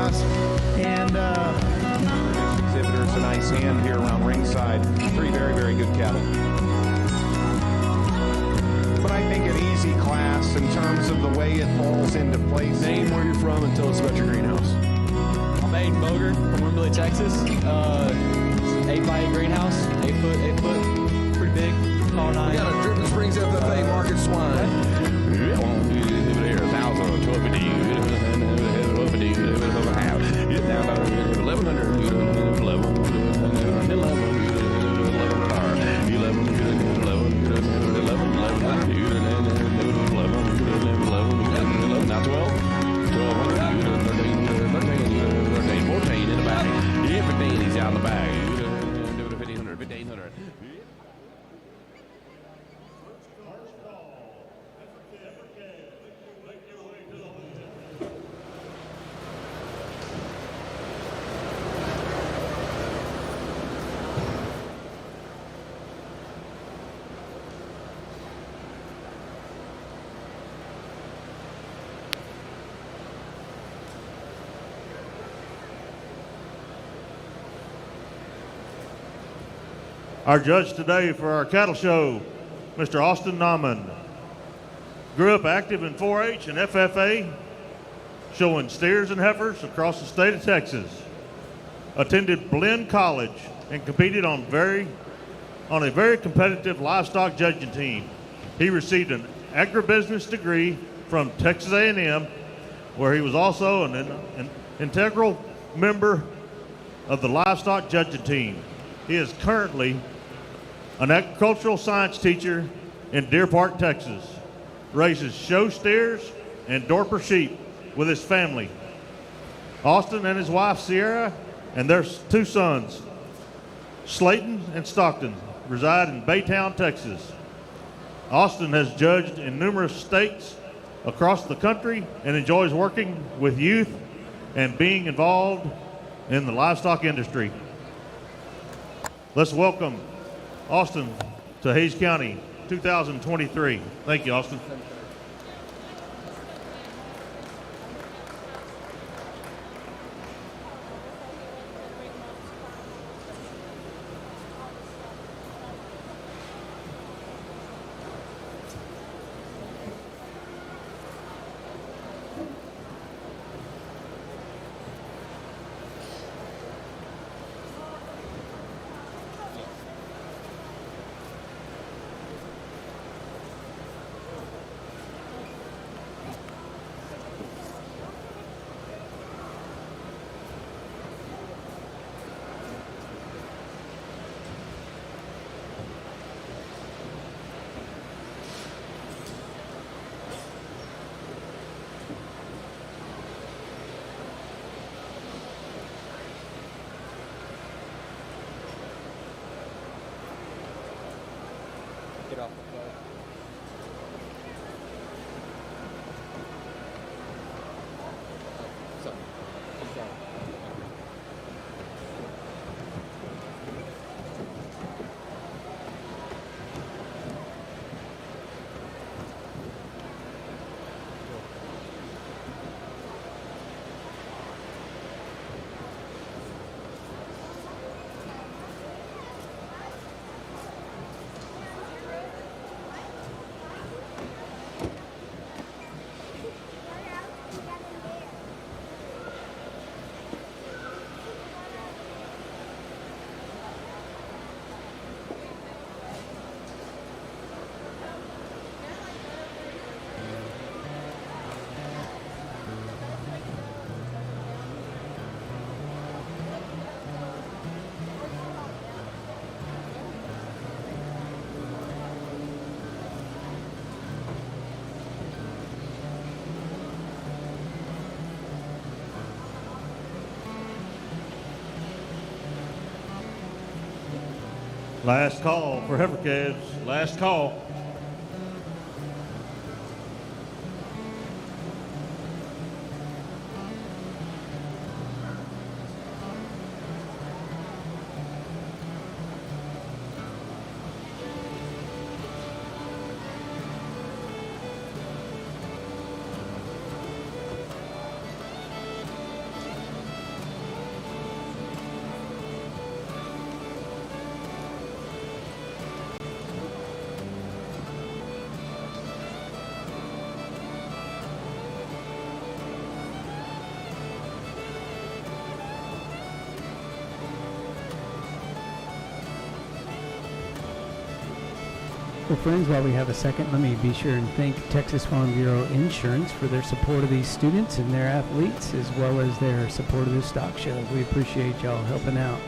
us. And exhibitors a nice hand here around ringside. 3 very, very good cattle. But I think an easy class in terms of the way it falls into place. Name where you're from and tell us about your greenhouse. I'm Aiden Boger from Wimberley, Texas. 8x8 greenhouse, 8 foot, pretty big, tall 9. We got a Dripping Springs FFA market swine. Now 12, 1200, 13, 14 in the bag. Yeah, 15, he's out in the bag. 1500, 1500. Our judge today for our cattle show, Mr. Austin Nauman. Grew up active in 4-H and FFA, showing steers and heifers across the state of Texas. Attended Blinn College and competed on a very competitive livestock judging team. He received an agribusiness degree from Texas A&M, where he was also an integral member of the livestock judging team. He is currently an agricultural science teacher in Deer Park, Texas. Raises show steers and Dorper sheep with his family. Austin and his wife Sierra and their 2 sons, Slayton and Stockton, reside in Baytown, Texas. Austin has judged in numerous states across the country and enjoys working with youth and being involved in the livestock industry. Let's welcome Austin to Hays County 2023. Thank you, Austin. Get off the phone. So, keep going. Last call for heifer calves. Last call. Well, friends, while we have a second, let me be sure and thank Texas Farm Bureau Insurance for their support of these students and their athletes, as well as their support of this stock show. We appreciate y'all helping out.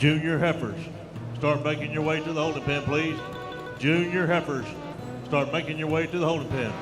Junior heifers, start making your way to the holding pen, please. Junior heifers, start making your way to the holding pen.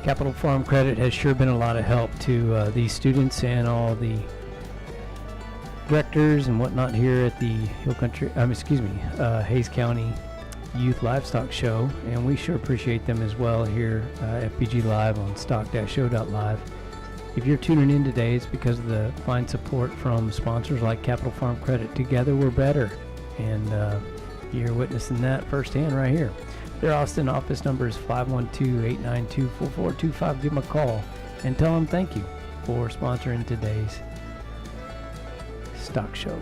Capital Farm Credit has sure been a lot of help to these students and all the directors and whatnot here at the Hays County Youth Livestock Show, and we sure appreciate them as well here FPG Live on stock-show.live. If you're tuning in today, it's because of the fine support from sponsors like Capital Farm Credit. Together we're better, and you're witnessing that firsthand right here. Their Austin office number is 512-892-4425. Give them a call and tell them thank you for sponsoring today's Stock Show.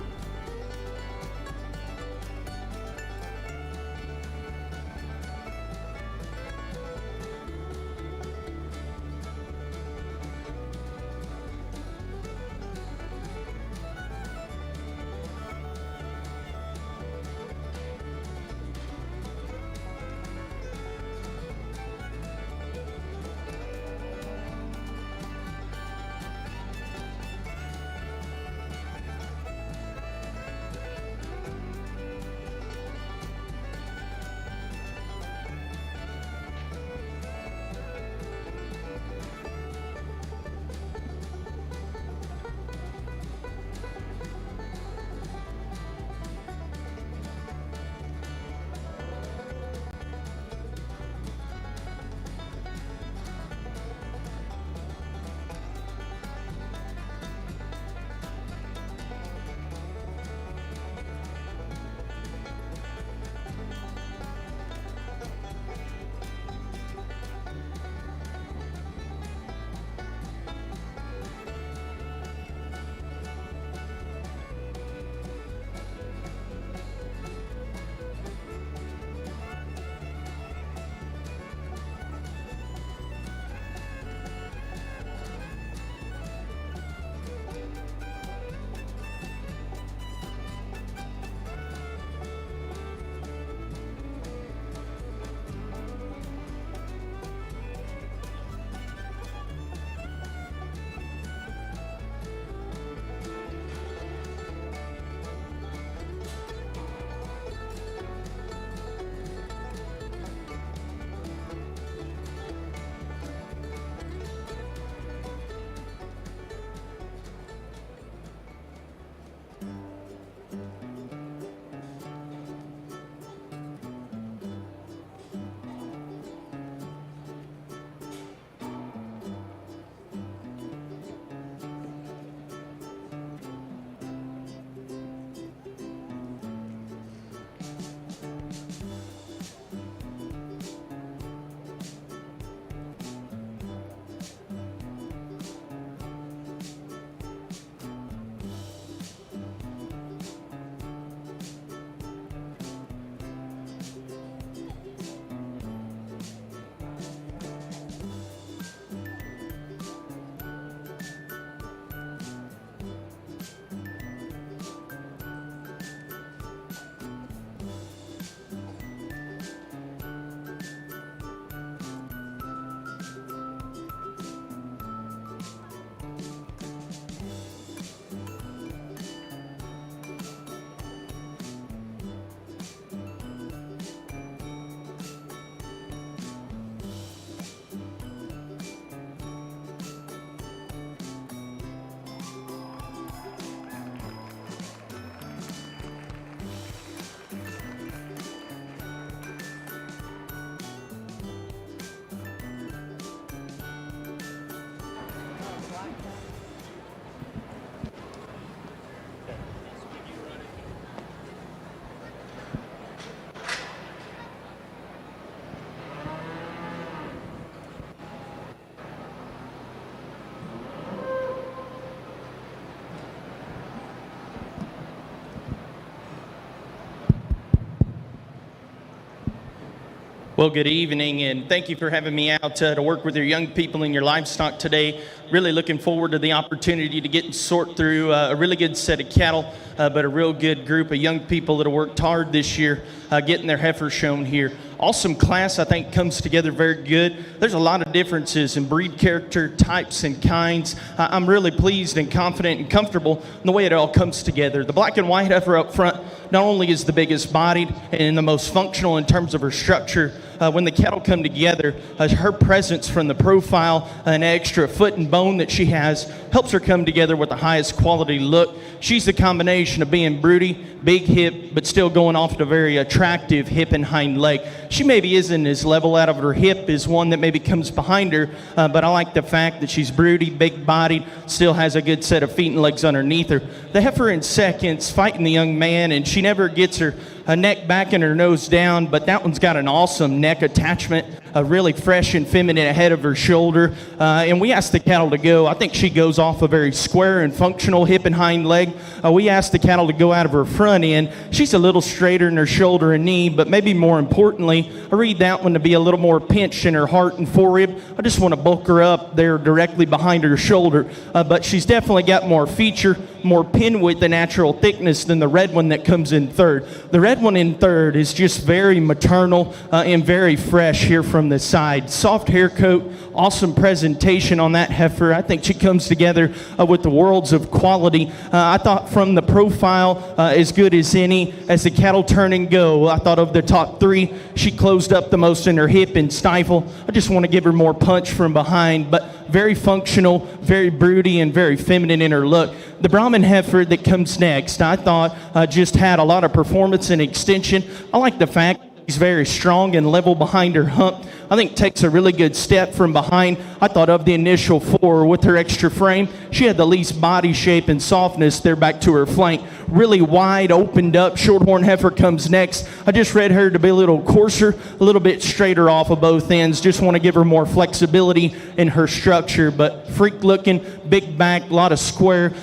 Well, good evening, and thank you for having me out to work with your young people in your livestock today. Really looking forward to the opportunity to get and sort through a really good set of cattle, but a real good group of young people that have worked hard this year, getting their heifers shown here. Awesome class, I think, comes together very good. There's a lot of differences in breed character, types, and kinds. I'm really pleased and confident and comfortable in the way it all comes together. The black and white heifer up front, not only is the biggest bodied and the most functional in terms of her structure, when the cattle come together, her presence from the profile, an extra foot and bone that she has, helps her come together with the highest quality look. She's the combination of being broody, big hip, but still going off to a very attractive hip and hind leg. She maybe isn't as level out of her hip as one that maybe comes behind her, but I like the fact that she's broody, big bodied, still has a good set of feet and legs underneath her. The heifer in seconds fighting the young man, and she never gets her neck back and her nose down, but that one's got an awesome neck attachment, really fresh and feminine ahead of her shoulder. And we asked the cattle to go. I think she goes off a very square and functional hip and hind leg. We asked the cattle to go out of her front end. She's a little straighter in her shoulder and knee, but maybe more importantly, I read that one to be a little more pinched in her heart and forerib. I just want to bulk her up there directly behind her shoulder. But she's definitely got more feature, more pin width and natural thickness than the red one that comes in third. The red one in third is just very maternal and very fresh here from the side. Soft hair coat, awesome presentation on that heifer. I think she comes together with the worlds of quality. I thought from the profile as good as any. As the cattle turn and go, I thought of the top three, she closed up the most in her hip and stifle. I just want to give her more punch from behind, but very functional, very broody, and very feminine in her look. The Brahman heifer that comes next, I thought just had a lot of performance and extension. I like the fact she's very strong and level behind her hump. I think takes a really good step from behind. I thought of the initial four with her extra frame. She had the least body shape and softness there back to her flank. Really wide, opened up. Shorthorn heifer comes next. I just read her to be a little coarser, a little bit straighter off of both ends. Just want to give her more flexibility in her structure, but freak looking, big back, a lot of square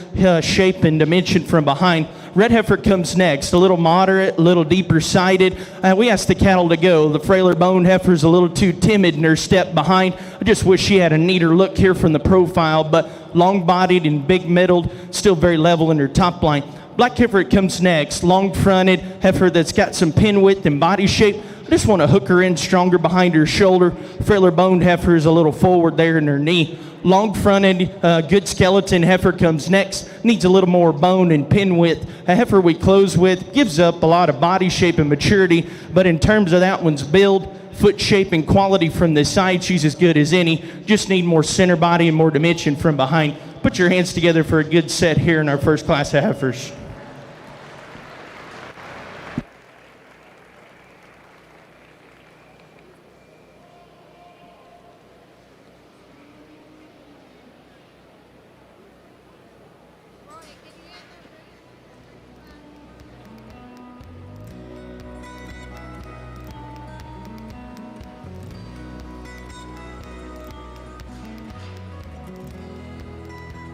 shape and dimension from behind. Red heifer comes next, a little moderate, a little deeper sided. We asked the cattle to go. The frailer boned heifer's a little too timid in her step behind. I just wish she had a neater look here from the profile, but long bodied and big middled, still very level in her top line. Black heifer comes next, long fronted heifer that's got some pin width and body shape. I just want to hook her in stronger behind her shoulder. Frailer boned heifer is a little forward there in her knee. Long fronted, good skeleton heifer comes next. Needs a little more bone and pin width. A heifer we close with gives up a lot of body shape and maturity, but in terms of that one's build, foot shape and quality from the side, she's as good as any. Just need more center body and more dimension from behind. Put your hands together for a good set here in our first class of heifers.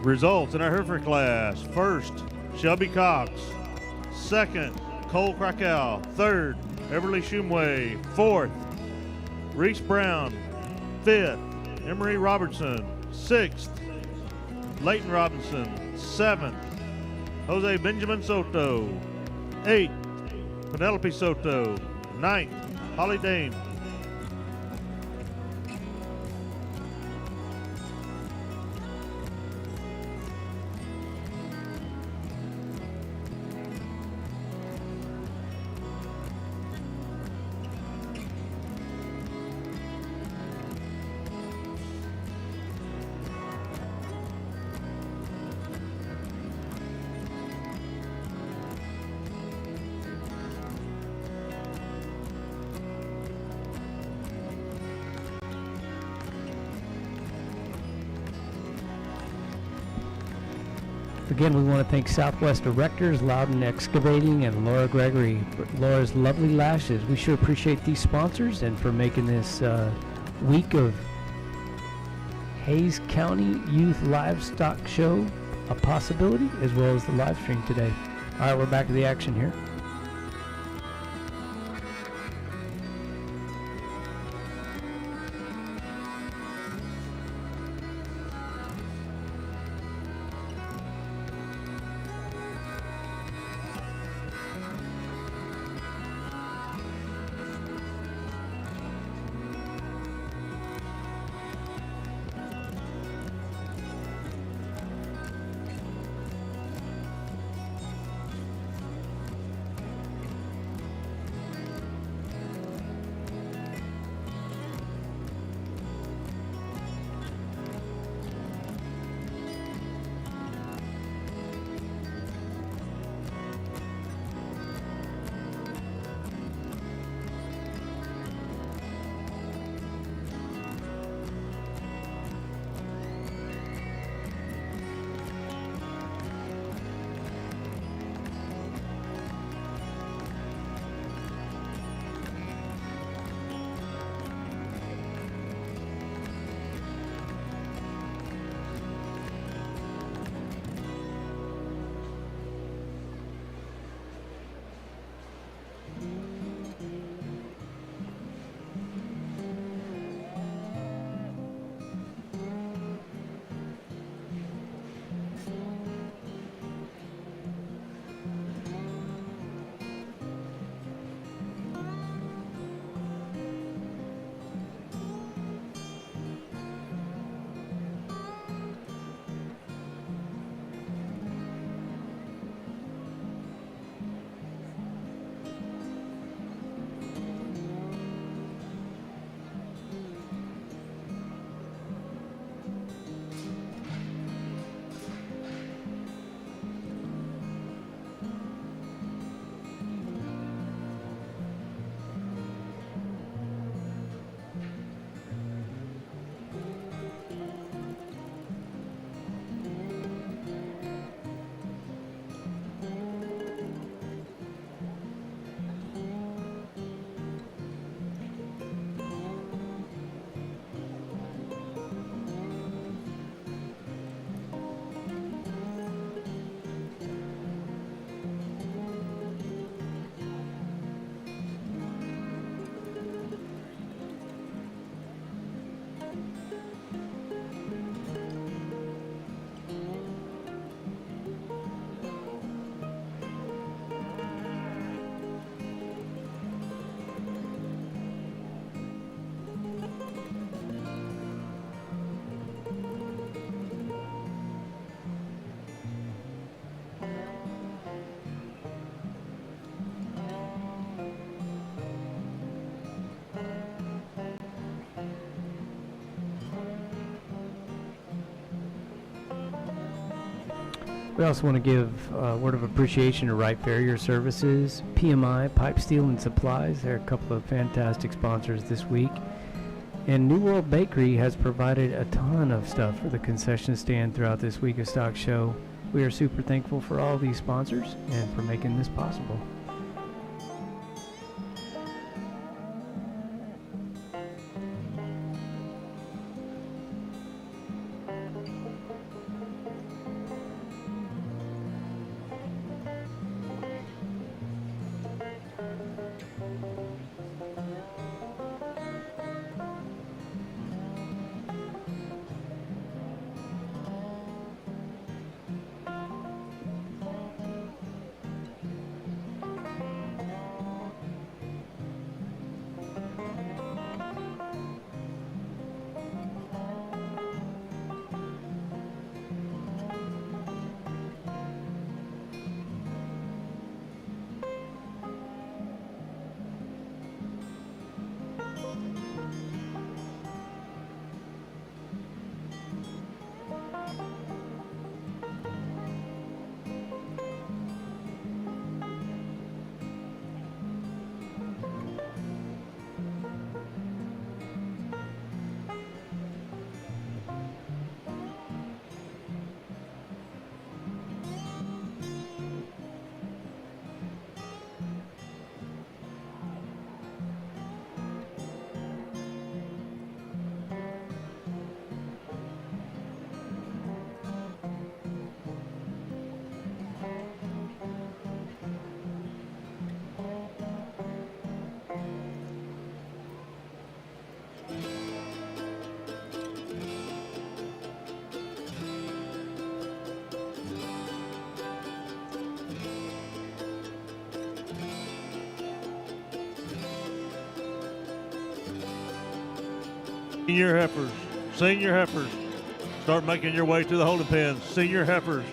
Results in our heifer class. First, Shelby Cox. Second, Cole Krakow. Third, Everly Shumway. Fourth, Reese Brown. Fifth, Emery Robertson. Sixth, Leighton Robinson. Seventh, Jose Benjamin Soto. Eighth, Penelope Soto. Ninth, Holly Dame. Again, we want to thank Southwest Erectors, Loudon Excavating, and Laura Gregory for Laura's lovely lashes. We sure appreciate these sponsors and for making this week of Hayes County Youth Livestock Show a possibility, as well as the live stream today. All right, we're back to the action here. We also want to give a word of appreciation to Wright Farrier Services, PMI, Pipe Steel and Supplies. They're a couple of fantastic sponsors this week. And New World Bakery has provided a ton of stuff for the concession stand throughout this week of Stock Show. We are super thankful for all these sponsors and for making this possible. Senior heifers, senior heifers, start making your way to the holding pens. Senior heifers.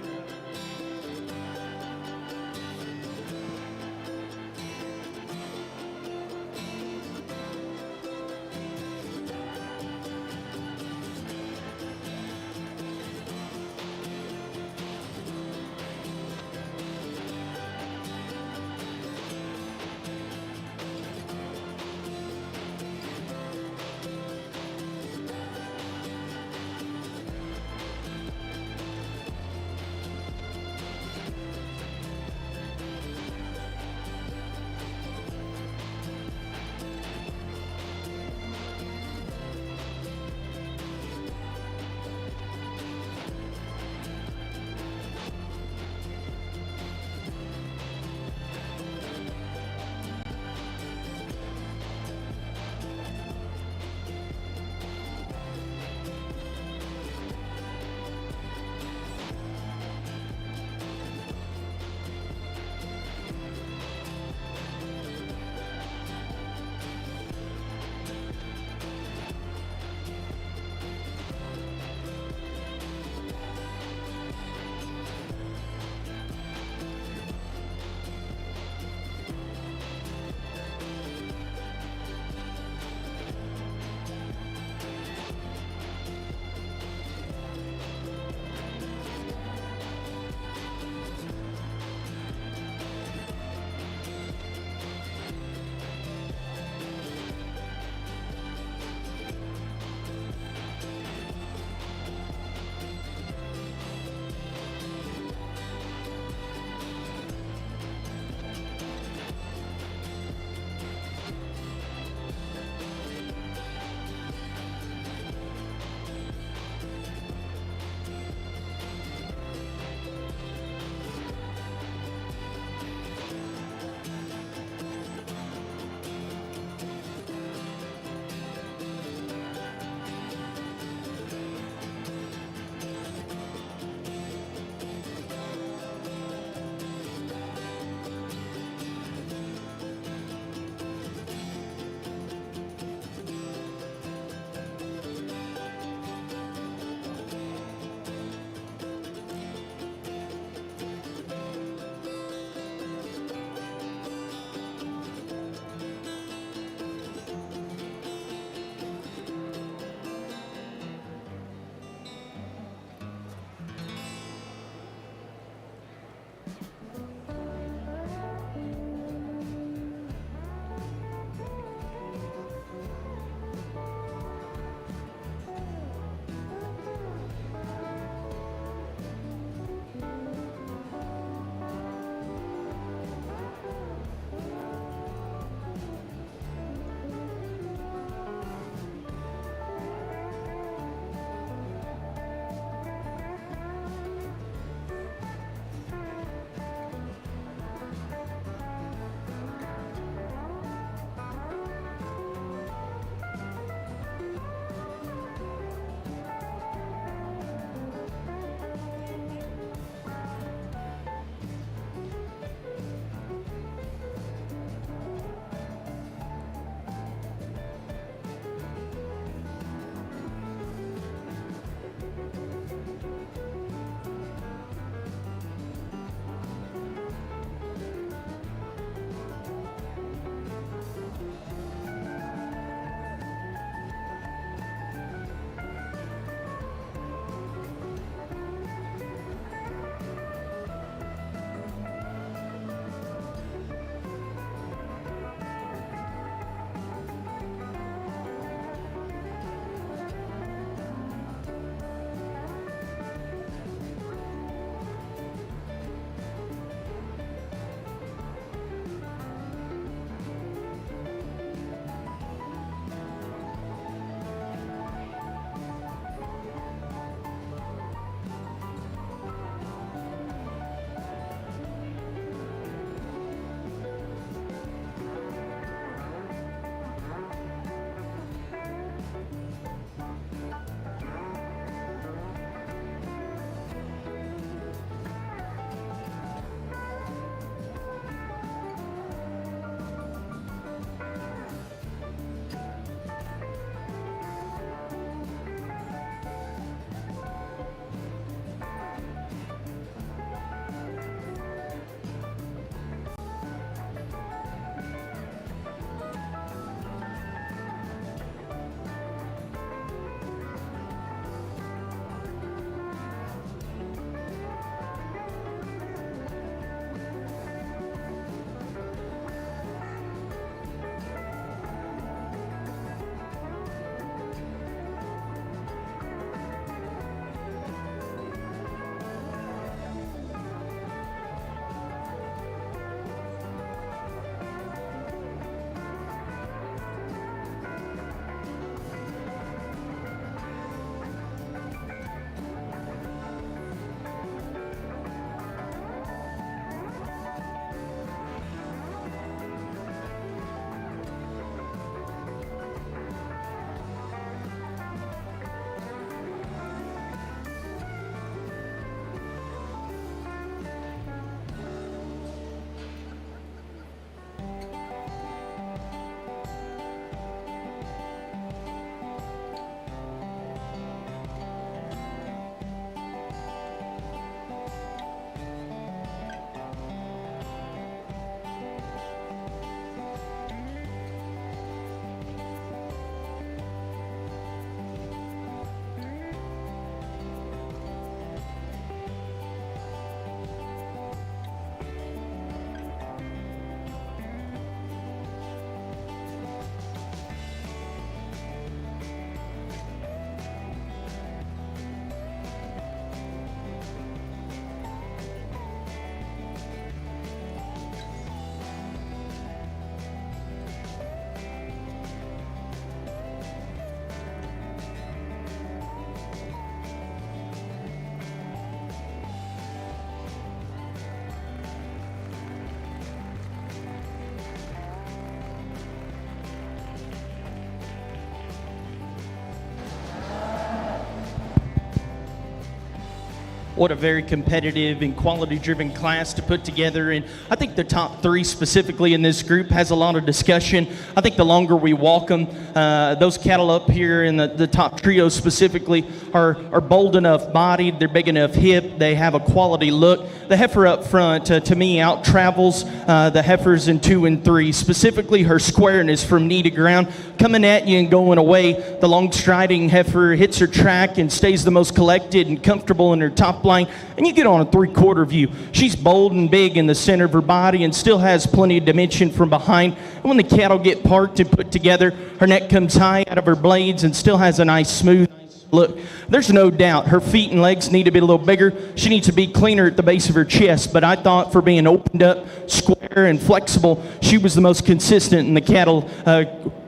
what a very competitive and quality-driven class to put together. And I think the top 3 specifically in this group has a lot of discussion. I think the longer we walk them, those cattle up here in the top trio specifically are bold enough bodied, they're big enough hip, they have a quality look. The heifer up front, to me, out-travels the heifers in 2 and 3, specifically her squareness from knee to ground. Coming at you and going away, the long striding heifer hits her track and stays the most collected and comfortable in her top line. And you get on a 3/4 view. She's bold and big in the center of her body and still has plenty of dimension from behind. And when the cattle get parked and put together, her neck comes high out of her blades and still has a nice smooth look. There's no doubt her feet and legs need to be a little bigger. She needs to be cleaner at the base of her chest, but I thought for being opened up, square, and flexible, she was the most consistent in the cattle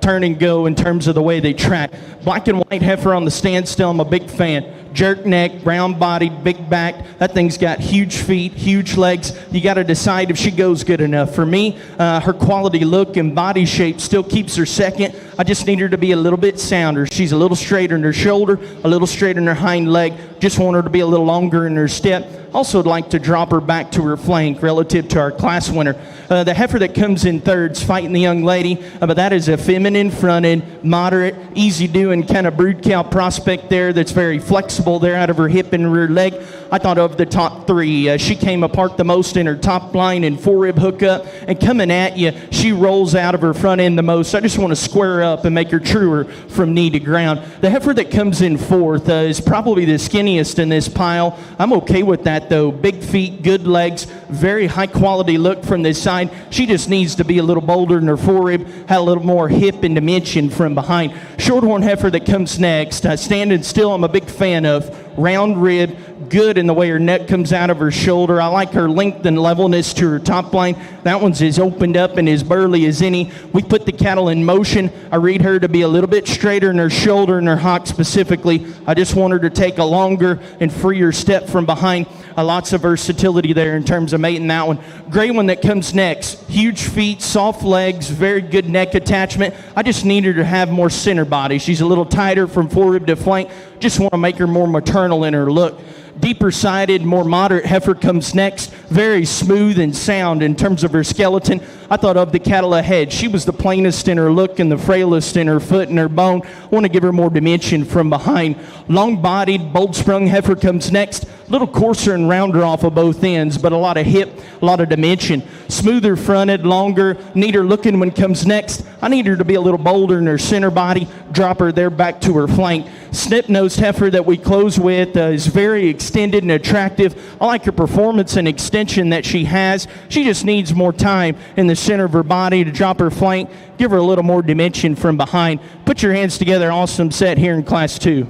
turn and go in terms of the way they track. Black and white heifer on the standstill, I'm a big fan. Jerk neck, brown bodied, big back. That thing's got huge feet, huge legs. You got to decide if she goes good enough. For me, her quality look and body shape still keeps her second. I just need her to be a little bit sounder. She's a little straighter in her shoulder, a little straighter in her hind leg. Just want her to be a little longer in her step. Also would like to drop her back to her flank relative to our class winner. The heifer that comes in third's fighting the young lady, but that is a feminine fronted, moderate, easy doing kind of brood cow prospect there that's very flexible there out of her hip and rear leg. I thought of the top 3. She came apart the most in her top line and forerib hookup, and coming at you, she rolls out of her front end the most. I just want to square her up and make her truer from knee to ground. The heifer that comes in fourth is probably the skinniest in this pile. I'm okay with that though. Big feet, good legs, very high quality look from this side. She just needs to be a little bolder in her forerib, had a little more hip and dimension from behind. Shorthorn heifer that comes next, standing still, I'm a big fan of. Round rib, good in the way her neck comes out of her shoulder. I like her length and levelness to her top line. That one's as opened up and as burly as any. We put the cattle in motion. I read her to be a little bit straighter in her shoulder and her hock specifically. I just want her to take a longer and freer step from behind. Lots of versatility there in terms of mating that one. Gray one that comes next. Huge feet, soft legs, very good neck attachment. I just need her to have more center body. She's a little tighter from forerib to flank. Just want to make her more maternal in her look. Deeper sided, more moderate heifer comes next. Very smooth and sound in terms of her skeleton. I thought of the cattle ahead. She was the plainest in her look and the frailest in her foot and her bone. I want to give her more dimension from behind. Long bodied, bold sprung heifer comes next. A little coarser and rounder off of both ends, but a lot of hip, a lot of dimension. Smoother fronted, longer, neater looking when comes next. I need her to be a little bolder in her center body. Drop her there back to her flank. Snip-nosed heifer that we close with is very extended and attractive. I like her performance and extension that she has. She just needs more time in the center of her body to drop her flank, give her a little more dimension from behind. Put your hands together. Awesome set here in Class 2.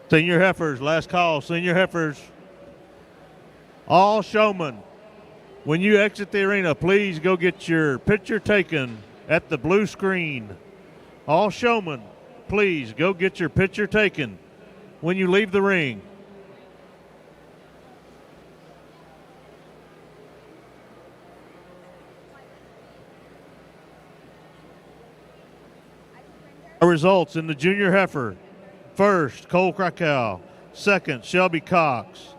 Senior heifers, last call. Senior heifers, all showmen. When you exit the arena, please go get your picture taken at the blue screen. All showmen, please go get your picture taken when you leave the ring. Our results in the junior heifer. First, Cole Krakow. Second, Shelby Cox.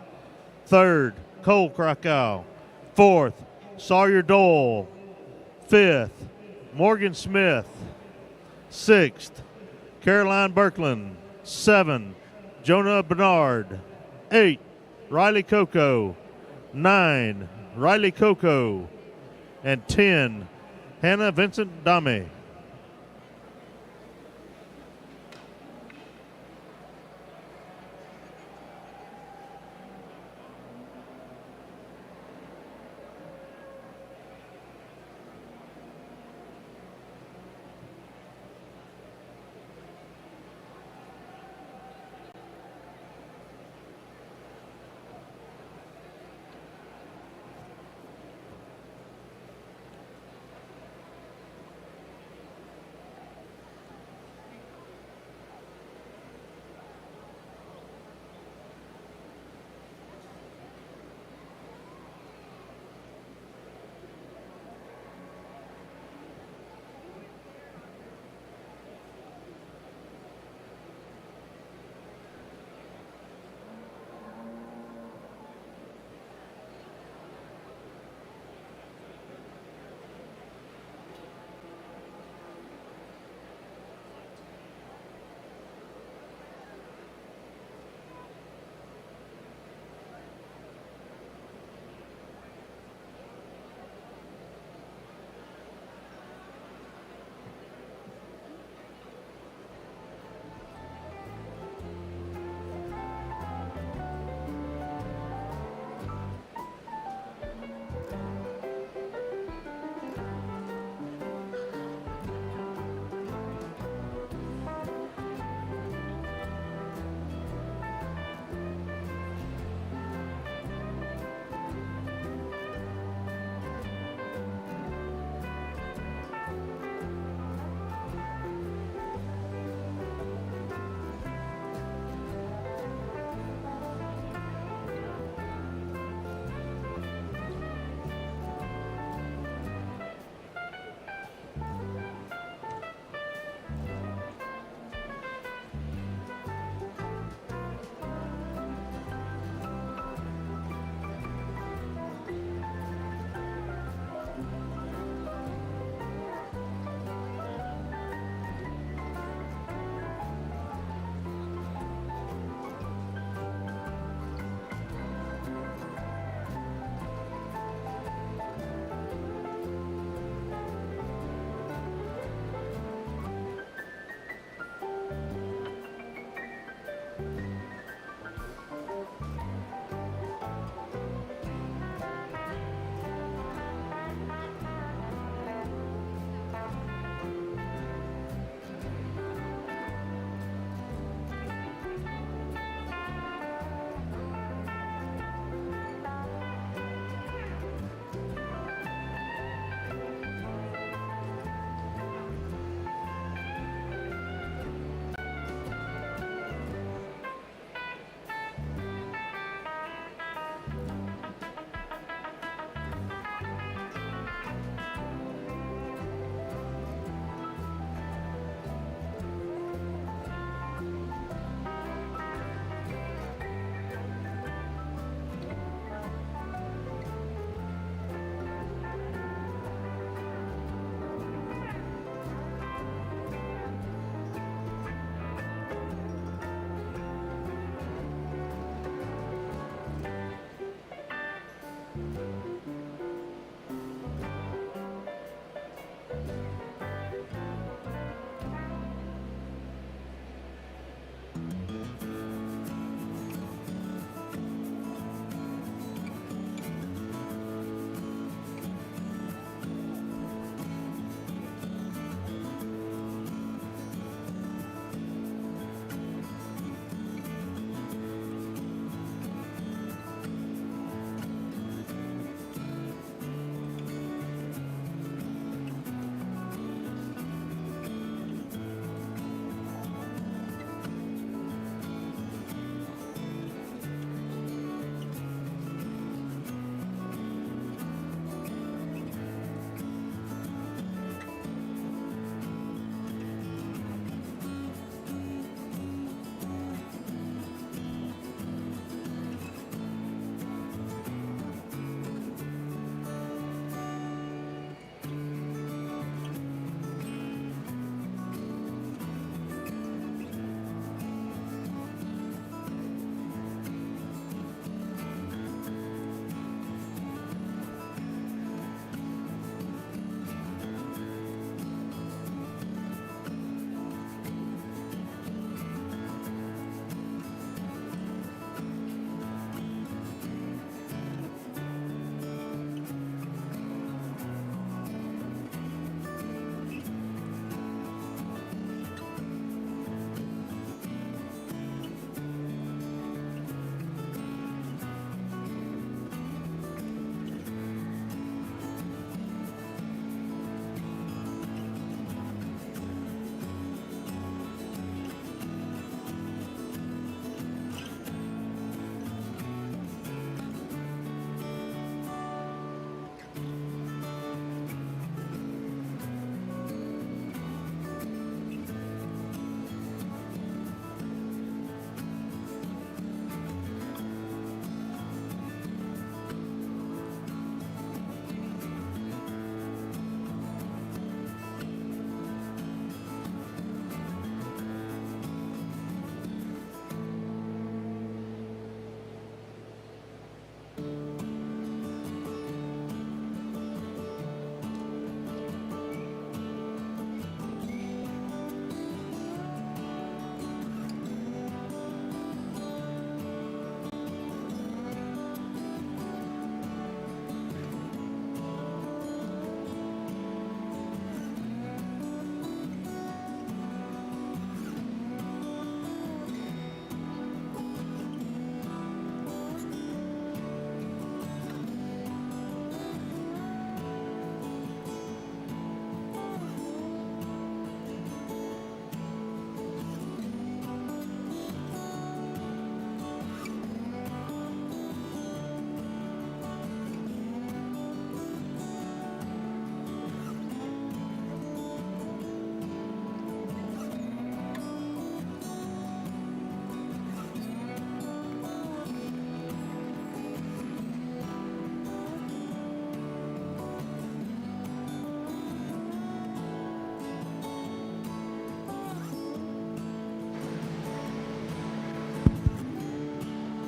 Third, Cole Krakow. Fourth, Sawyer Dole. Fifth, Morgan Smith. Sixth, Caroline Birkland. 7, Jonah Bernard. 8, Riley Coco. 9, Riley Coco. And 10, Hannah Vincent Dame.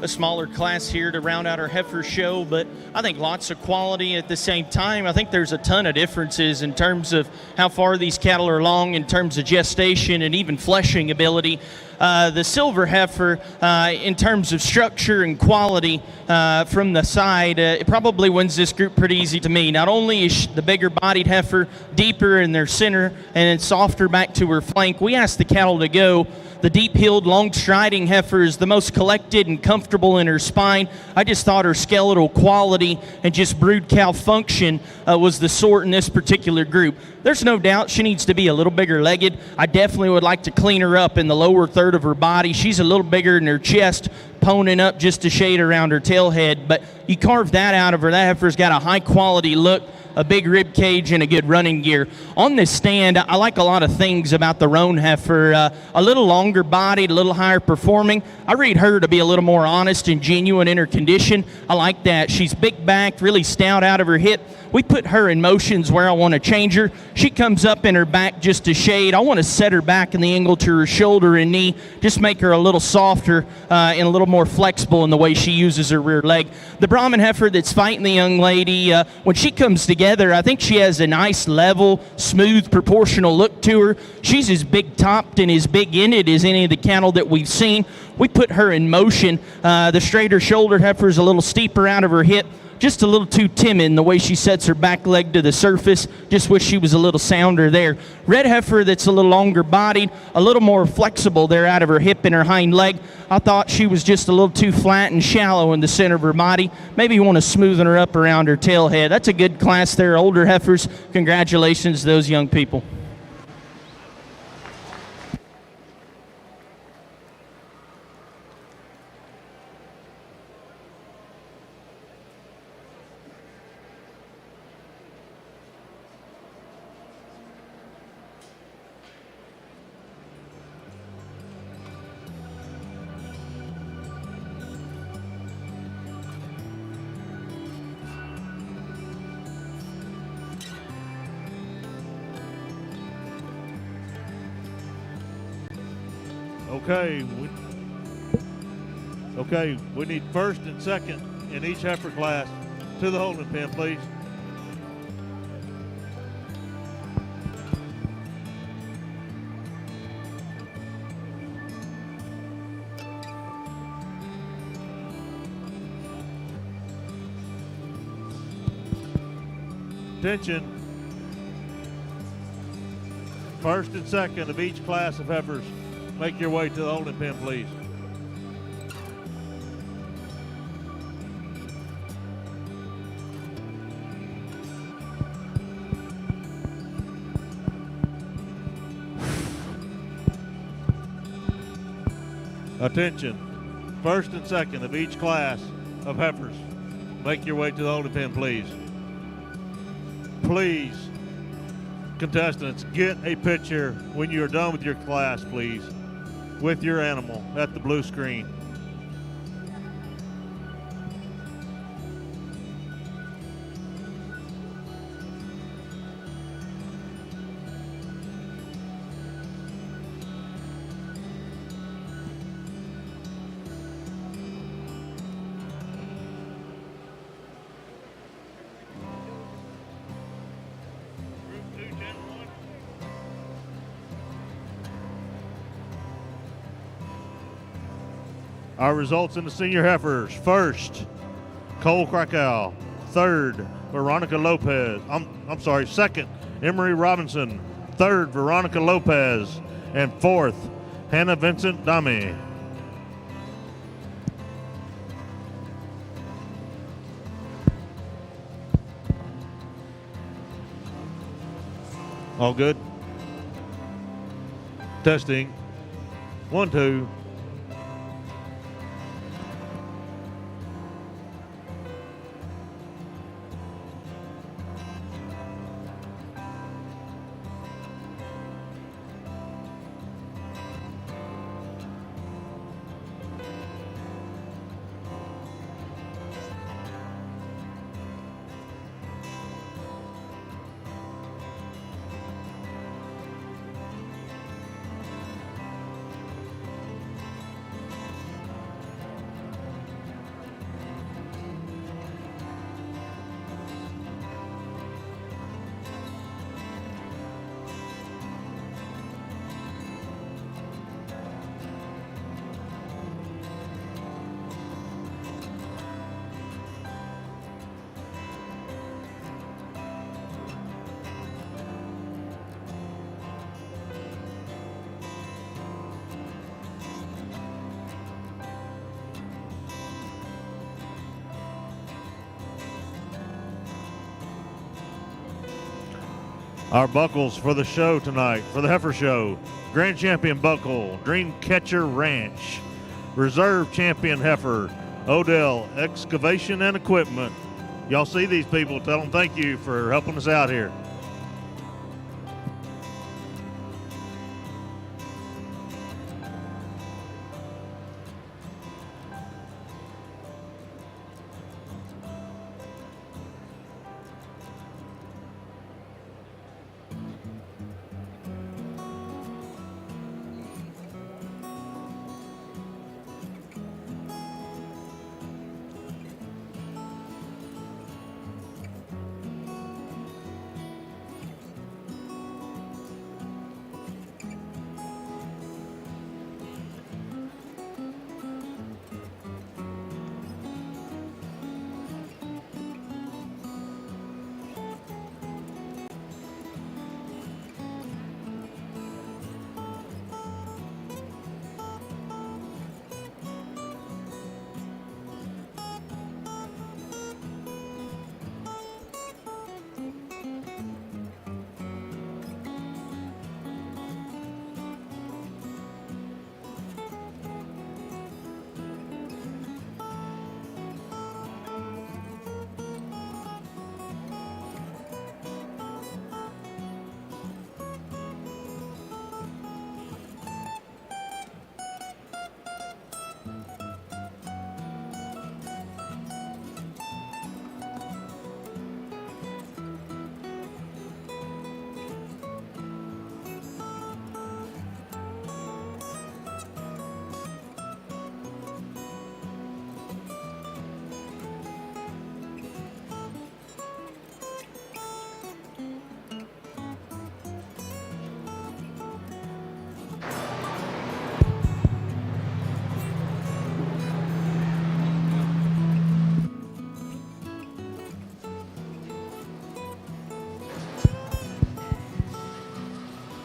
a smaller class here to round out our heifer show, but I think lots of quality at the same time. I think there's a ton of differences in terms of how far these cattle are along in terms of gestation and even fleshing ability. The silver heifer, in terms of structure and quality from the side, it probably wins this group pretty easy to me. Not only is the bigger bodied heifer deeper in their center and softer back to her flank, we asked the cattle to go. The deep-heeled, long-striding heifer is the most collected and comfortable in her spine. I just thought her skeletal quality and just brood cow function was the sort in this particular group. There's no doubt she needs to be a little bigger legged. I definitely would like to clean her up in the lower third of her body. She's a little bigger in her chest, poning up just a shade around her tail head. But you carve that out of her. That heifer's got a high-quality look, a big rib cage, and a good running gear. On this stand, I like a lot of things about the roan heifer. A little longer bodied, a little higher performing. I read her to be a little more honest and genuine in her condition. I like that. She's big backed, really stout out of her hip. We put her in motions where I want to change her. She comes up in her back just a shade. I want to set her back in the angle to her shoulder and knee, just make her a little softer and a little more flexible in the way she uses her rear leg. The Brahman heifer that's fighting the young lady, when she comes together, I think she has a nice, level, smooth, proportional look to her. She's as big-topped and as big-ended as any of the cattle that we've seen. We put her in motion. The straighter shouldered heifer is a little steeper out of her hip. Just a little too timid in the way she sets her back leg to the surface. Just wish she was a little sounder there. Red heifer that's a little longer bodied, a little more flexible there out of her hip and her hind leg. I thought she was just a little too flat and shallow in the center of her body. Maybe you want to smoothen her up around her tail head. That's a good class there, older heifers. Congratulations to those young people. Okay, we need first and second in each heifer class to the holding pen, please. Attention. First and second of each class of heifers. Make your way to the holding pen, please. Attention. First and second of each class of heifers. Make your way to the holding pen, please. Please, contestants, get a picture when you're done with your class, please, with your animal at the blue screen. Our results in the senior heifers. First, Cole Krakow. Third, Veronica Lopez. Second, Emery Robinson. Third, Veronica Lopez. And fourth, Hannah Vincent Dami. All good? Testing. 1, 2. Our buckles for the show tonight, for the Heifer Show. Grand Champion Buckle, Dreamcatcher Ranch. Reserve Champion Heifer, Odell Excavation and Equipment. Y'all see these people, tell them thank you for helping us out here.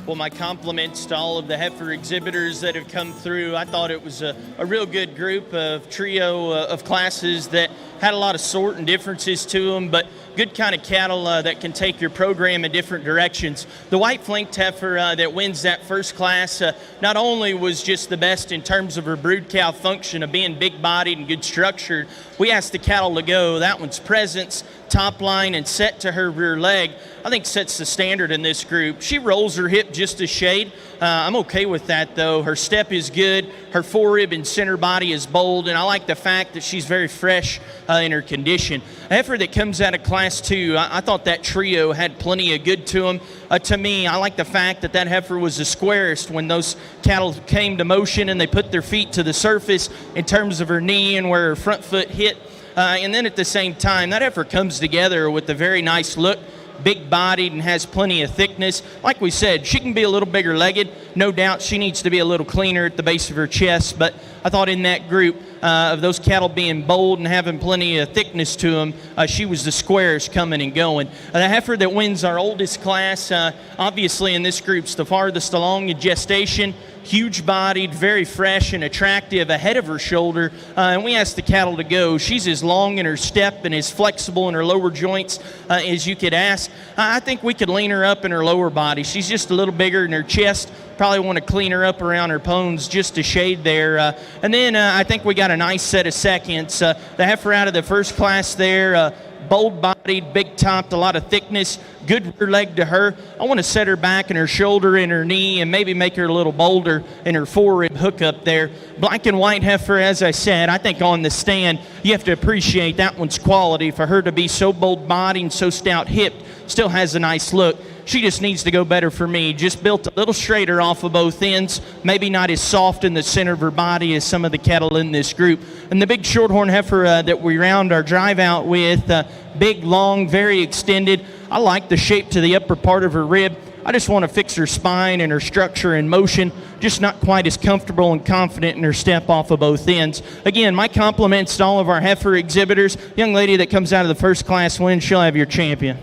Well, my compliments to all of the heifer exhibitors that have come through. I thought it was a real good group of trio of classes that had a lot of sort and differences to them, but good kind of cattle that can take your program in different directions. The white flanked heifer that wins that first class not only was just the best in terms of her brood cow function of being big bodied and good structured, we asked the cattle to go. That one's presence, top line, and set to her rear leg, I think sets the standard in this group. She rolls her hip just a shade. I'm okay with that, though. Her step is good. Her forerib and center body is bold, and I like the fact that she's very fresh in her condition. A heifer that comes out of Class 2, I thought that trio had plenty of good to them. To me, I like the fact that that heifer was the squarest when those cattle came to motion and they put their feet to the surface in terms of her knee and where her front foot hit. And then at the same time, that heifer comes together with a very nice look, big-bodied and has plenty of thickness. Like we said, she can be a little bigger-legged. No doubt she needs to be a little cleaner at the base of her chest, but I thought in that group of those cattle being bold and having plenty of thickness to them, she was the squarest coming and going. The heifer that wins our oldest class, obviously in this group's the farthest along in gestation, huge-bodied, very fresh and attractive ahead of her shoulder, and we asked the cattle to go. She's as long in her step and as flexible in her lower joints as you could ask. I think we could lean her up in her lower body. She's just a little bigger in her chest. Probably want to clean her up around her pones just a shade there. And then I think we got a nice set of seconds. The heifer out of the first class there, bold-bodied, big-topped, a lot of thickness, good rear leg to her. I want to set her back and her shoulder and her knee and maybe make her a little bolder in her forerib hook up there. Black and white heifer, as I said, I think on the stand, you have to appreciate that one's quality. For her to be so bold-bodied and so stout-hipped, still has a nice look. She just needs to go better for me. Just built a little straighter off of both ends, maybe not as soft in the center of her body as some of the cattle in this group. And the big shorthorn heifer that we round our drive out with, big, long, very extended. I like the shape to the upper part of her rib. I just want to fix her spine and her structure and motion, just not quite as comfortable and confident in her step off of both ends. Again, my compliments to all of our heifer exhibitors. Young lady that comes out of the first class win, she'll have your champion.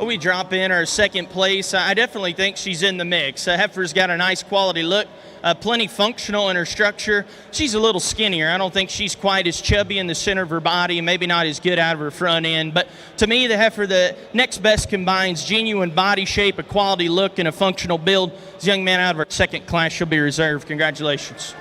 we drop in our second place. I definitely think she's in the mix. Heifer's got a nice quality look, plenty functional in her structure. She's a little skinnier. I don't think she's quite as chubby in the center of her body and maybe not as good out of her front end. But to me, the Heifer, the next best, combines genuine body shape, a quality look, and a functional build. This young man out of our second class, she'll be reserved. Congratulations.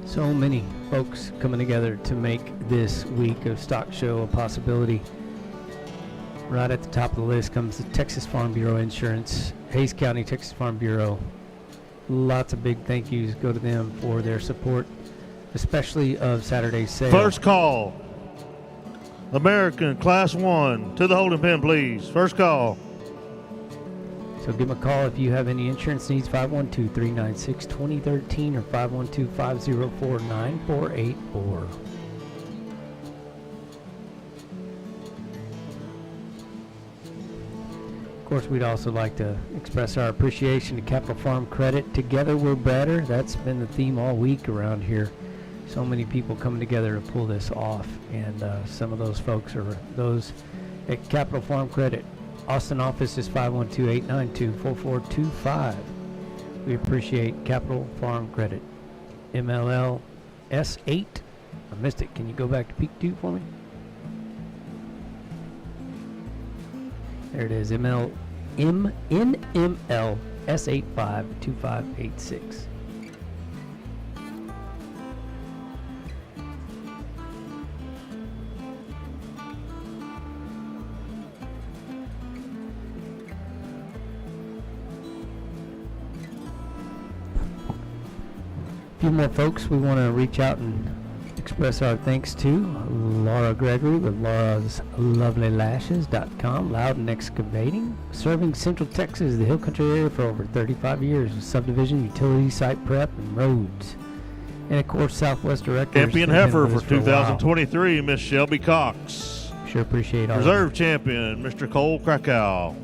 So many folks coming together to make this week of Stock Show a possibility. Right at the top of the list comes the Texas Farm Bureau Insurance, Hays County Texas Farm Bureau. Lots of big thank yous go to them for their support, especially of Saturday's sale. First call. American Class 1 to the holding pen, please. First call. So give them a call if you have any insurance needs, 512-396-2013 or 512-504-9484. Of course, we'd also like to express our appreciation to Capital Farm Credit. Together we're better. That's been the theme all week around here. So many people coming together to pull this off, and some of those folks are those at Capital Farm Credit. Austin office is 512-892-4425. We appreciate Capital Farm Credit. MLL S8. I missed it. Can you go back to peak 2 for me? There it is. NML S852586. A few more folks we want to reach out and express our thanks to. Laura Gregory with lauraslovelylashes.com, Loudon Excavating, serving Central Texas, the Hill Country area for over 35 years with subdivision, utility, site prep, and roads. And of course, Southwest Director. Champion Heifer for 2023, Miss Shelby Cox. Sure appreciate all Reserve champion, Mr. Cole Krakow.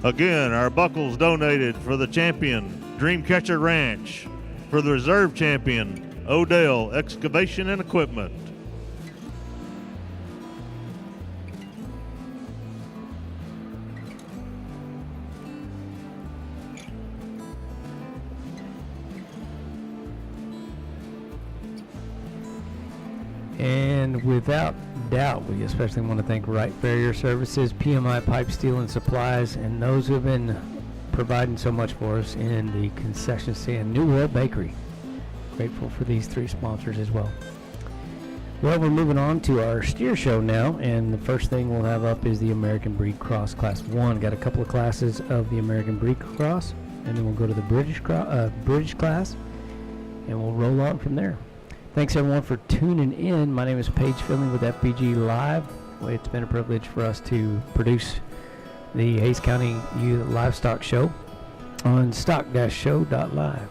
Again, our buckles donated for the champion, Dreamcatcher Ranch, for the reserve champion, Odell Excavation and Equipment. And without doubt, we especially want to thank Wright Farrier Services, PMI Pipe, Steel, and Supplies, and those who have been providing so much for us in the concession stand, New World Bakery. Grateful for these three sponsors as well. Well, we're moving on to our steer show now, and the first thing we'll have up is the American Breed Cross Class 1. Got a couple of classes of the American Breed Cross, and then we'll go to the British class, and we'll roll on from there. Thanks everyone for tuning in. My name is Paige Filling with FBG Live. It's been a privilege for us to produce the Hays County Youth Livestock Show on stock-show.live.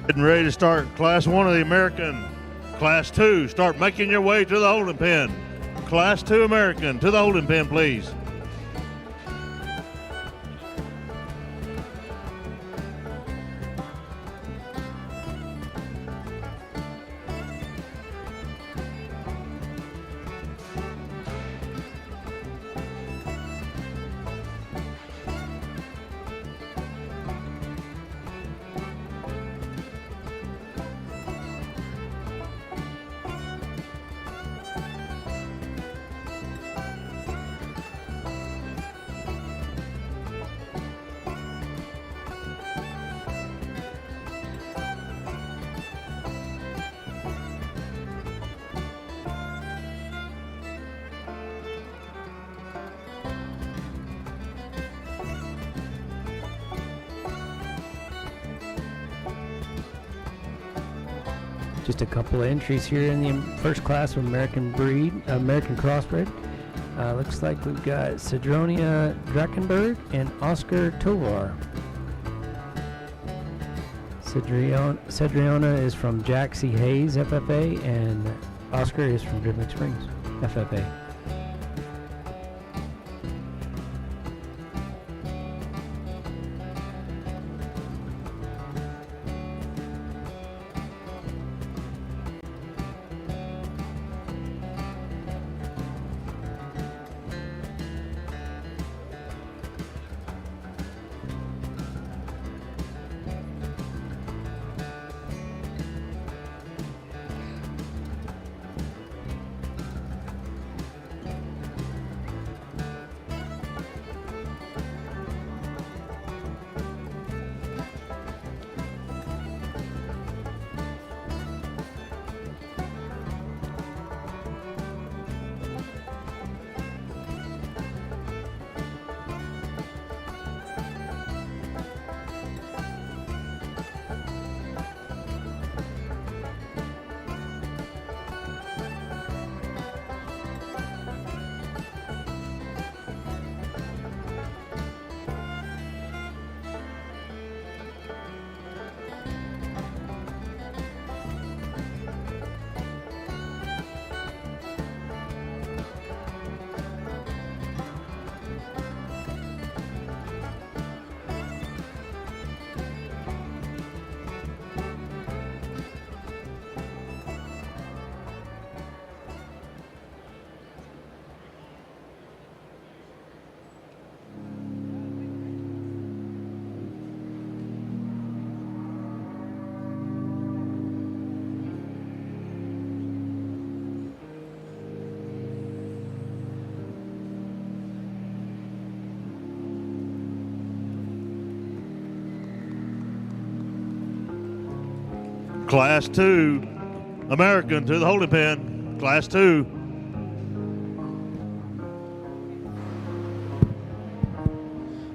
Getting ready to start Class 1 of the American. Class 2, start making your way to the holding pen. Class 2 American, to the holding pen, please. Just a couple of entries here in the first class of American crossbred. Looks like we've got Cedronia Drakenberg and Oscar Tovar. Cedriona is from Jack C. Hayes, FFA, and Oscar is from Dribbling Springs, FFA. Class 2 American, to the holding pen. Class 2.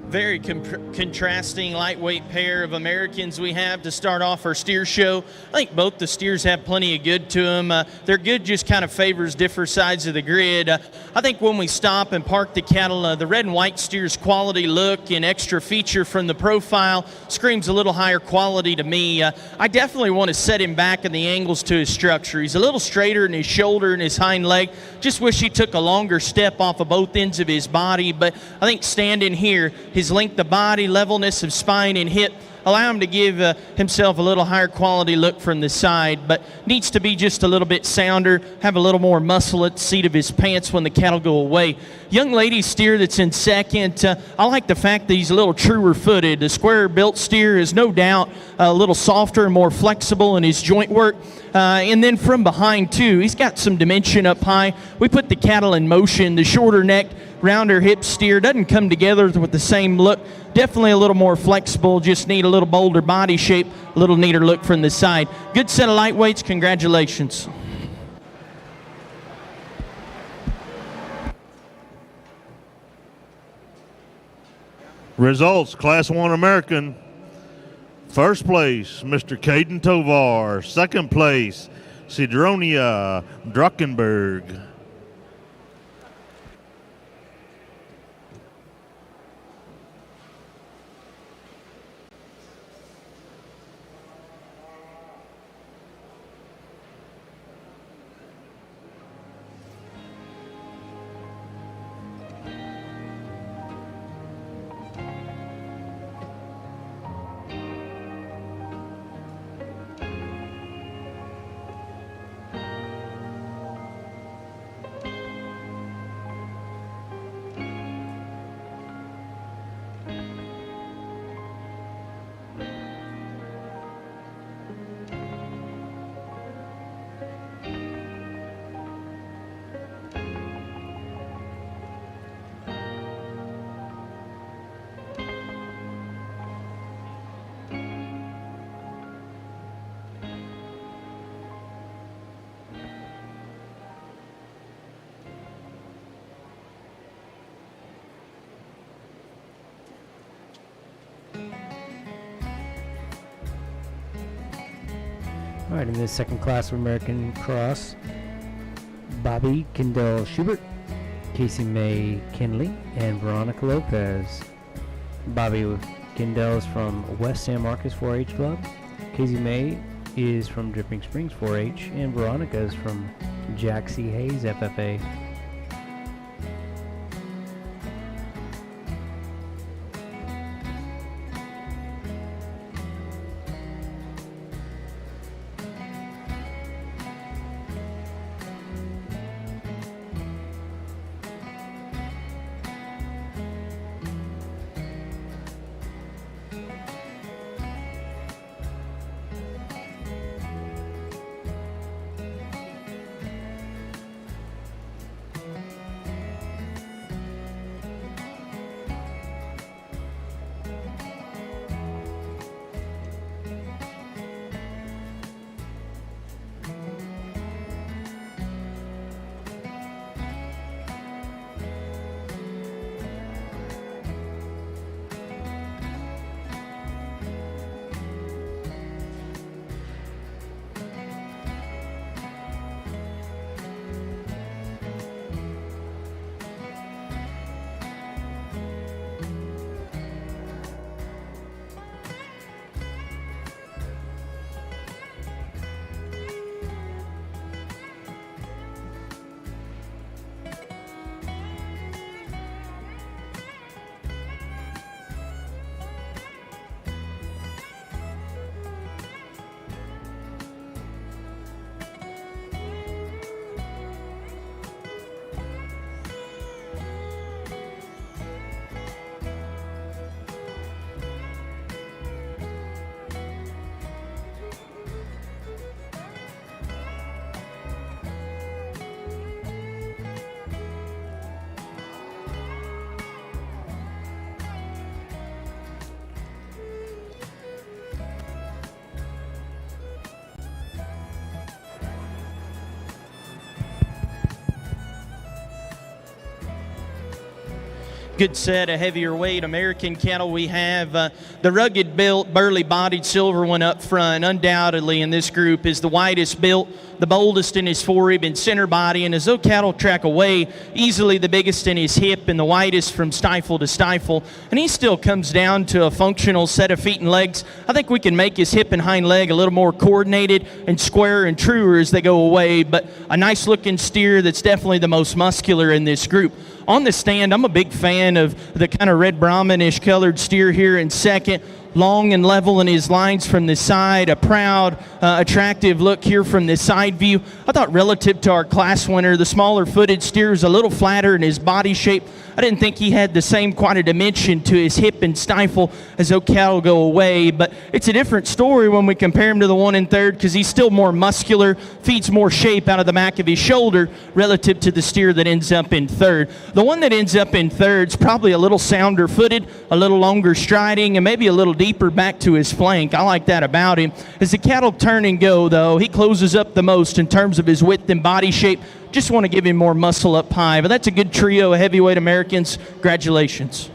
Very contrasting lightweight pair of Americans we have to start off our steer show. I think both the steers have plenty of good to them. Their good just kind of favors different sides of the grid. I think when we stop and park the cattle, the red and white steer's quality look and extra feature from the profile screams a little higher quality to me. I definitely want to set him back in the angles to his structure. He's a little straighter in his shoulder and his hind leg. Just wish he took a longer step off of both ends of his body, but I think standing here, his length of body, levelness of spine and hip allow him to give himself a little higher quality look from the side, but needs to be just a little bit sounder, have a little more muscle at the seat of his pants when the cattle go away. Young lady steer that's in second, I like the fact that he's a little truer footed. The square built steer is no doubt a little softer and more flexible in his joint work. And then from behind too, he's got some dimension up high. We put the cattle in motion. The shorter neck, rounder hip steer doesn't come together with the same look. Definitely a little more flexible, just need a little bolder body shape, a little neater look from the side. Good set of lightweights, congratulations. Results, Class 1 American. First place, Mr. Caden Tovar. Second place, Cedronia Druckenberg. All right, in this second class of American Cross, Bobby Kendall Schubert, Casey May Kinley, and Veronica Lopez. Bobby Kendall is from West San Marcos 4-H Club. Casey May is from Dripping Springs 4-H, and Veronica is from Jack C. Hayes FFA. Good set of heavier weight American cattle. We have the rugged built, burly bodied silver one up front. Undoubtedly in this group is the widest built, the boldest in his forerib and center body, and as those cattle track away, easily the biggest in his hip and the widest from stifle to stifle. And he still comes down to a functional set of feet and legs. I think we can make his hip and hind leg a little more coordinated and squarer and truer as they go away, but a nice looking steer that's definitely the most muscular in this group. On the stand, I'm a big fan of the kind of red Brahminish colored steer here in second. Long and level in his lines from the side, a proud, attractive look here from the side view. I thought relative to our class winner, the smaller footed steer is a little flatter in his body shape. I didn't think he had the same quite a dimension to his hip and stifle as those cattle go away, but it's a different story when we compare him to the one in third because he's still more muscular, feeds more shape out of the back of his shoulder relative to the steer that ends up in third. The one that ends up in third is probably a little sounder footed, a little longer striding, and maybe a little deeper back to his flank. I like that about him. As the cattle turn and go, though, he closes up the most in terms of his width and body shape. Just want to give him more muscle up high. But that's a good trio of heavyweight Americans. Congratulations.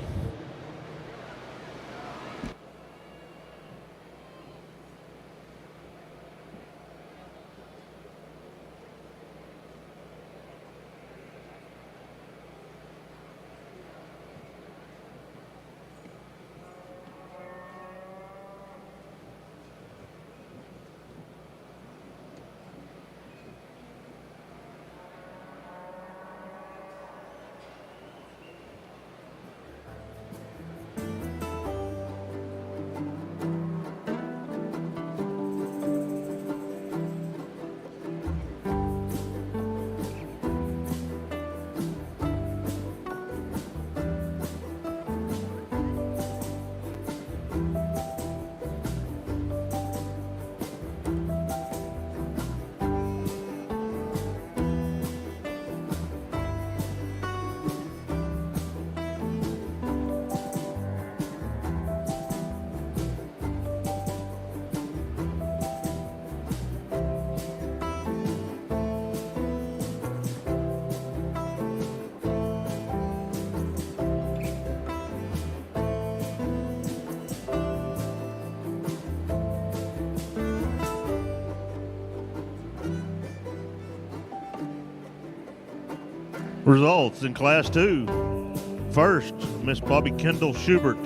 Results in Class 2. First, Miss Bobby Kendall Schubert.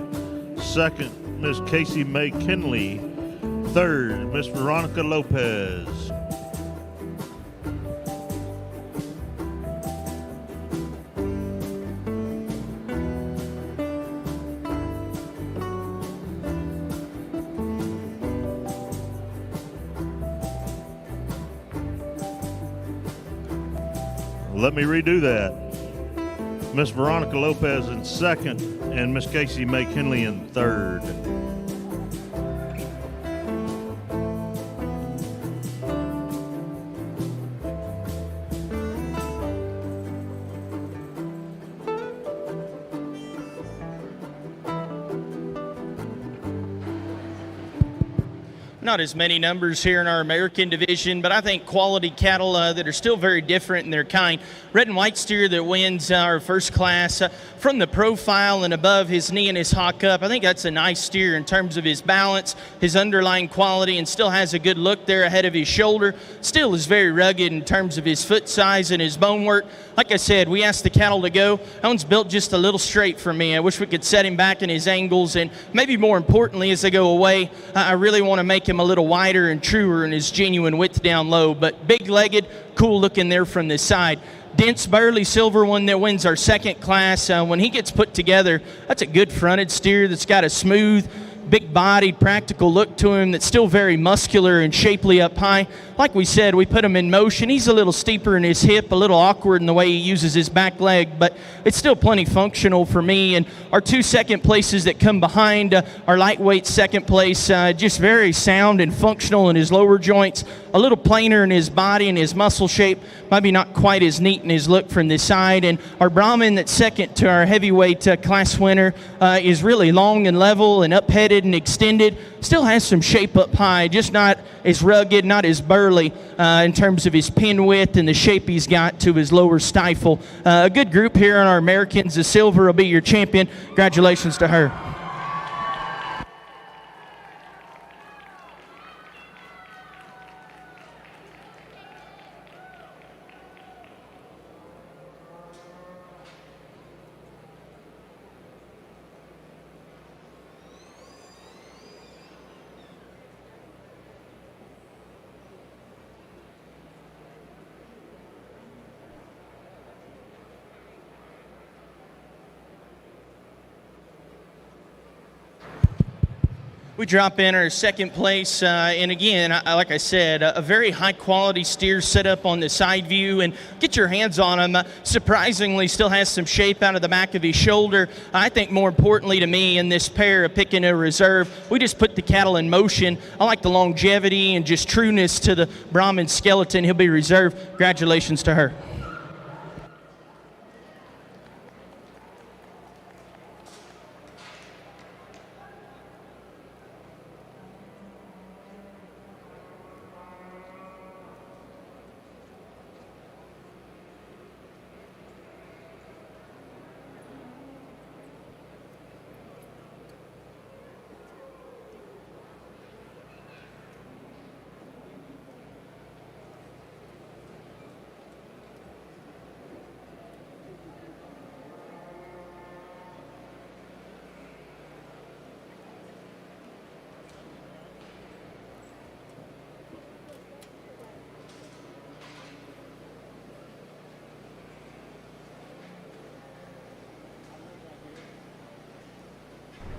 Second, Miss Casey May Kinley. Third, Miss Veronica Lopez. Let me redo that. Miss Veronica Lopez in second and Miss Casey May Kinley in third. Not as many numbers here in our American division, but I think quality cattle that are still very different in their kind. Red and white steer that wins our first class from the profile and above his knee and his hock up. I think that's a nice steer in terms of his balance, his underlying quality, and still has a good look there ahead of his shoulder. Still is very rugged in terms of his foot size and his bone work. Like I said, we asked the cattle to go. That one's built just a little straight for me. I wish we could set him back in his angles, and maybe more importantly, as they go away, I really want to make him a little wider and truer in his genuine width down low, but big-legged, cool looking there from this side. Dense Burley Silver one that wins our second class. When he gets put together, that's a good fronted steer that's got a smooth, big-bodied, practical look to him that's still very muscular and shapely up high. Like we said, we put him in motion. He's a little steeper in his hip, a little awkward in the way he uses his back leg, but it's still plenty functional for me. And our 2 second places that come behind our lightweight second place, just very sound and functional in his lower joints, a little plainer in his body and his muscle shape, maybe not quite as neat in his look from this side. And our Brahmin that's second to our heavyweight class winner is really long and level and up-headed and extended. Still has some shape up high, just not as rugged, not as burly in terms of his pin width and the shape he's got to his lower stifle. A good group here on our Americans. The silver will be your champion. Congratulations to her. We drop in our second place, and again, like I said, a very high-quality steer set up on the side view, and get your hands on him. Surprisingly, still has some shape out of the back of his shoulder. I think more importantly to me in this pair of picking a reserve, we just put the cattle in motion. I like the longevity and just trueness to the Brahmin skeleton. He'll be reserved. Congratulations to her.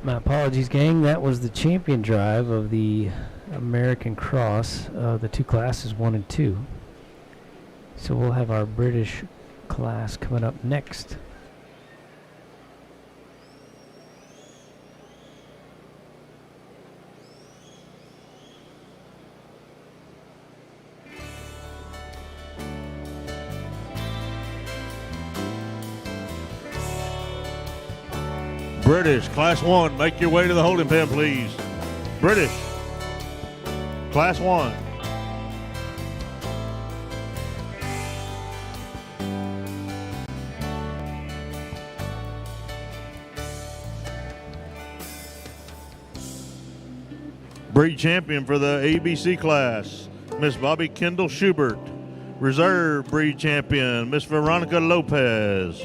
My apologies, gang. That was the champion drive of the American Cross, the two classes 1 and 2. So we'll have our British class coming up next. British, Class 1, make your way to the holding pen, please. British, Class 1. Breed champion for the ABC class, Miss Bobby Kendall Schubert. Reserve breed champion, Miss Veronica Lopez.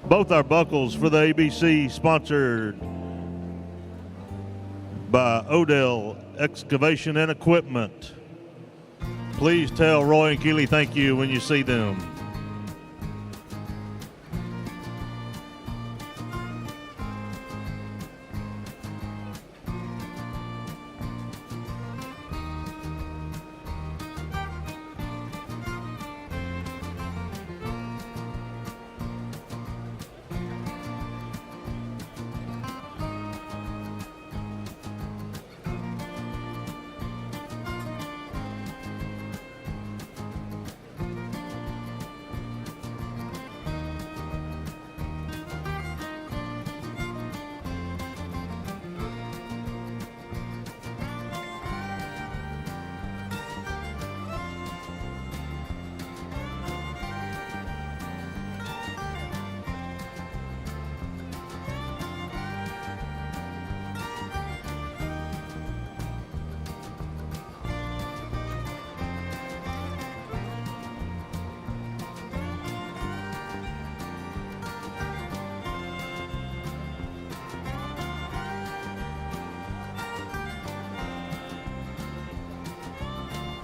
Both our buckles for the ABC sponsored by Odell Excavation and Equipment. Please tell Roy and Keely thank you when you see them.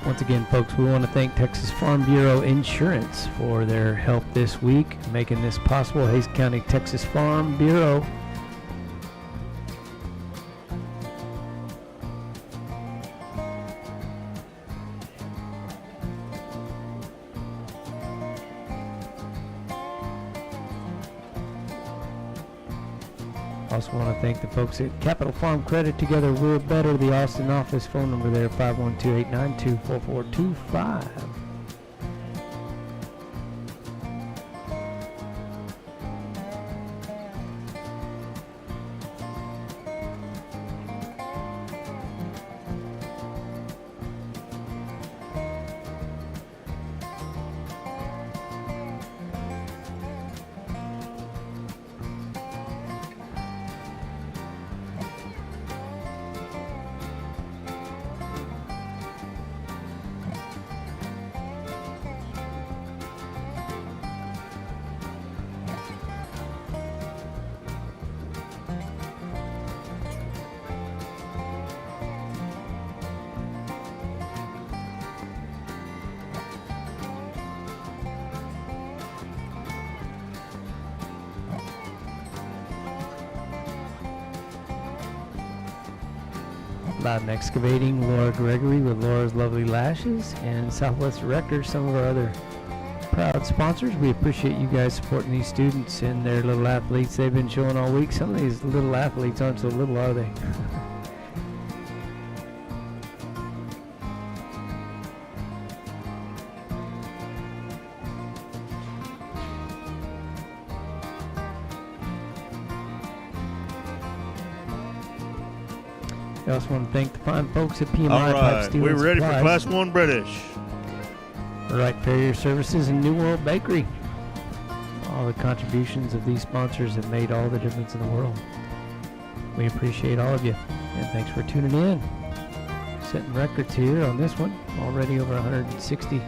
Once again, folks, we want to thank Texas Farm Bureau Insurance for their help this week, making this possible. Hays County Texas Farm Bureau. Also want to thank the folks at Capital Farm Credit. Together we're better. The Austin office phone number there, 512-892-4425. Loudon Excavating, Laura Gregory with Laura's Lovely Lashes, and Southwest Directors, some of our other proud sponsors. We appreciate you guys supporting these students and their little athletes they've been showing all week. Some of these little athletes aren't so little, are they? I also want to thank the fine folks at PMI All Pipe right, Steel we're and ready for Supplies, Class 1 British. Right Farrier Services, and New World Bakery. All the contributions of these sponsors have made all the difference in the world. We appreciate all of you, and thanks for tuning in. Setting records here on this one. Already over 160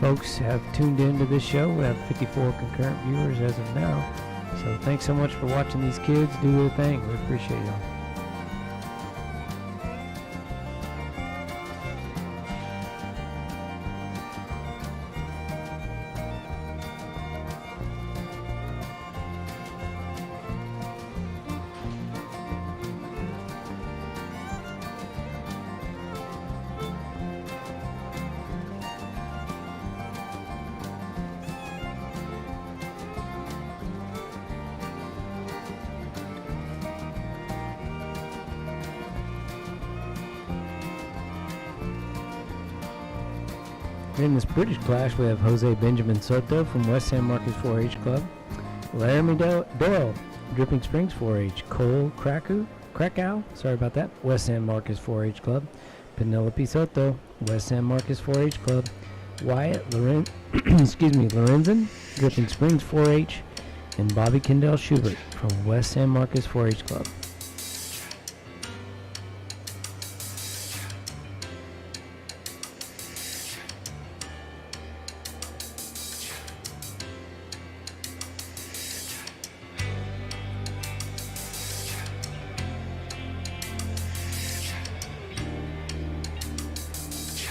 folks have tuned into this show. We have 54 concurrent viewers as of now. So thanks so much for watching these kids do their thing. We appreciate y'all. In this British class, we have Jose Benjamin Soto from West San Marcos 4-H Club, Laramie Doyle, Dripping Springs 4-H, Cole Krakow, sorry about that, West San Marcos 4-H Club, Penelope Soto, West San Marcos 4-H Club, Wyatt Lorenzen, Dripping Springs 4-H, and Bobby Kendall Schubert from West San Marcos 4-H Club.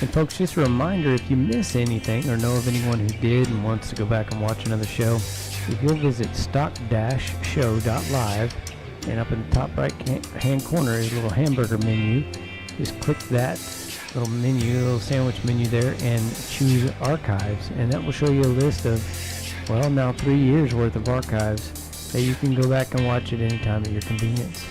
And folks, just a reminder, if you miss anything or know of anyone who did and wants to go back and watch another show, if you'll visit stock-show.live, and up in the top right hand corner is a little hamburger menu. Just click that little menu, little sandwich menu there, and choose archives, and that will show you a list of, well, now 3 years worth of archives that you can go back and watch at any time at your convenience.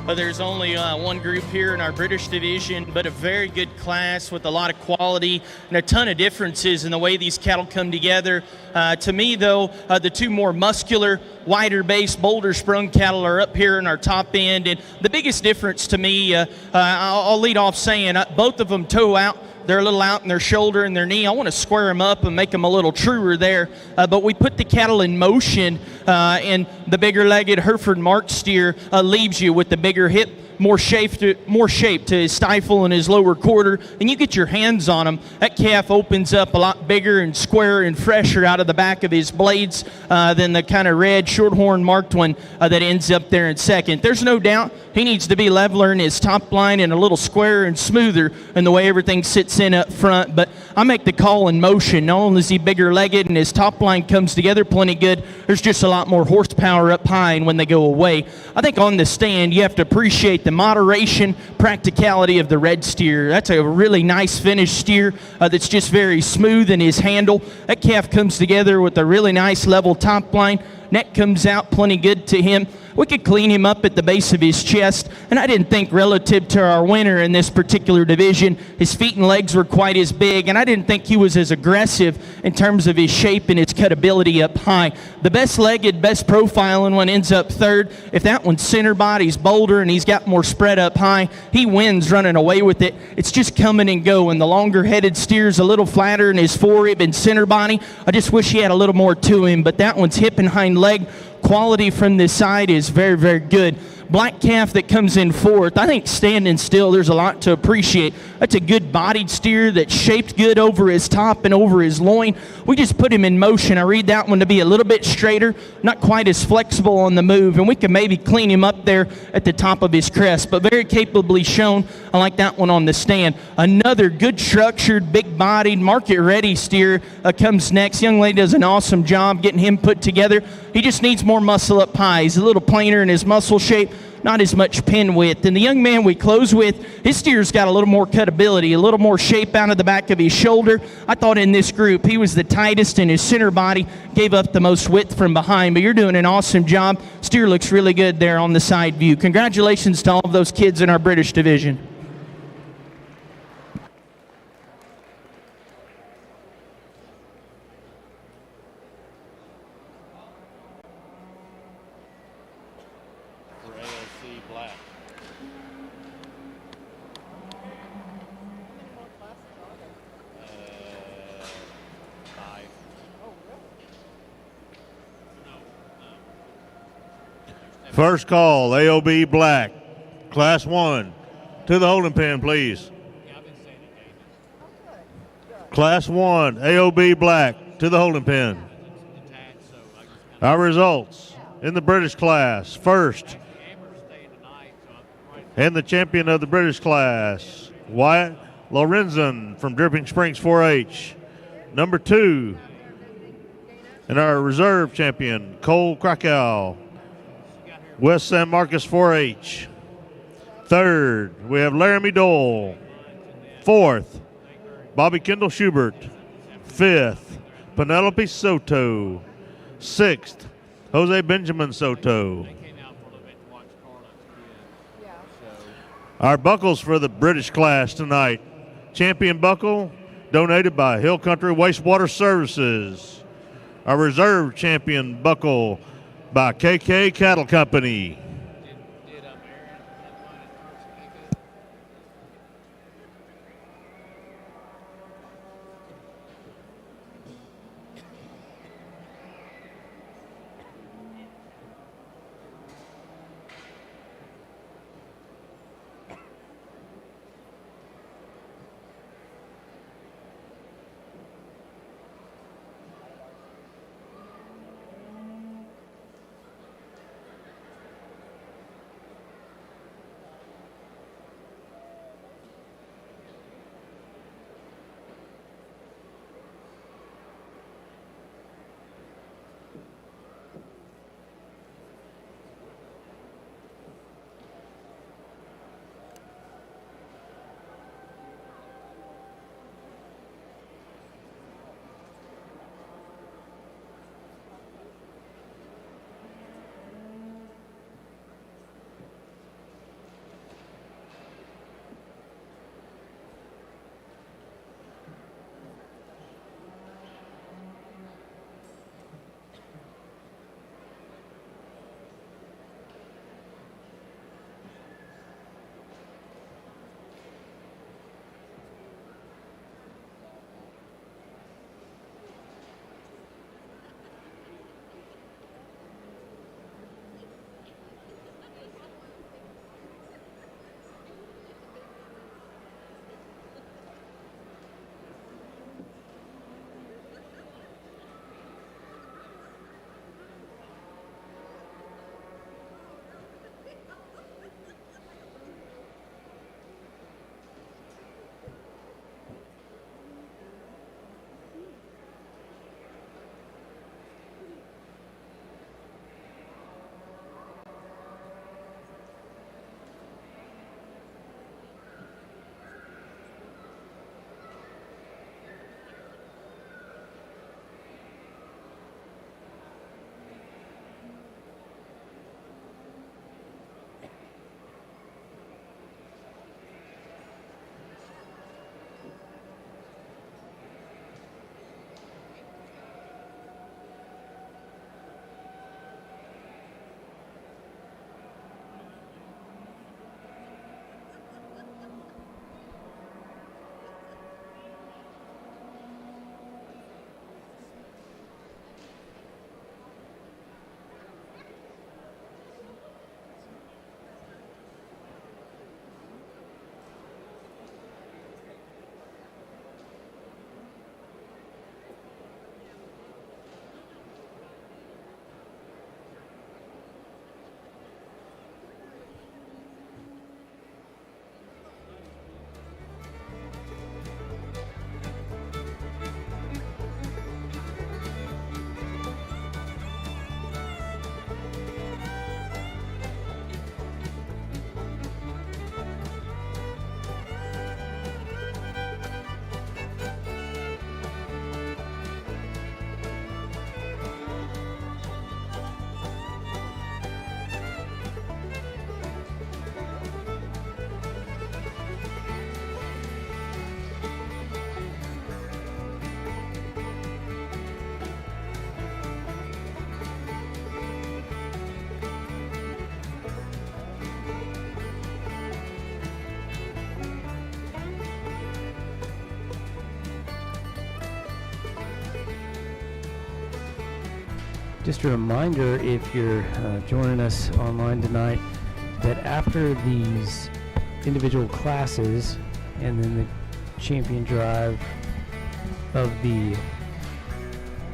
There's only one group here in our British division, but a very good class with a lot of quality and a ton of differences in the way these cattle come together. To me, though, the two more muscular, wider-based, boulder-sprung cattle are up here in our top end. And the biggest difference to me, I'll lead off saying both of them toe out. They're a little out in their shoulder and their knee. I want to square them up and make them a little truer there. But we put the cattle in motion, and the bigger-legged Hereford Mark steer leaves you with the bigger hip, more shape to his stifle and his lower quarter, and you get your hands on him. That calf opens up a lot bigger and squarer and fresher out of the back of his blades than the kind of red shorthorn marked one that ends up there in second. There's no doubt he needs to be leveler in his top line and a little squarer and smoother in the way everything sits in up front, but I make the call in motion. Not only is he bigger-legged and his top line comes together plenty good, there's just a lot more horsepower up high, and when they go away, I think on the stand you have to appreciate the moderation, practicality of the red steer. That's a really nice finished steer that's just very smooth in his handle. That calf comes together with a really nice level top line. Neck comes out plenty good to him. We could clean him up at the base of his chest, and I didn't think relative to our winner in this particular division, his feet and legs were quite as big, and I didn't think he was as aggressive in terms of his shape and his cutability up high. The best-legged, best profiling one ends up third. If that one's center body's bolder and he's got more spread up high, he wins running away with it. It's just coming and going. The longer-headed steer's a little flatter in his forerib and center body. I just wish he had a little more to him, but that one's hip and hind leg. Quality from this side is very, very good. Black calf that comes in fourth, I think standing still, there's a lot to appreciate. That's a good bodied steer that's shaped good over his top and over his loin. We just put him in motion. I read that one to be a little bit straighter, not quite as flexible on the move, and we can maybe clean him up there at the top of his crest, but very capably shown. I like that one on the stand. Another good structured, big-bodied, market-ready steer comes next. Young lady does an awesome job getting him put together. He just needs more muscle up high. He's a little plainer in his muscle shape, not as much pin width. And the young man we close with, his steer's got a little more cutability, a little more shape out of the back of his shoulder. I thought in this group he was the tightest, and his center body gave up the most width from behind. But you're doing an awesome job. Steer looks really good there on the side view. Congratulations to all of those kids in our British division. First call, AOB Black, Class 1. To the holding pen, please. Class 1, AOB Black, to the holding pen. Our results in the British class. First, and the champion of the British class, Wyatt Lorenzen from Dripping Springs 4-H. Number 2, and our reserve champion, Cole Krakow, West San Marcos 4-H. Third, we have Laramie Dole. Fourth, Bobby Kendall Schubert. Fifth, Penelope Soto. Sixth, Jose Benjamin Soto. Our buckles for the British class tonight. Champion buckle donated by Hill Country Wastewater Services. Our reserve champion buckle by KK Cattle Company. Just a reminder, if you're joining us online tonight, that after these individual classes and then the champion drive of the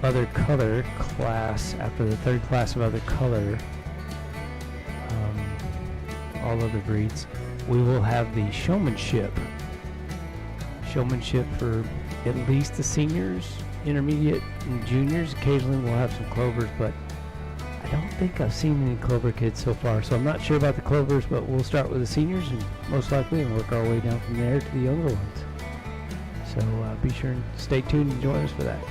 other color class, after the third class of other color, all other breeds, we will have the showmanship for at least the seniors, intermediate, and juniors. Occasionally we'll have some clovers, but I don't think I've seen any clover kids so far, so I'm not sure about the clovers, but we'll start with the seniors and most likely and work our way down from there to the younger ones. So be sure and stay tuned and join us for that.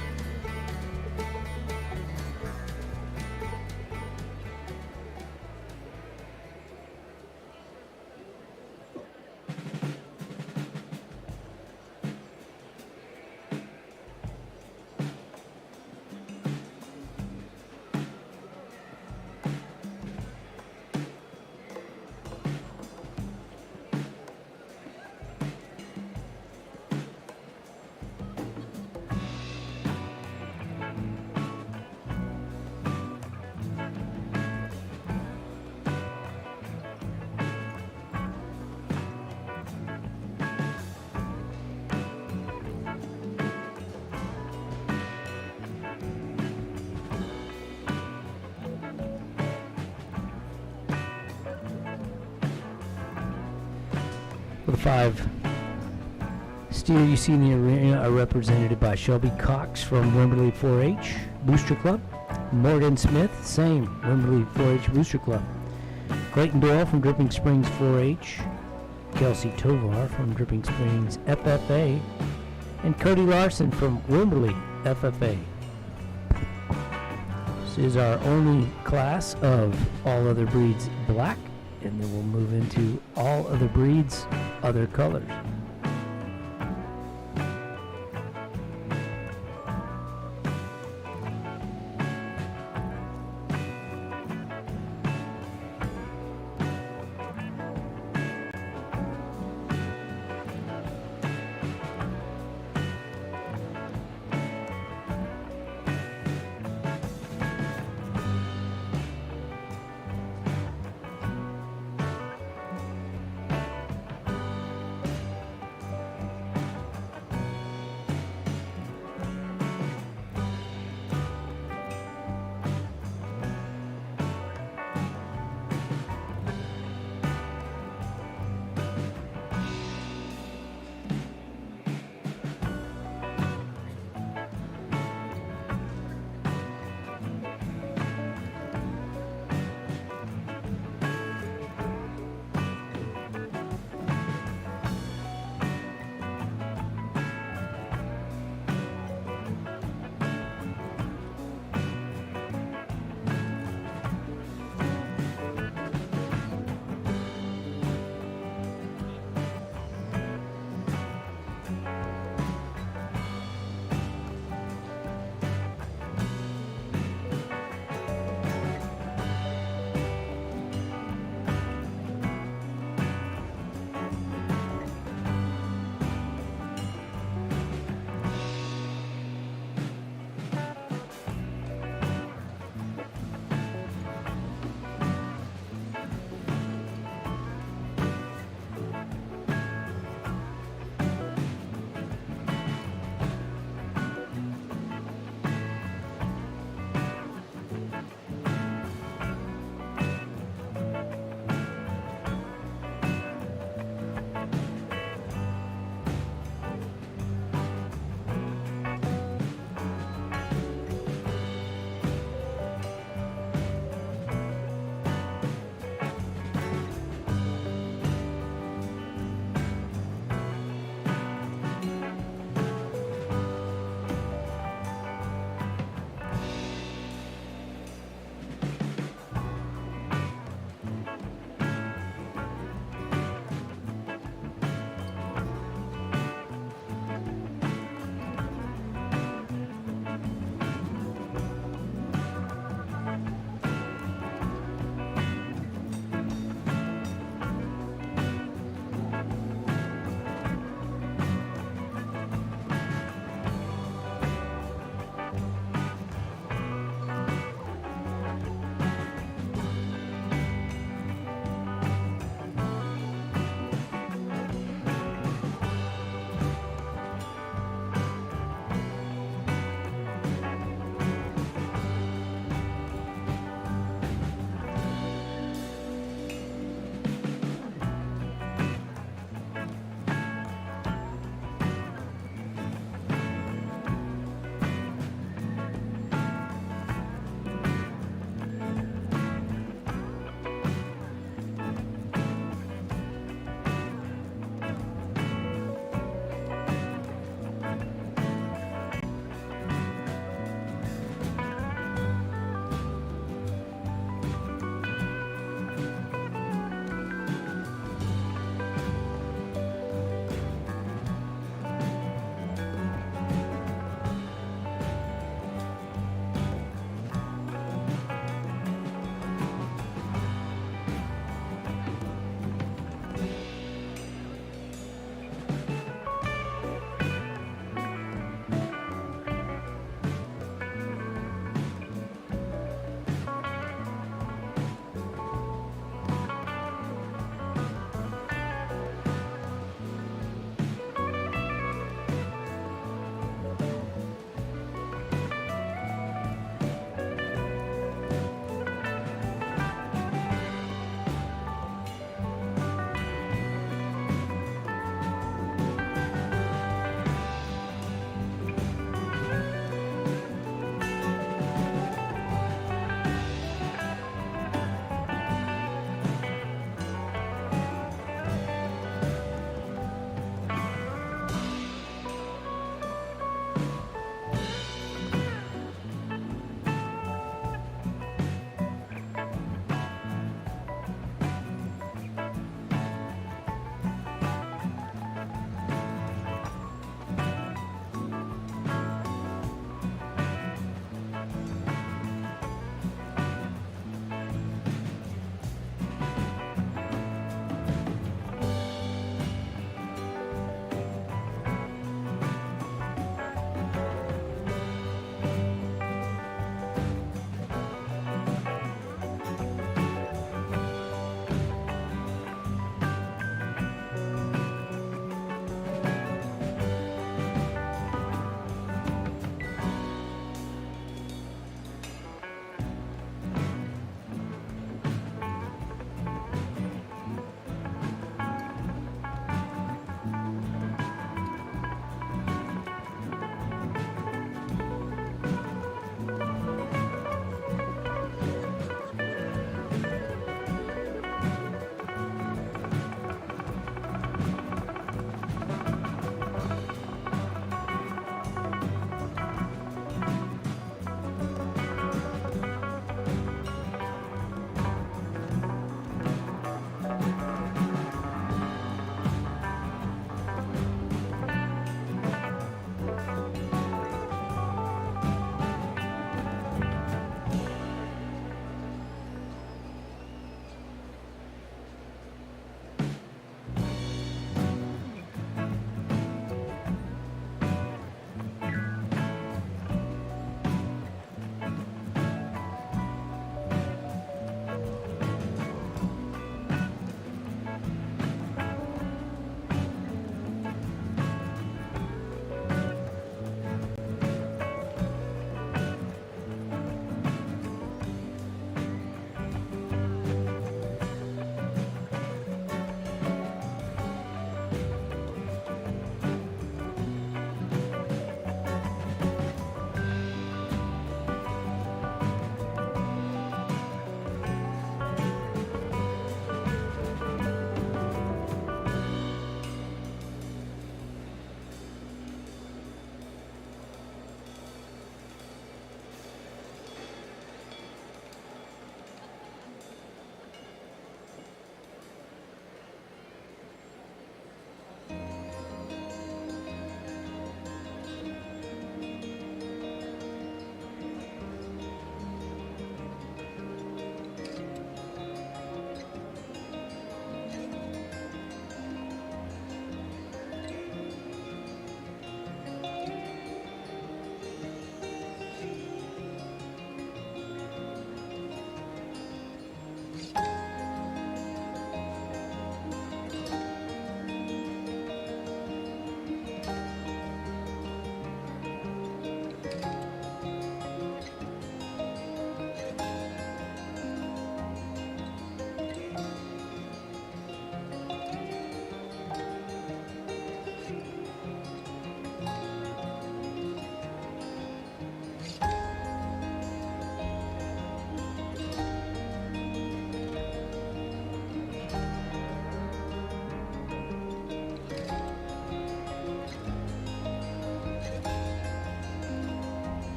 The 5 steer you see in the arena are represented by Shelby Cox from Wimberley 4-H Booster Club, Morgan Smith, same, Wimberley 4-H Booster Club, Clayton Doyle from Dripping Springs 4-H, Kelsey Tovar from Dripping Springs FFA, and Cody Larson from Wimberley FFA. This is our only class of all other breeds black, and then we'll move into all other breeds, other colors.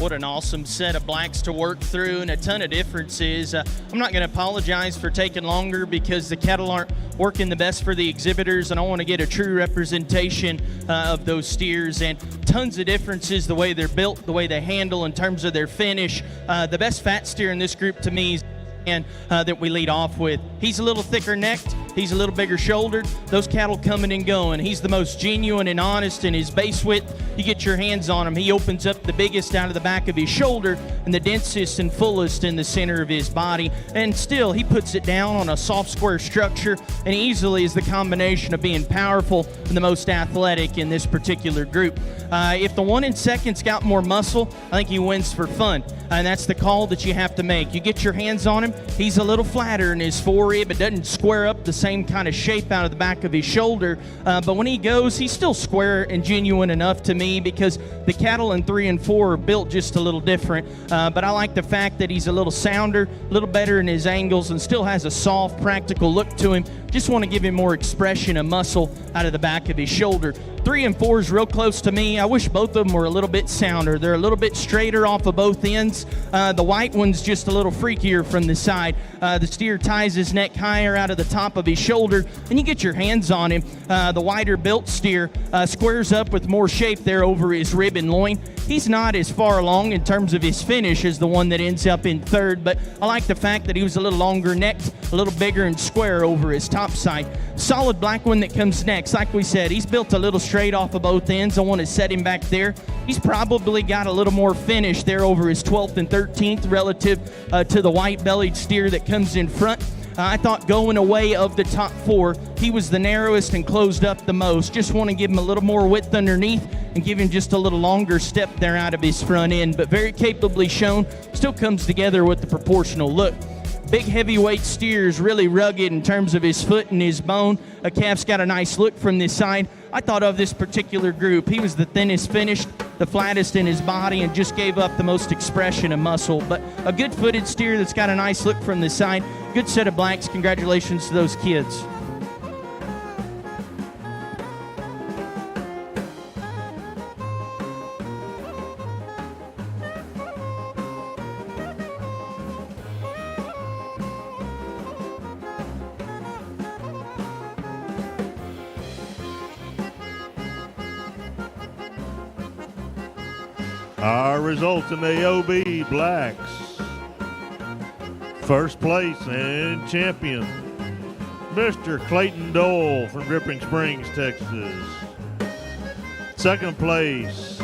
What an awesome set of blacks to work through and a ton of differences. I'm not going to apologize for taking longer because the cattle aren't working the best for the exhibitors, and I want to get a true representation of those steers. And tons of differences, the way they're built, the way they handle in terms of their finish. The best fat steer in this group to me is that we lead off with. He's a little thicker necked, he's a little bigger shouldered. Those cattle coming and going. He's the most genuine and honest in his base width. You get your hands on him, he opens up the biggest out of the back of his shoulder and the densest and fullest in the center of his body. And still, he puts it down on a soft square structure and easily is the combination of being powerful and the most athletic in this particular group. If the one in second's got more muscle, I think he wins for fun. And that's the call that you have to make. You get your hands on him, he's a little flatter in his forerib. It doesn't square up the same kind of shape out of the back of his shoulder. But when he goes, he's still square and genuine enough to me because the cattle in 3 and 4 are built just a little different. But I like the fact that he's a little sounder, a little better in his angles, and still has a soft, practical look to him. Just want to give him more expression and muscle out of the back of his shoulder. 3 and 4 is real close to me. I wish both of them were a little bit sounder. They're a little bit straighter off of both ends. The white one's just a little freakier from the side. The steer ties his neck higher out of the top of his shoulder, and you get your hands on him. The wider built steer squares up with more shape there over his rib and loin. He's not as far along in terms of his finish as the one that ends up in third, but I like the fact that he was a little longer necked, a little bigger and square over his top side. Solid black one that comes next. Like we said, he's built a little straight off of both ends. I want to set him back there. He's probably got a little more finish there over his 12th and 13th relative to the white-bellied steer that comes in front. I thought going away of the top 4, he was the narrowest and closed up the most. Just want to give him a little more width underneath and give him just a little longer step there out of his front end, but very capably shown. Still comes together with the proportional look. Big heavyweight steer is really rugged in terms of his foot and his bone. A calf's got a nice look from this side. I thought of this particular group. He was the thinnest finished, the flattest in his body, and just gave up the most expression and muscle. But a good-footed steer that's got a nice look from the side. Good set of blacks. Congratulations to those kids. Our results in the OB Blacks. First place and champion, Mr. Clayton Dole from Dripping Springs, Texas. Second place,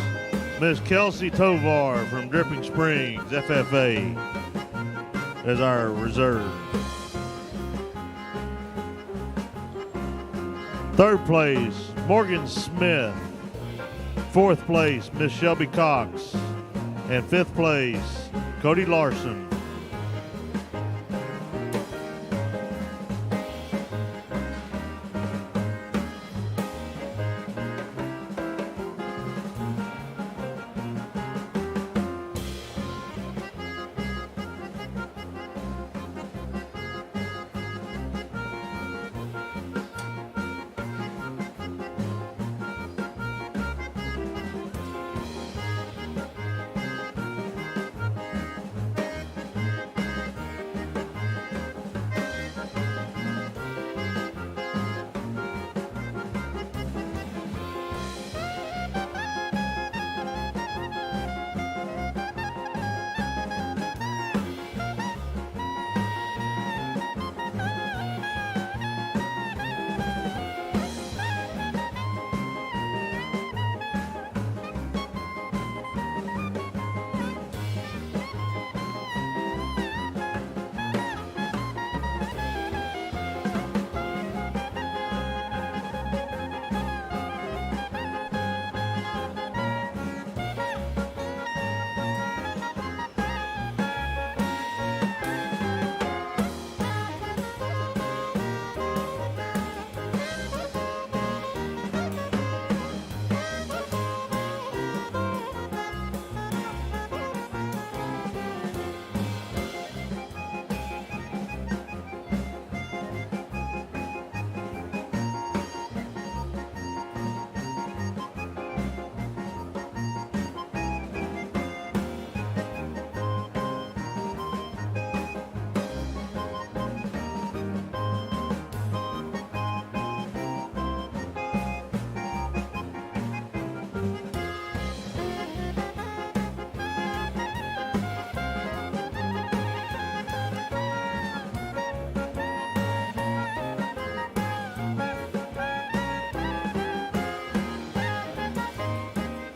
Miss Kelsey Tovar from Dripping Springs, FFA, as our reserve. Third place, Morgan Smith. Fourth place, Miss Shelby Cox. And fifth place, Cody Larson.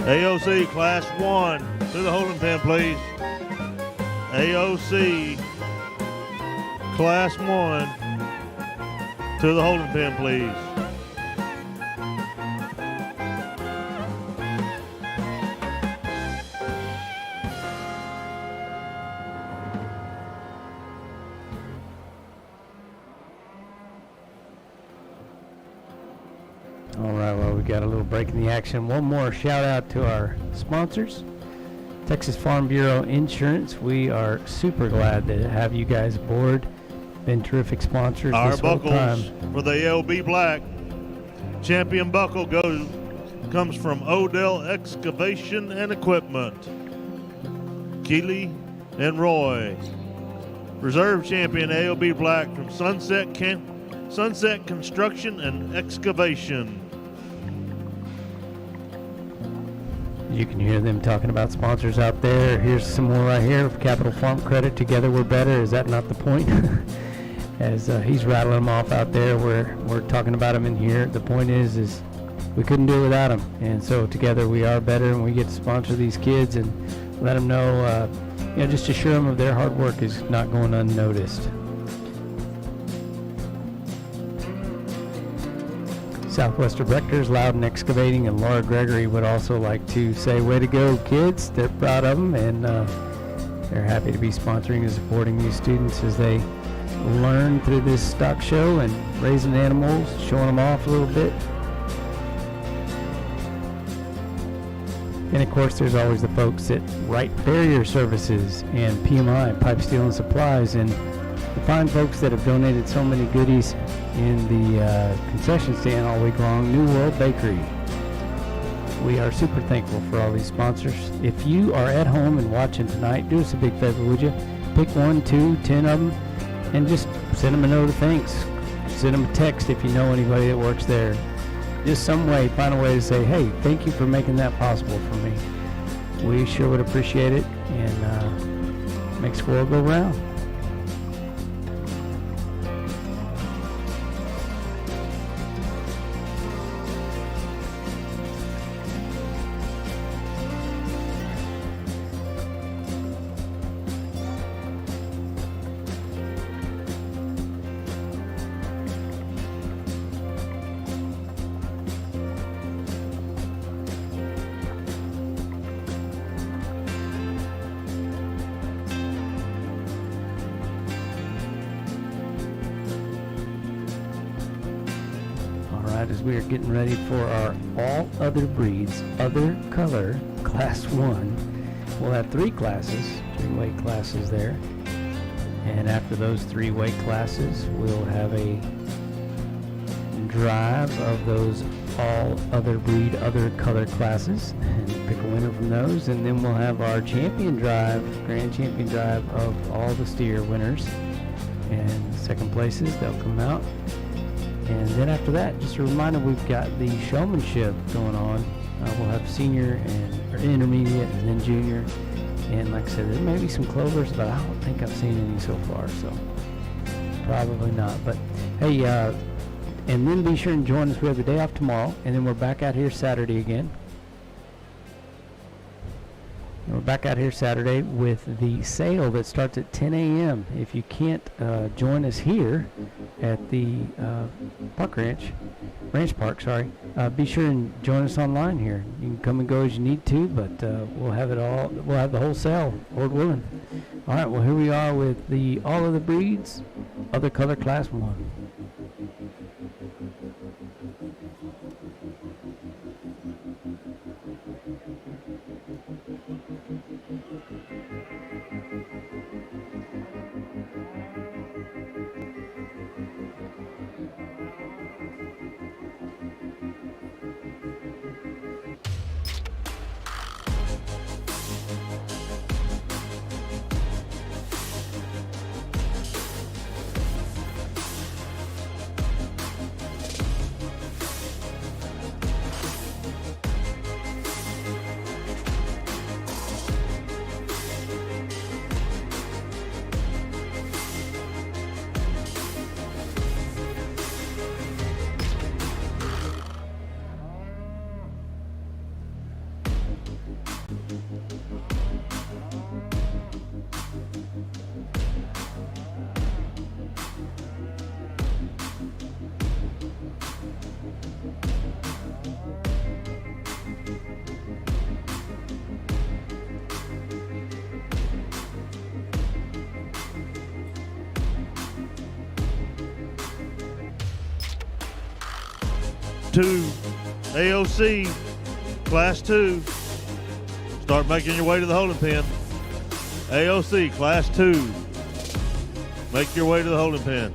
AOC Class 1 to the holding pen, please. AOC Class 1 to the holding pen, please. All right, well, we got a little break in the action. One more shout out to our sponsors, Texas Farm Bureau Insurance. We are super glad to have you guys aboard. Been terrific sponsors Our this whole buckles time. for the LB Black. Champion buckle comes from Odell Excavation and Equipment. Keeley and Roy. Reserve champion ALB Black from Sunset Construction and Excavation. You can hear them talking about sponsors out there. Here's some more right here. Capital Farm Credit, together we're better. Is that not the point? As he's rattling them off out there, we're talking about them in here. The point is we couldn't do it without them. And so together we are better, and we get to sponsor these kids and let them know, just assure them of their hard work is not going unnoticed. Southwest Directors, Loudon Excavating, and Laura Gregory would also like to say, way to go, kids. They're proud of them, and they're happy to be sponsoring and supporting these students as they learn through this stock show and raising animals, showing them off a little bit. And of course, there's always the folks at Wright Barrier Services and PMI, Pipe Steel and Supplies, and the fine folks that have donated so many goodies in the concession stand all week long, New World Bakery. We are super thankful for all these sponsors. If you are at home and watching tonight, do us a big favor, would you? Pick 1, 2, 10 of them, and just send them a note of thanks. Send them a text if you know anybody that works there. Just some way, find a way to say, hey, thank you for making that possible for me. We sure would appreciate it, and makes the world go round. As we are getting ready for our all other breeds, other color, class 1. We'll have 3 classes, 3 weight classes there. And after those 3 weight classes, we'll have a drive of those all other breed, other color classes, and pick a winner from those. And then we'll have our champion drive, grand champion drive of all the steer winners. And second places, they'll come out. And then after that, just a reminder, we've got the Showmanship going on. We'll have senior or intermediate and then junior. And like I said, there may be some clovers, but I don't think I've seen any so far, so probably not. But hey, and then be sure and join us. We have the day off tomorrow, and then we're back out here Saturday again. And we're back out here Saturday with the sale that starts at 10 a.m. If you can't join us here at the Ranch Park, be sure and join us online here. You can come and go as you need to, but we'll have it all. We'll have the whole sale, Lord willing. All right, well, here we are with the all of the breeds, other color class 1. 2, AOC, Class 2. Start making your way to the holding pen. AOC, Class 2. Make your way to the holding pen.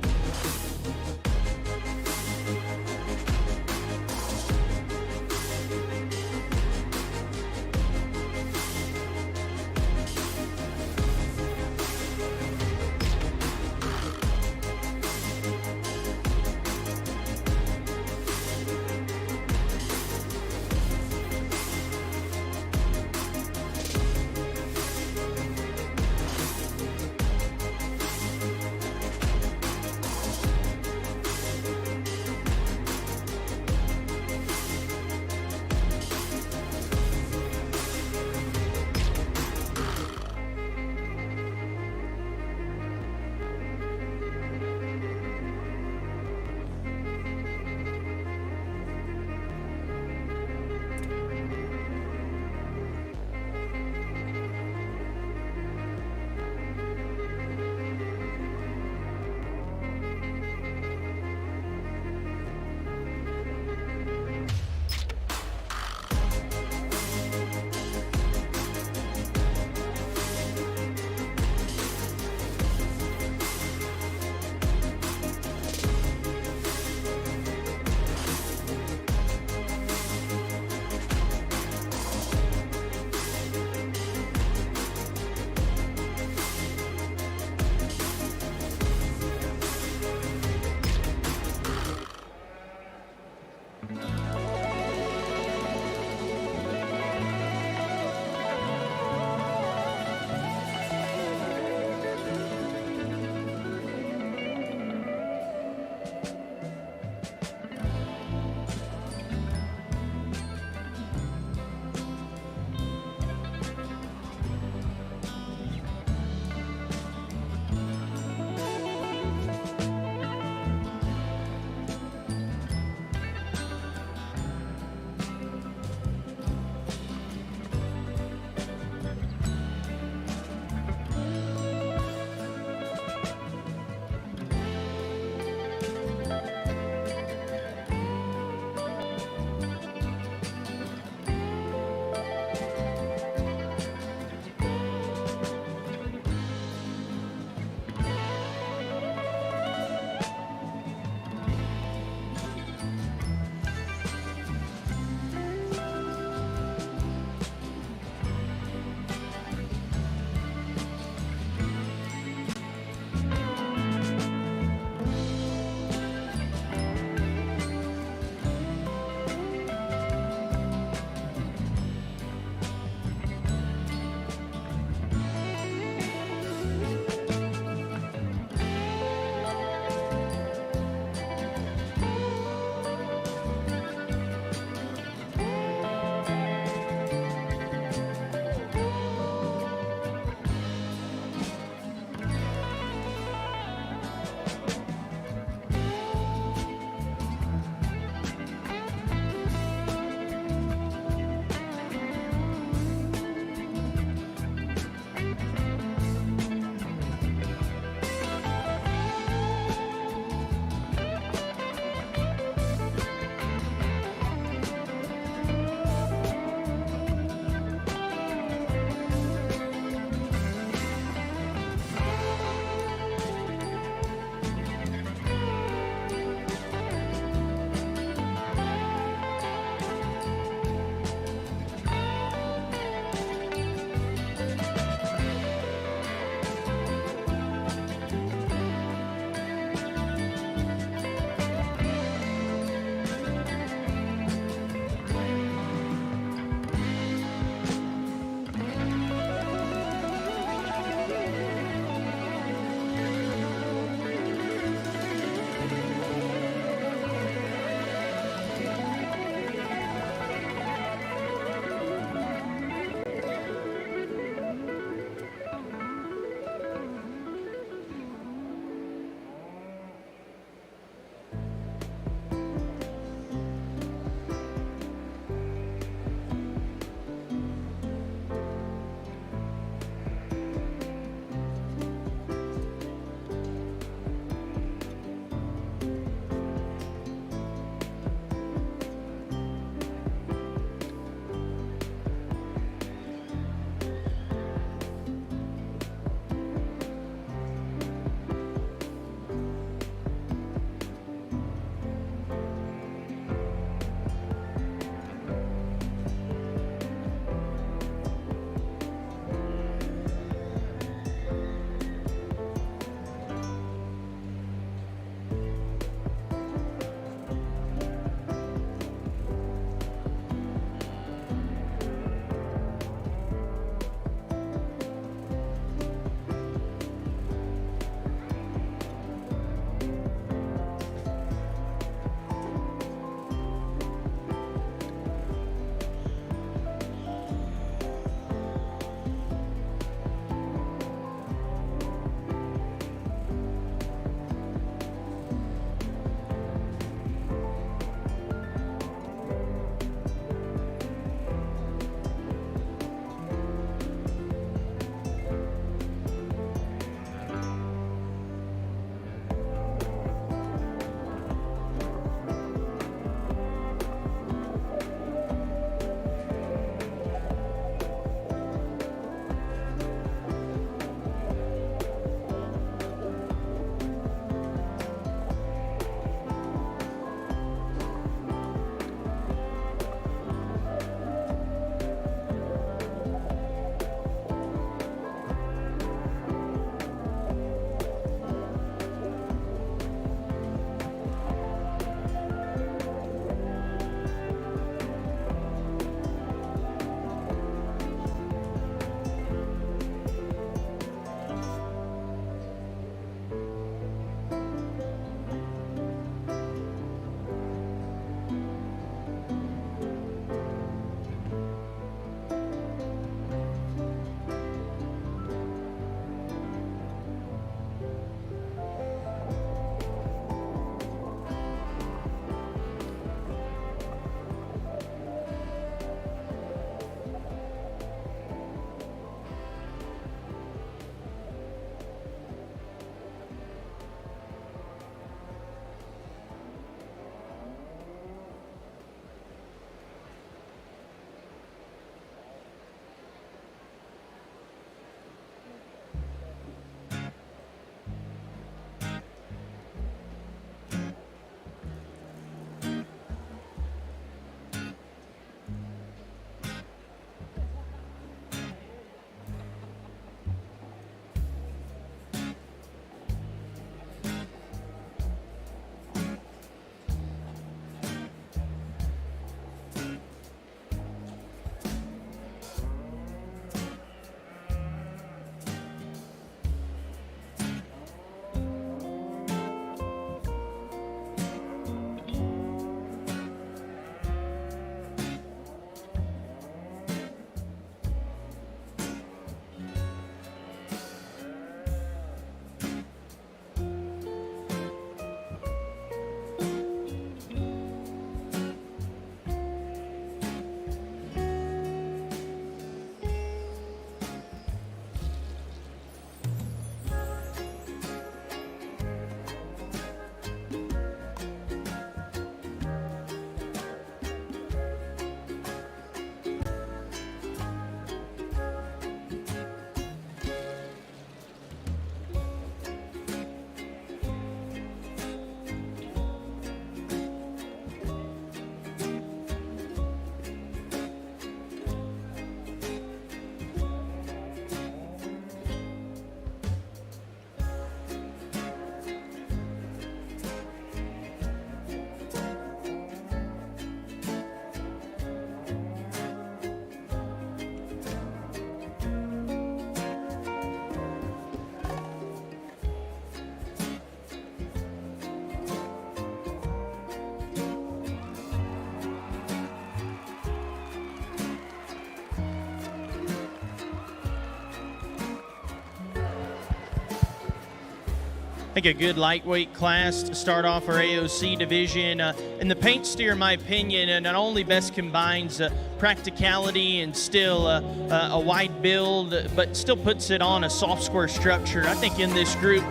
I think a good lightweight class to start off our AOC division. And the paint steer, in my opinion, not only best combines practicality and still a wide build, but still puts it on a soft square structure. I think in this group,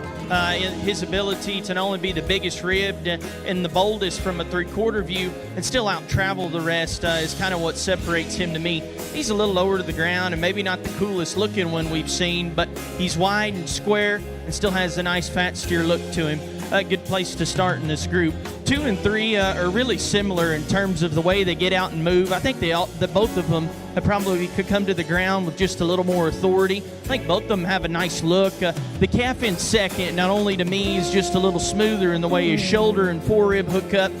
his ability to not only be the biggest ribbed and the boldest from a three-quarter view and still out-travel the rest is kind of what separates him to me. He's a little lower to the ground and maybe not the coolest looking one we've seen, but he's wide and square and still has a nice fat steer look to him. A good place to start in this group. 2 and 3 are really similar in terms of the way they get out and move. I think that both of them probably could come to the ground with just a little more authority. I think both of them have a nice look. The calf in second, not only to me, is just a little smoother in the way his shoulder and forerib hook up.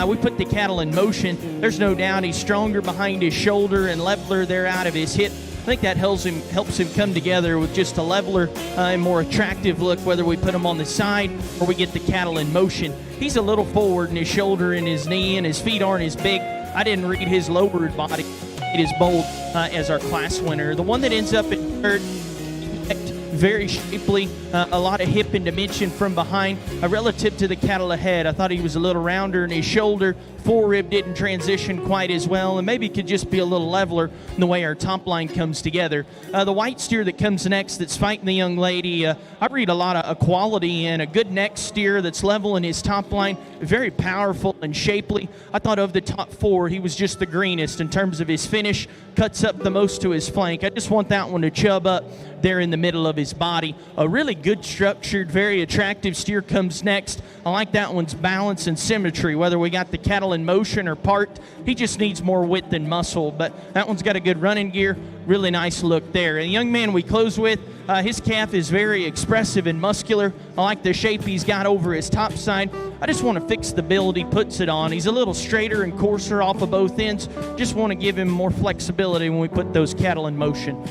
We put the cattle in motion. There's no doubt he's stronger behind his shoulder and leveler there out of his hip. I think that helps him come together with just a leveler and more attractive look, whether we put him on the side or we get the cattle in motion. He's a little forward in his shoulder and his knee, and his feet aren't as big. I didn't read his lowered body. It is bold as our class winner. The one that ends up in third, very shapely, a lot of hip and dimension from behind. Relative to the cattle ahead, I thought he was a little rounder in his shoulder. Forerib didn't transition quite as well, and maybe could just be a little leveler in the way our top line comes together. The white steer that comes next that's fighting the young lady, I read a lot of equality and a good neck steer that's level in his top line, very powerful and shapely. I thought of the top 4, he was just the greenest in terms of his finish, cuts up the most to his flank. I just want that one to chub up there in the middle of his body. A really good structured, very attractive steer comes next. I like that one's balance and symmetry, whether we got the cattle in motion or parked. He just needs more width and muscle, but that one's got a good running gear. Really nice look there. And the young man we close with, his calf is very expressive and muscular. I like the shape he's got over his top side. I just want to fix the build he puts it on. He's a little straighter and coarser off of both ends. Just want to give him more flexibility when we put those cattle in motion.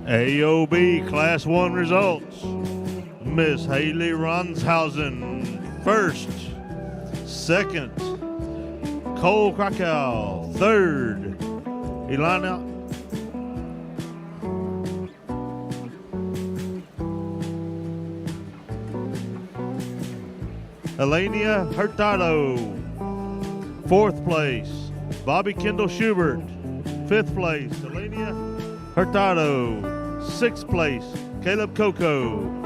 AOB Class 1 results. Miss Haley Ronshausen, first. Second, Cole Krakow, third. Elenia Hurtado, fourth place. Bobby Kendall Schubert, fifth place. Elenia Hurtado, sixth place. Caleb Coco.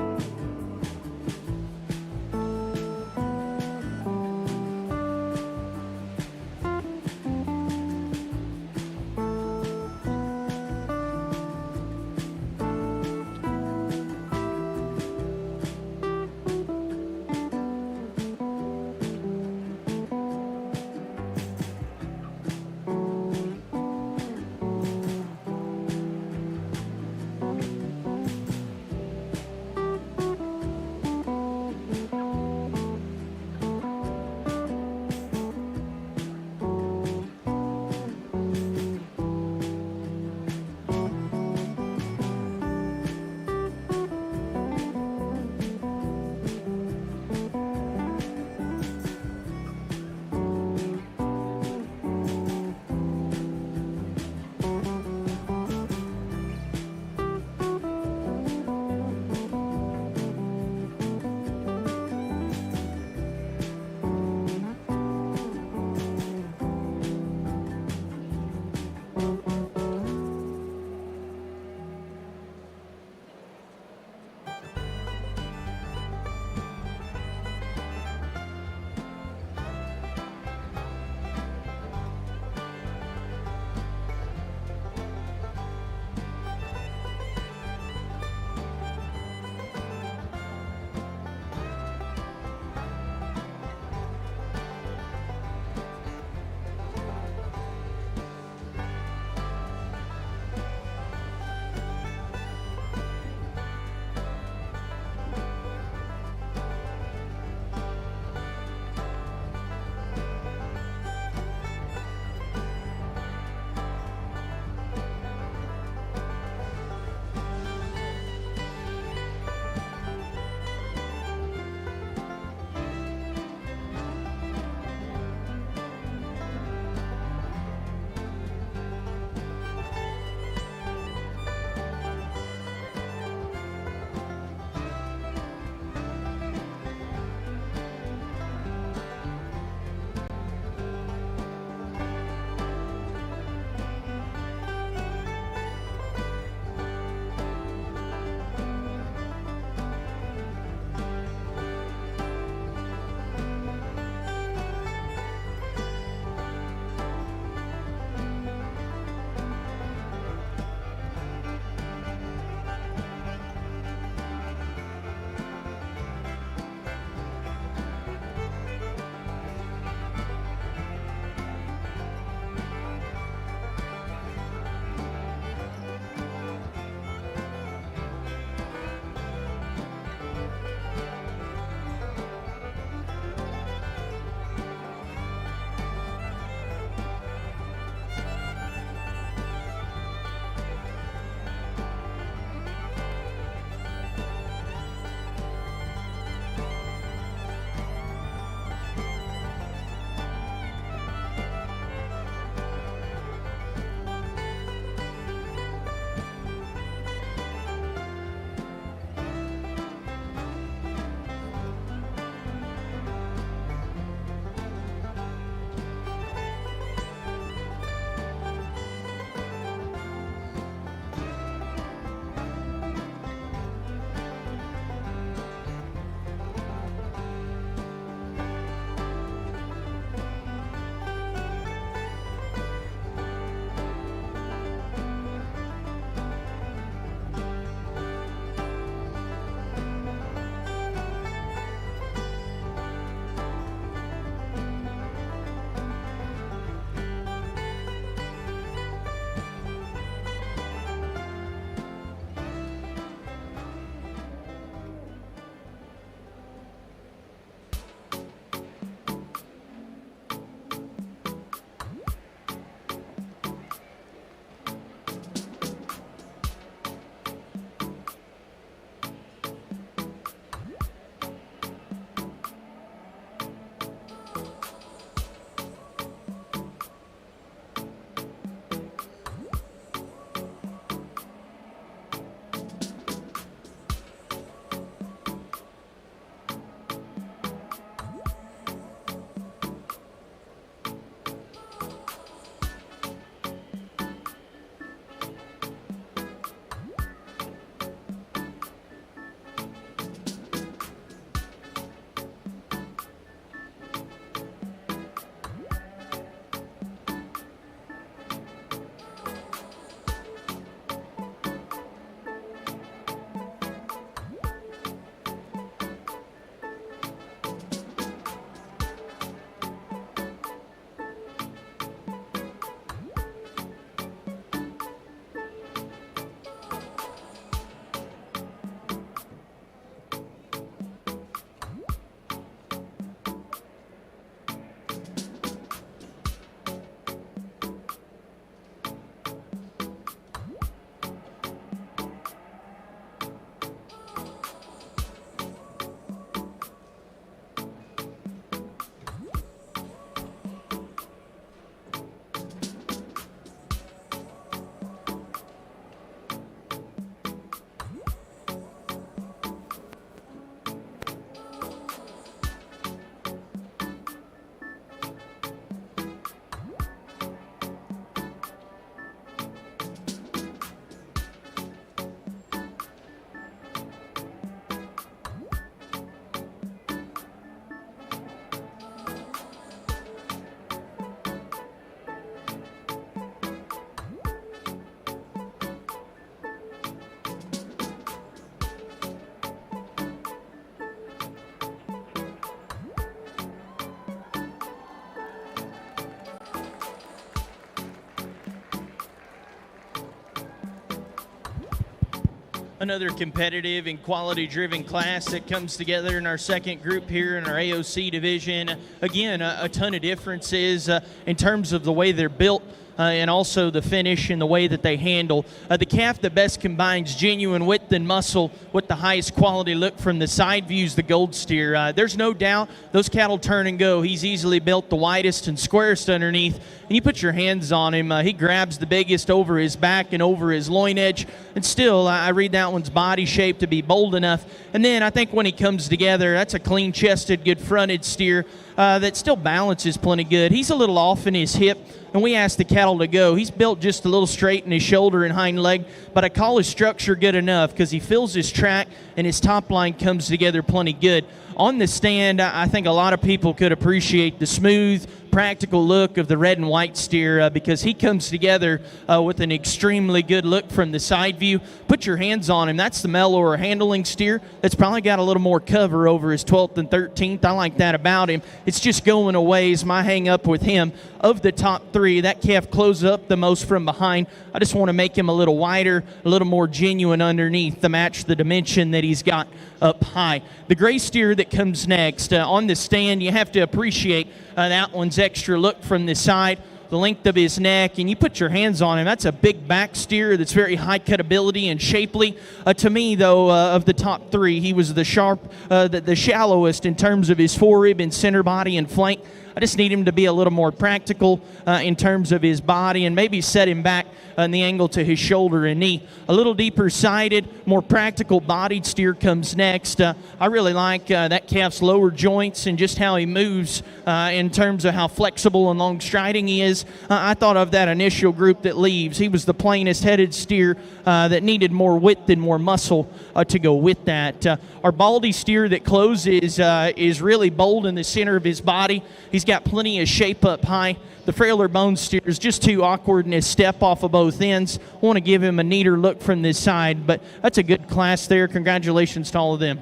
Another competitive and quality-driven class that comes together in our second group here in our AOC division. Again, a ton of differences in terms of the way they're built and also the finish and the way that they handle. The calf that best combines genuine width and muscle with the highest quality look from the side views, the gold steer. There's no doubt those cattle turn and go. He's easily built the widest and squarest underneath. And you put your hands on him, he grabs the biggest over his back and over his loin edge. And still, I read that one's body shape to be bold enough. And then I think when he comes together, that's a clean-chested, good-fronted steer that still balances plenty good. He's a little off in his hip, and we asked the cattle to go. He's built just a little straight in his shoulder and hind leg, but I call his structure good enough because he fills his track and his top line comes together plenty good. On the stand, I think a lot of people could appreciate the smooth, practical look of the red and white steer because he comes together with an extremely good look from the side view. Put your hands on him. That's the mellower handling steer that's probably got a little more cover over his 12th and 13th. I like that about him. It's just going a ways. My hang up with him, of the top three, that calf closes up the most from behind. I just want to make him a little wider, a little more genuine underneath to match the dimension that he's got up high. The gray steer that comes next, on the stand, you have to appreciate that one's extra look from the side, the length of his neck, and you put your hands on him. That's a big back steer that's very high cutability and shapely. To me, though, of the top three, he was the shallowest in terms of his forerib and center body and flank. I just need him to be a little more practical in terms of his body and maybe set him back in the angle to his shoulder and knee. A little deeper sided, more practical bodied steer comes next. I really like that calf's lower joints and just how he moves in terms of how flexible and long striding he is. I thought of that initial group that leaves. He was the plainest headed steer that needed more width and more muscle to go with that. Our baldy steer that closes is really bold in the center of his body. He's got plenty of shape up high. The frailer bone steer is just too awkward in his step off of both ends. I want to give him a neater look from this side, but that's a good class there. Congratulations to all of them.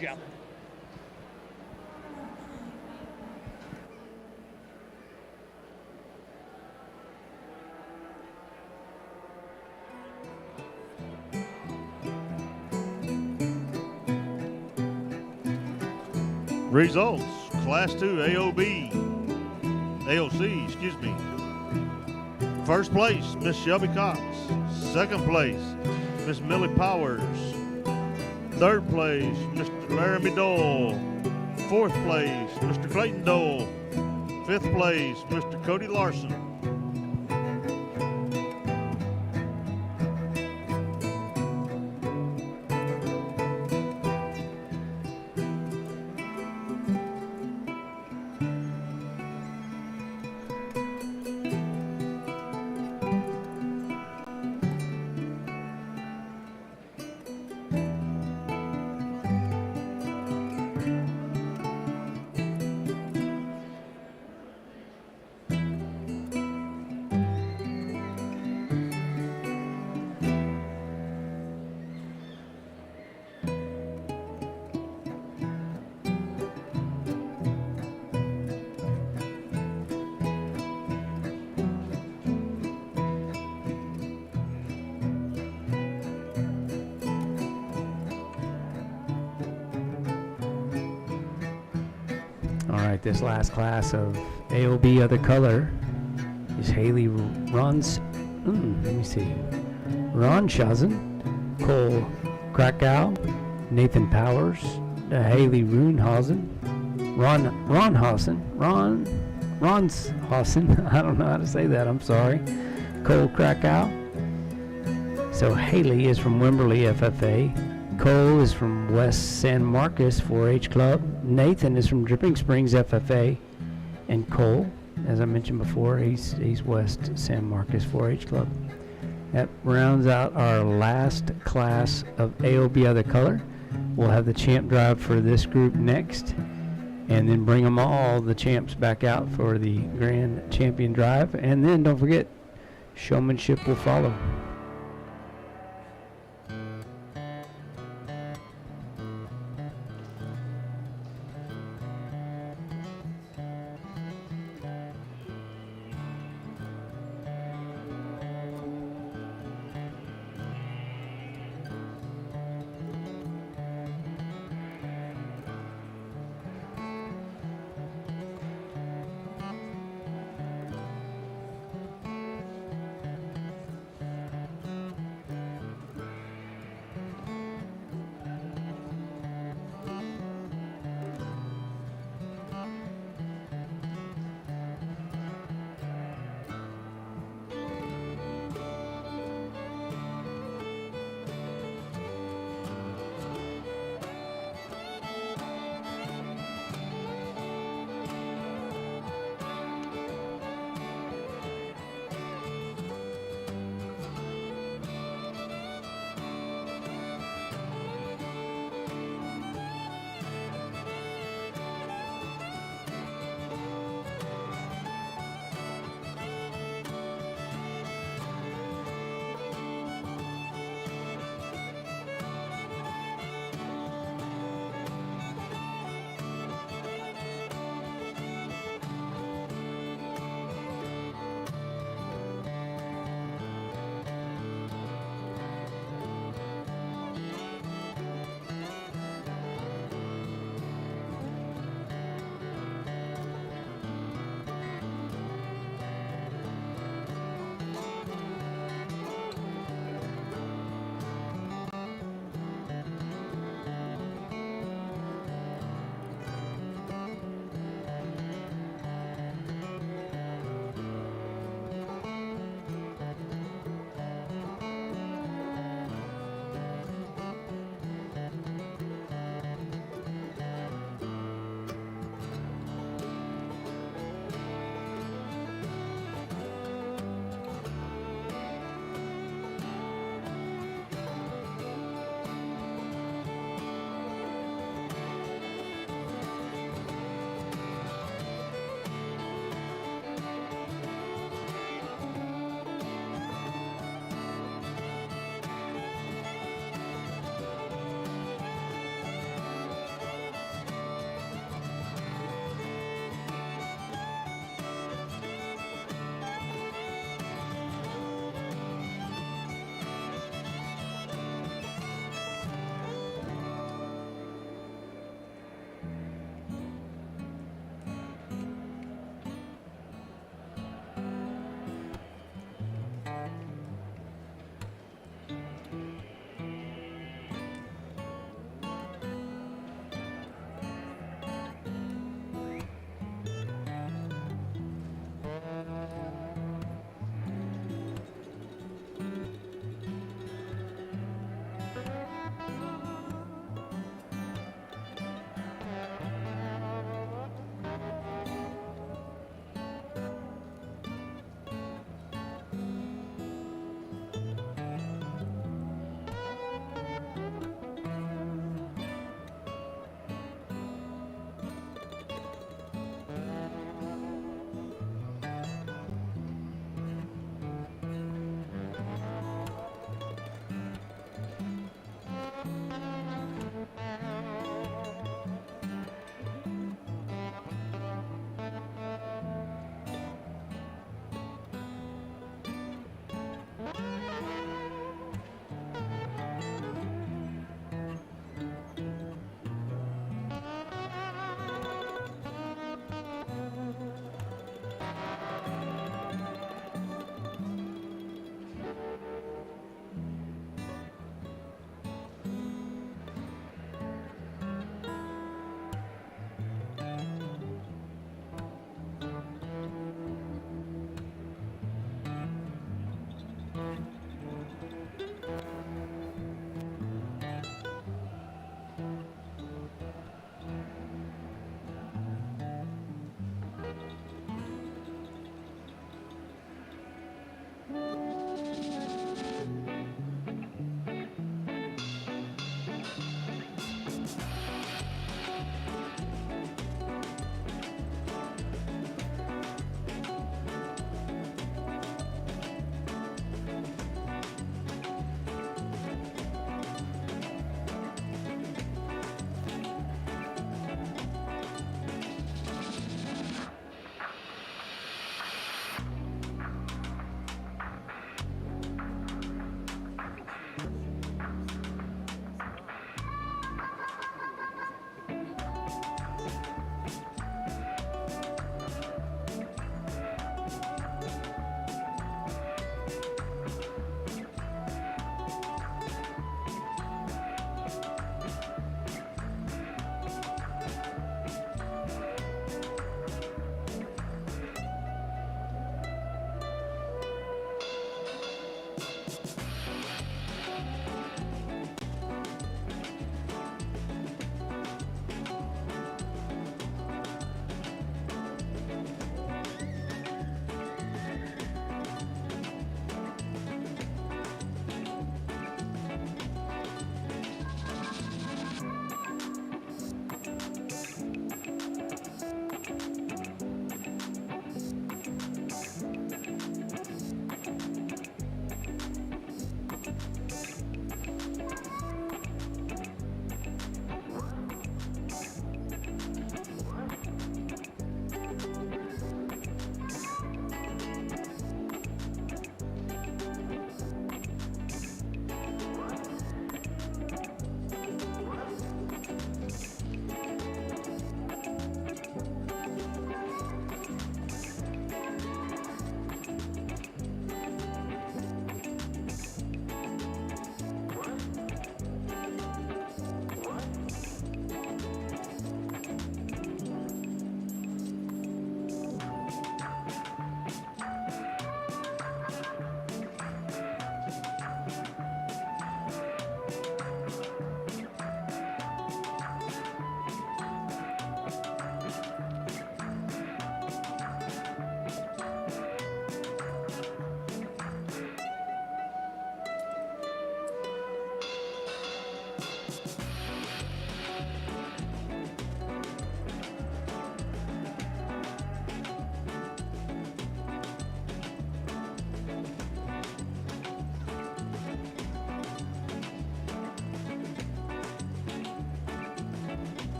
Yeah. Results, Class 2 AOC, excuse me. First place, Miss Shelby Cox. Second place, Miss Millie Powers. Third place, Mr. Laramie Dole. Fourth place, Mr. Clayton Dole. Fifth place, Mr. Cody Larson. All right, this last class of AOB Other Color is Haley Ronshausen, Cole Krakow, Nathan Powers, Haley Runhausen, Ronshausen, I don't know how to say that, I'm sorry, Cole Krakow. So Haley is from Wimberley FFA, Cole is from West San Marcos 4-H Club. Nathan is from Dripping Springs FFA. And Cole, as I mentioned before, he's West San Marcos 4-H Club. That rounds out our last class of AOB Other Color. We'll have the champ drive for this group next, and then bring them all, the champs, back out for the grand champion drive. And then don't forget, Showmanship will follow.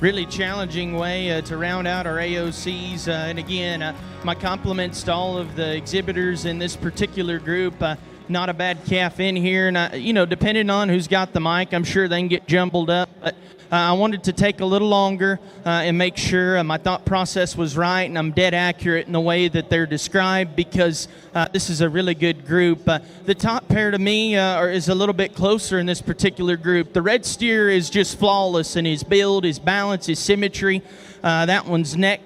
really challenging way to round out our AOCs. And again, my compliments to all of the exhibitors in this particular group. Not a bad calf in here, and you know, depending on who's got the mic, I'm sure they can get jumbled up. But I wanted to take a little longer and make sure my thought process was right and I'm dead accurate in the way that they're described, because this is a really good group. The top pair to me is a little bit closer in this particular group. The red steer is just flawless in his build, his balance, his symmetry. That one's neck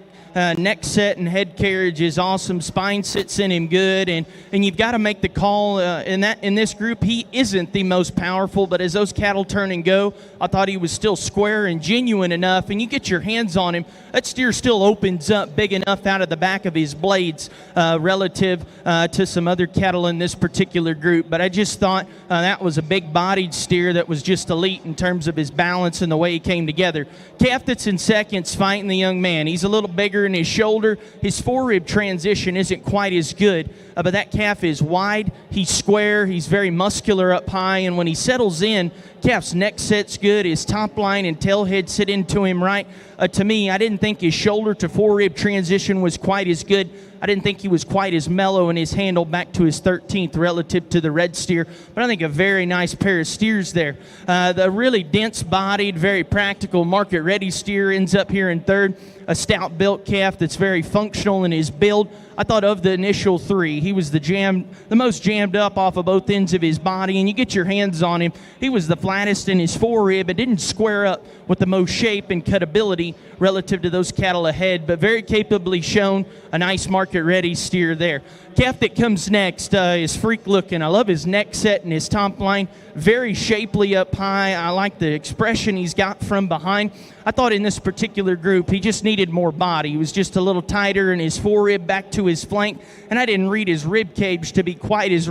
set and head carriage is awesome. Spine sits in him good, and you've got to make the call in this group. He isn't the most powerful, but as those cattle turn and go, I thought he was still square and genuine enough, and you get your hands on him, that steer still opens up big enough out of the back of his blades relative to some other cattle in this particular group. But I just thought that was a big-bodied steer that was just elite in terms of his balance and the way he came together. Calf that's in second's fighting the young man. He's a little bigger in his shoulder. His forerib transition isn't quite as good, but that calf is wide, he's square, he's very muscular up high, and when he settles in, calf's neck set's good, his top line and tail head sit into him right. To me, I didn't think his shoulder to forerib transition was quite as good. I didn't think he was quite as mellow in his handle back to his 13th relative to the red steer, but I think a very nice pair of steers there. The really dense-bodied, very practical, market-ready steer ends up here in third. A stout-built calf that's very functional in his build. I thought of the initial three, he was the most jammed up off of both ends of his body, and you get your hands on him, he was the flattest in his forerib. It didn't square up with the most shape and cutability relative to those cattle ahead, but very capably shown. A nice market-ready steer there. Calf that comes next is freak looking. I love his neck set and his top line. Very shapely up high. I like the expression he's got from behind. I thought in this particular group he just needed more body. He was just a little tighter in his forerib back to his flank, and I didn't read his rib cage to be quite as...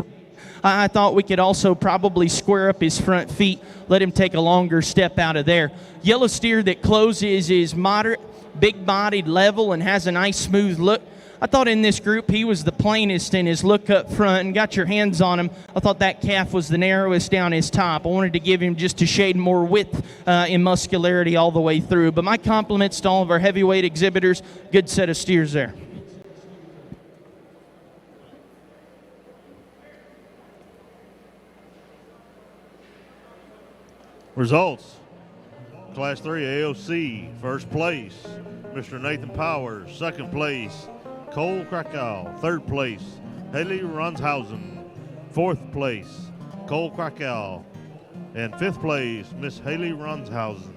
I thought we could also probably square up his front feet, let him take a longer step out of there. Yellow steer that closes is moderate, big-bodied, level, and has a nice smooth look. I thought in this group he was the plainest in his look up front, and got your hands on him. I thought that calf was the narrowest down his top. I wanted to give him just a shade more width in muscularity all the way through. But my compliments to all of our heavyweight exhibitors. Good set of steers there. Results. Class 3 AOC, first place, Mr. Nathan Powers. Second place, Cole Krakow. Third place, Haley Runshausen. Fourth place, Cole Krakow. And fifth place, Miss Haley Runshausen.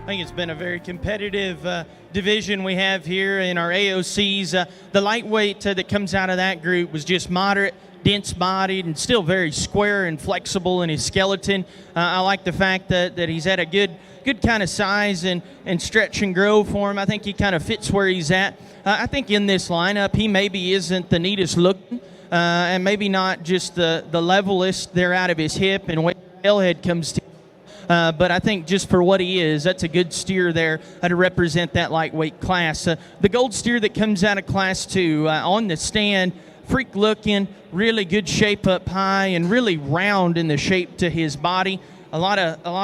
I think it's been a very competitive division we have here in our AOCs. The lightweight that comes out of that group was just moderate, dense-bodied, and still very square and flexible in his skeleton. I like the fact that he's at a good kind of size and stretch and grow for him. I think he kind of fits where he's at. I think in this lineup, he maybe isn't the neatest looking, and maybe not just the levelest there out of his hip and when tailhead comes to. But I think just for what he is, that's a good steer there to represent that lightweight class. The gold steer that comes out of Class 2 on the stand, freak looking, really good shape up high, and really round in the shape to his body. A lot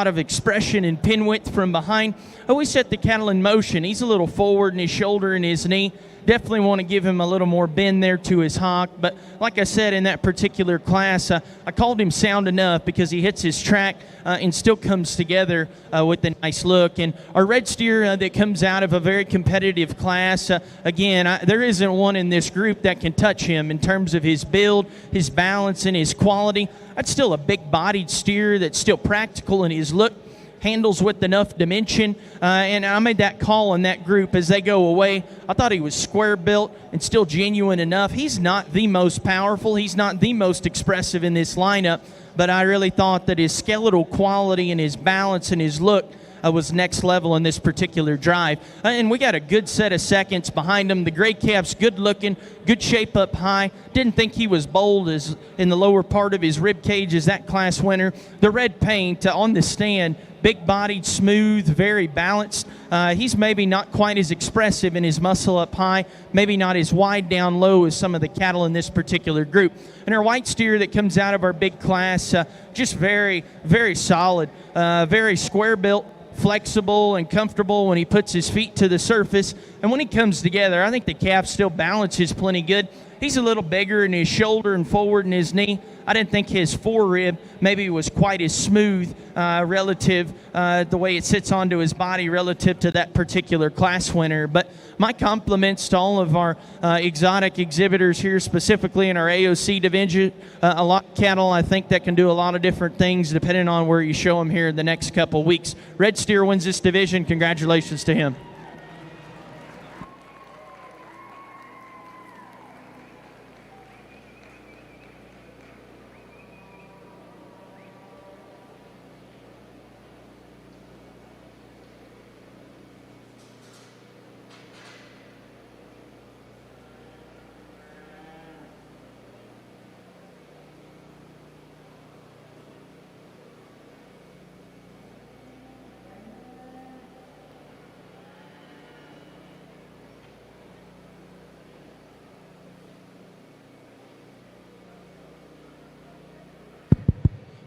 of expression and pin width from behind. Always set the cattle in motion. He's a little forward in his shoulder and his knee. Definitely want to give him a little more bend there to his hock. But like I said, in that particular class, I called him sound enough because he hits his track and still comes together with a nice look. And our red steer that comes out of a very competitive class, again, there isn't one in this group that can touch him in terms of his build, his balance, and his quality. That's still a big-bodied steer that's still practical in his look, handles with enough dimension, and I made that call on that group as they go away. I thought he was square built and still genuine enough. He's not the most powerful. He's not the most expressive in this lineup, but I really thought that his skeletal quality and his balance and his look was next level in this particular drive. And we got a good set of seconds behind him. The gray calf's good looking, good shape up high. Didn't think he was bold as in the lower part of his rib cage as that class winner. The red paint on the stand, big-bodied, smooth, very balanced. He's maybe not quite as expressive in his muscle up high, maybe not as wide down low as some of the cattle in this particular group. And our white steer that comes out of our big class, just very, very solid, very square-built, flexible and comfortable when he puts his feet to the surface. And when he comes together, I think the calf still balances plenty good. He's a little bigger in his shoulder and forward in his knee. I didn't think his forerib maybe was quite as smooth relative the way it sits onto his body relative to that particular class winner. But my compliments to all of our exotic exhibitors here, specifically in our AOC division. A lot of cattle, I think, that can do a lot of different things depending on where you show them here in the next couple weeks. Red Steer wins this division. Congratulations to him.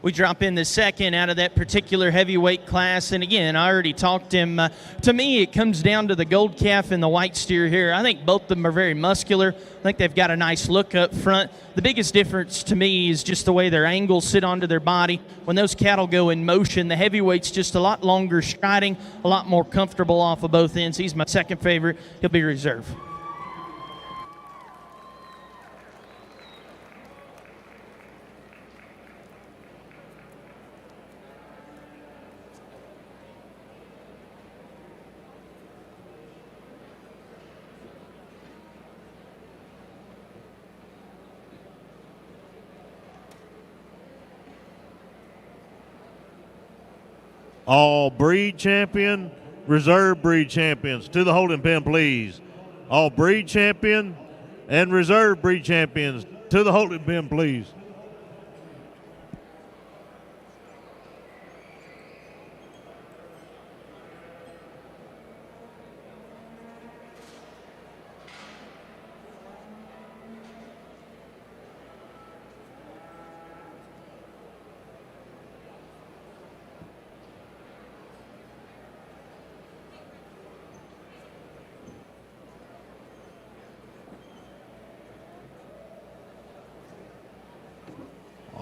We drop in the second out of that particular heavyweight class. And again, I already talked him. To me, it comes down to the gold calf and the white steer here. I think both of them are very muscular. I think they've got a nice look up front. The biggest difference to me is just the way their angles sit onto their body. When those cattle go in motion, the heavyweight's just a lot longer striding, a lot more comfortable off of both ends. He's my second favorite. He'll be reserved. All breed champion, reserve breed champions to the holding pen, please. All breed champion and reserve breed champions to the holding pen, please.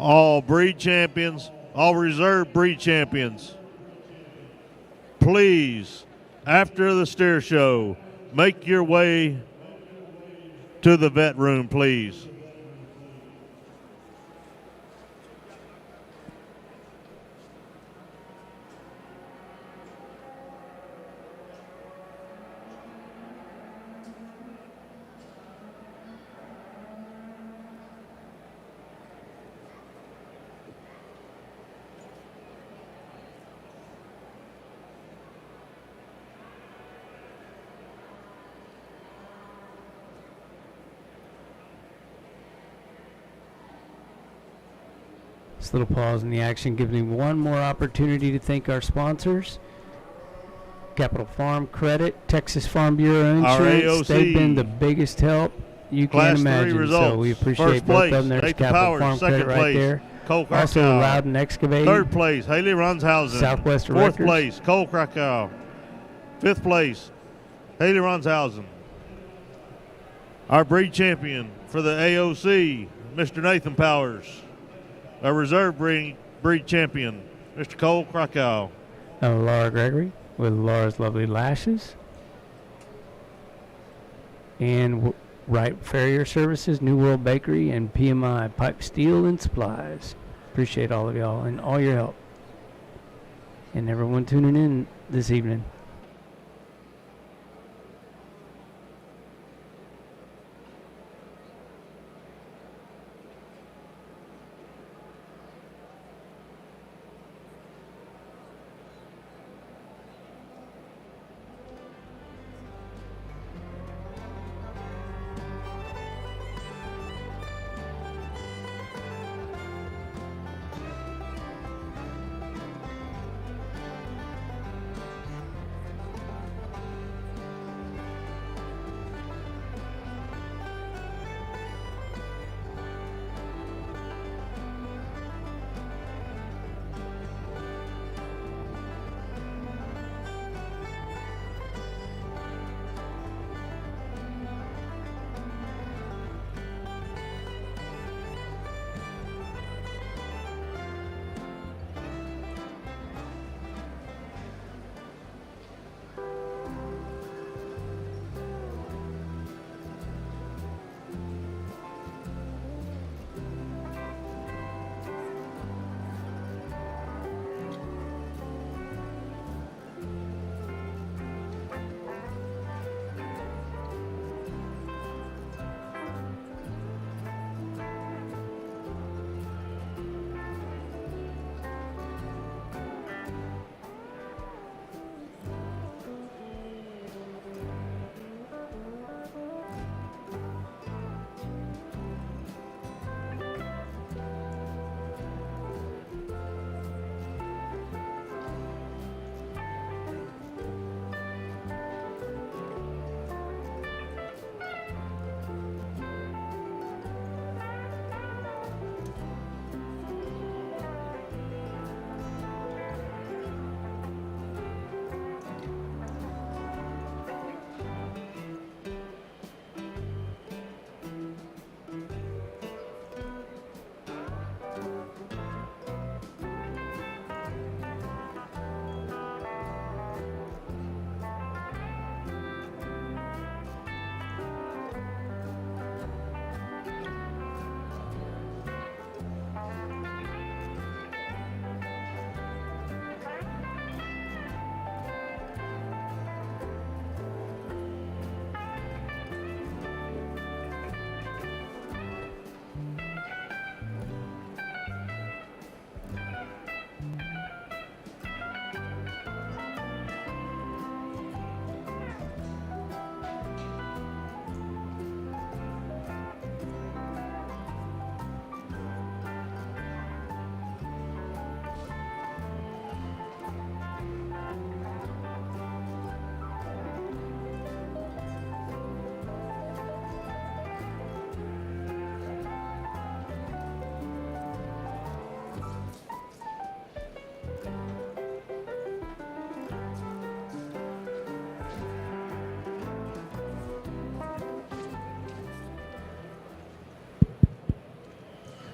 All breed champions, all reserve breed champions, please, after the steer show, make your way to the vet room, please. This little pause in the action gives me one more opportunity to thank our sponsors. Capital Farm Credit, Texas Farm Bureau Our Insurance. AOC. They've been the biggest help you Class can 3 imagine. results. So we appreciate First both place, of them. There's Nathan Capital Powers. Farm Second Credit right place, there. Cole Krakow. Also Loudon Excavating. Third place, Haley Ronshausen. Southwest Fourth Records. place, Cole Krakow. Fifth place, Haley Ronshausen. Our breed champion for the AOC, Mr. Nathan Powers. Our reserve breed champion, Mr. Cole Krakow. Laura Gregory with Laura's Lovely Lashes. And Wright Farrier Services, New World Bakery, and PMI Pipe Steel and Supplies. Appreciate all of y'all and all your help. And everyone tuning in this evening.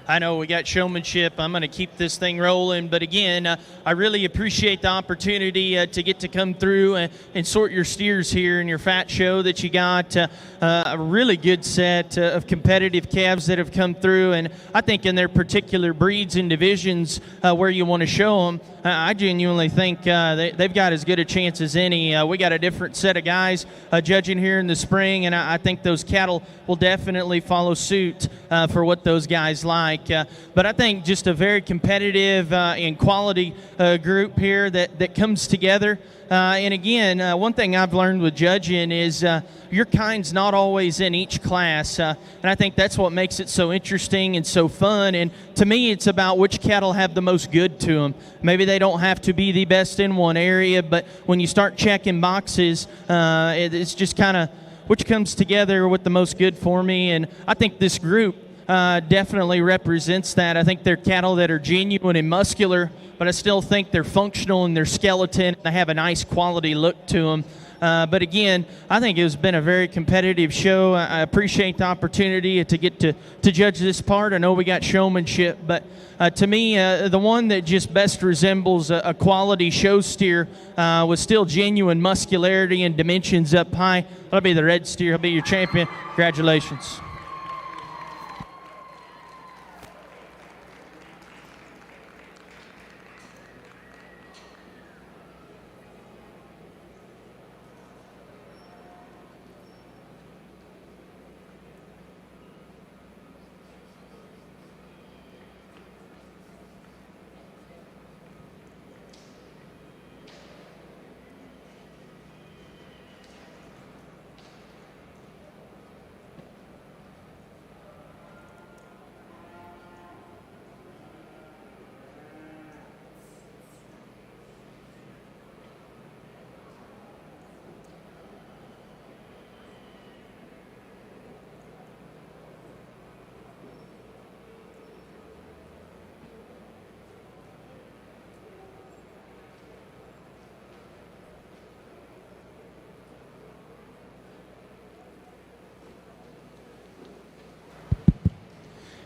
I know we got showmanship. I'm going to keep this thing rolling. But again, I really appreciate the opportunity to get to come through and sort your steers here in your fat show that you got. A really good set of competitive calves that have come through. And I think in their particular breeds and divisions where you want to show them, I genuinely think they've got as good a chance as any. We got a different set of guys judging here in the spring, and I think those cattle will definitely follow suit. for what those guys like. But I think just a very competitive and quality group here that comes together. And again, one thing I've learned with judging is your kind's not always in each class. And I think that's what makes it so interesting and so fun. And to me, it's about which cattle have the most good to them. Maybe they don't have to be the best in one area, but when you start checking boxes, it's just kind of which comes together with the most good for me. And I think this group definitely represents that. I think they're cattle that are genuine and muscular, but I still think they're functional in their skeleton. They have a nice quality look to them. But again, I think it's been a very competitive show. I appreciate the opportunity to get to judge this part. I know we got showmanship, but to me, the one that just best resembles a quality show steer with still genuine muscularity and dimensions up high, that'll be the red steer. He'll be your champion. Congratulations.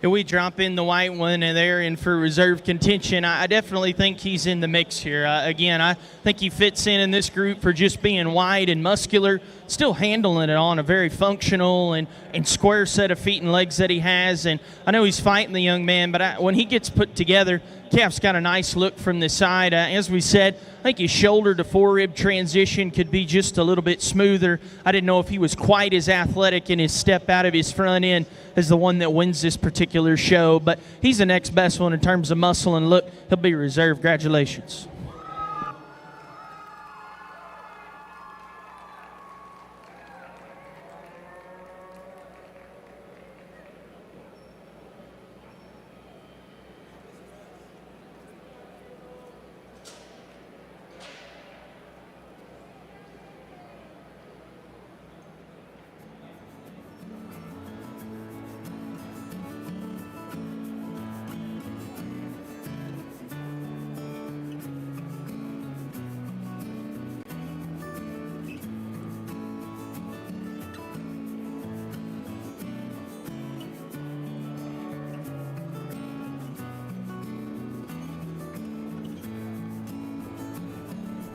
And we drop in the white one and they're in for reserve contention. I definitely think he's in the mix here. Again, I think he fits in this group for just being wide and muscular, still handling it on a very functional and square set of feet and legs that he has. And I know he's fighting the young man, but when he gets put together, calf's got a nice look from the side. As we said, I think his shoulder to forerib transition could be just a little bit smoother. I didn't know if he was quite as athletic in his step out of his front end as the one that wins this particular show, but he's the next best one in terms of muscle and look. He'll be reserved. Congratulations.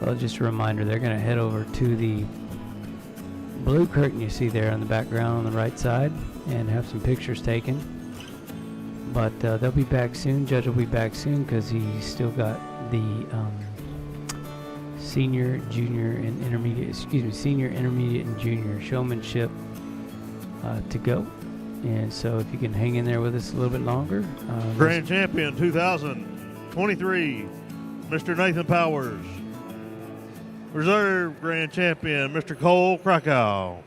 Well, just a reminder, they're going to head over to the blue curtain you see there in the background on the right side and have some pictures taken. But they'll be back soon. Judge will be back soon because he's still got the senior, intermediate, and junior showmanship to go. And so if you can hang in there with us a little bit longer. Grand Champion 2023, Mr. Nathan Powers. Reserve Grand Champion, Mr. Cole Krakow.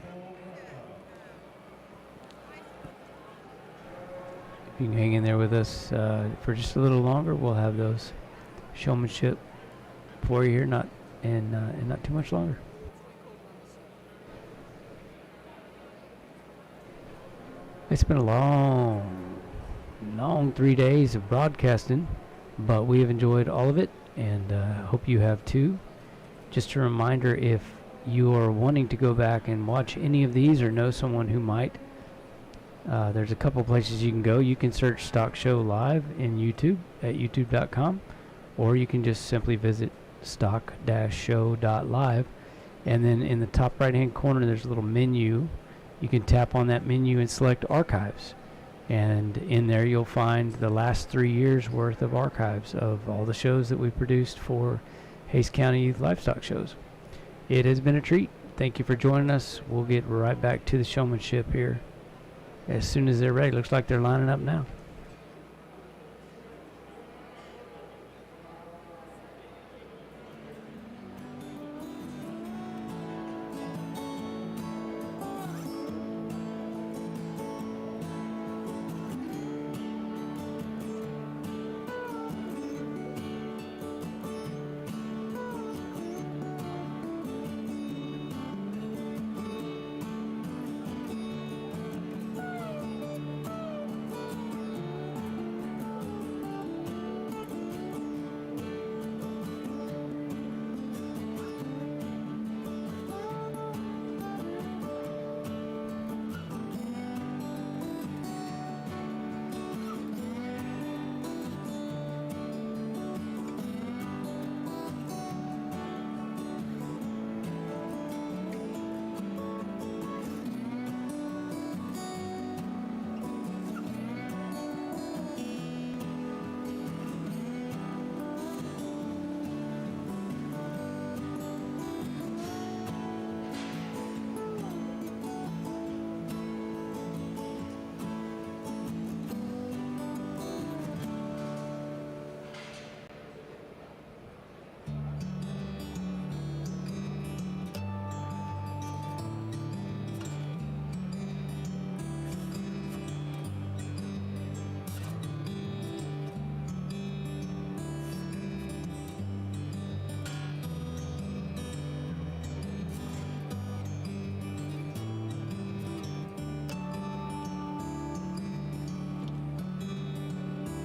If you can hang in there with us for just a little longer, we'll have those showmanship for you here, not too much longer. It's been a long 3 days of broadcasting, but we have enjoyed all of it, and hope you have too. Just a reminder, if you are wanting to go back and watch any of these or know someone who might, there's a couple places you can go. You can search Stock Show Live in YouTube at youtube.com, or you can just simply visit stock-show.live, and then in the top right hand corner there's a little menu. You can tap on that menu and select Archives, and in there you'll find the last 3 years worth of archives of all the shows that we produced for Hays County Youth Livestock Shows. It has been a treat. Thank you for joining us. We'll get right back to the showmanship here as soon as they're ready. Looks like they're lining up now.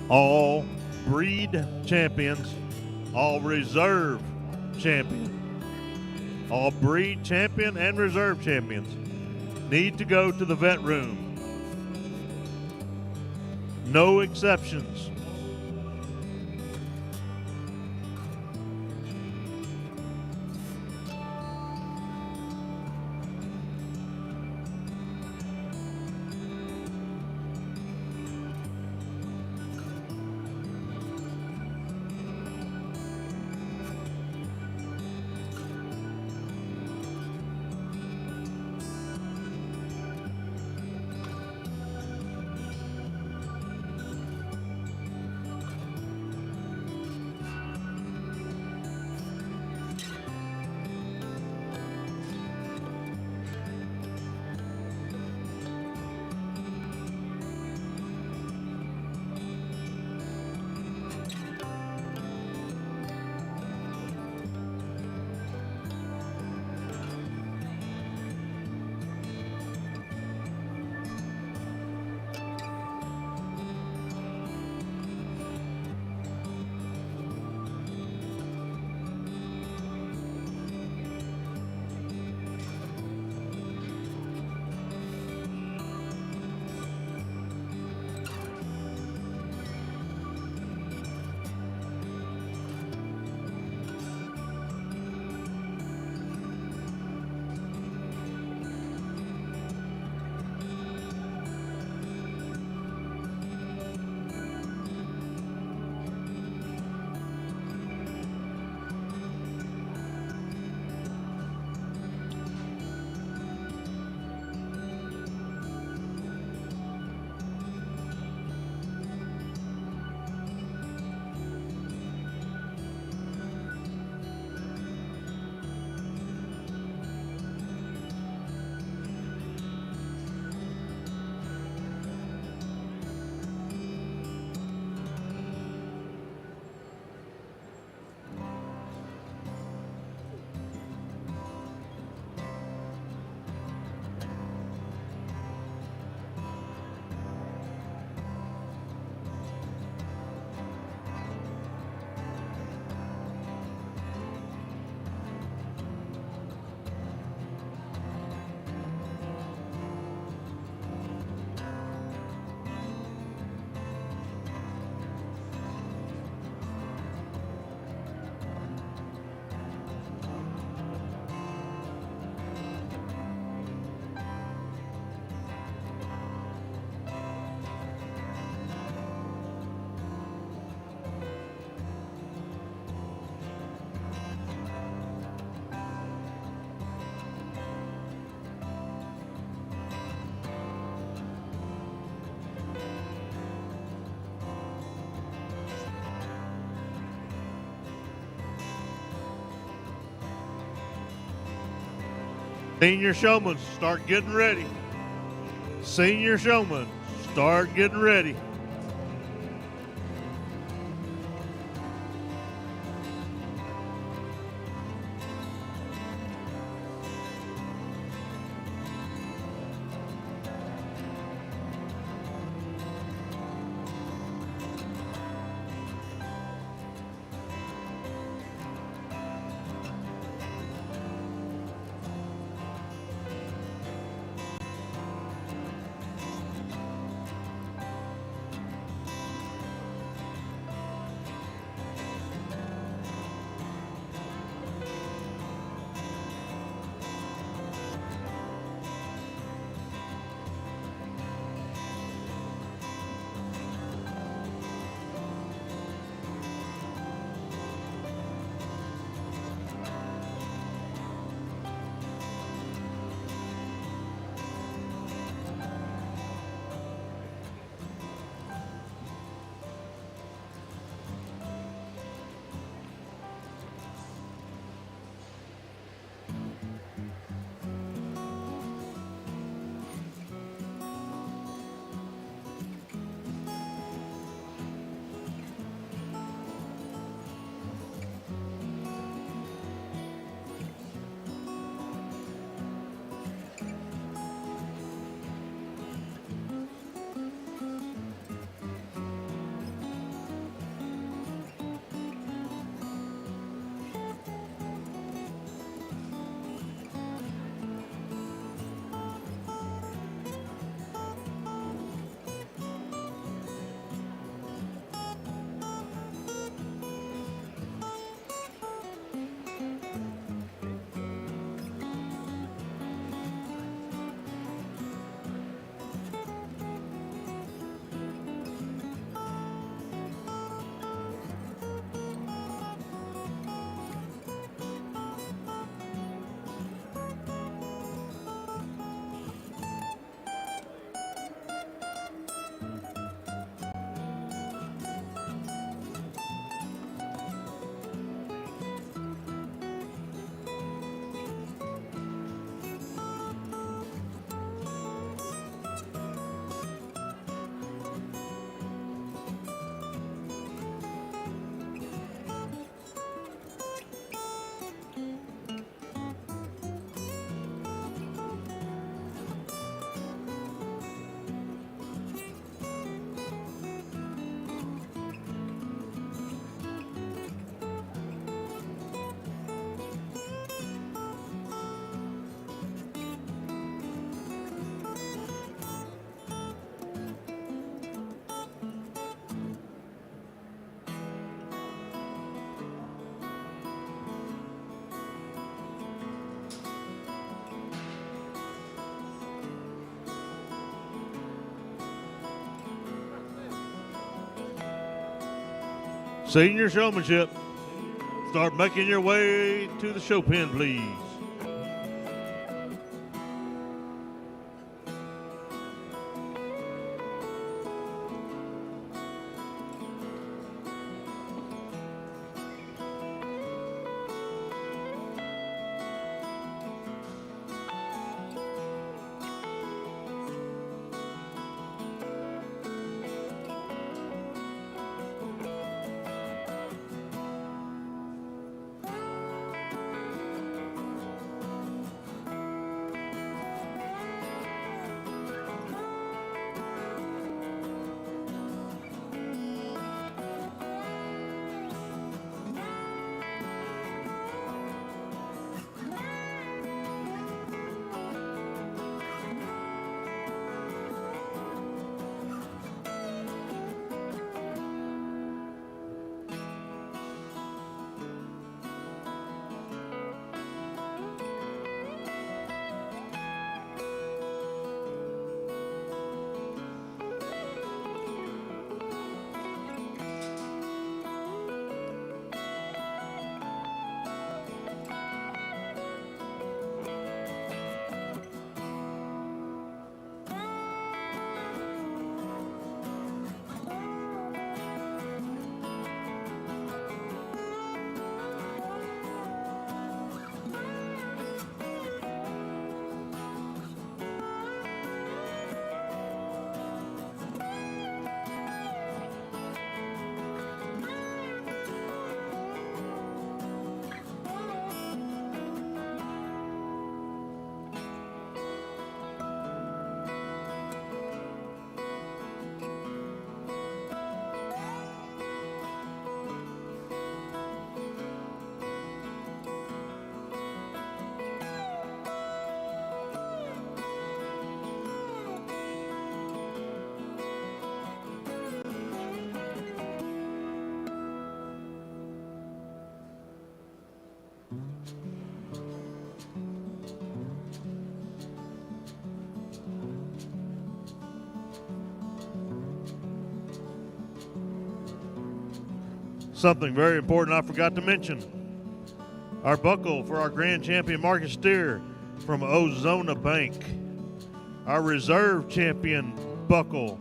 All breed champions, all reserve champion, all breed champion and reserve champions need to go to the vet room. No exceptions. Senior showmen, start getting ready. Senior showmen, start getting ready. Senior showmanship, start making your way to the show pen, please. Something very important I forgot to mention. Our buckle for our grand champion Marcus Steer from Ozona Bank. Our reserve champion buckle,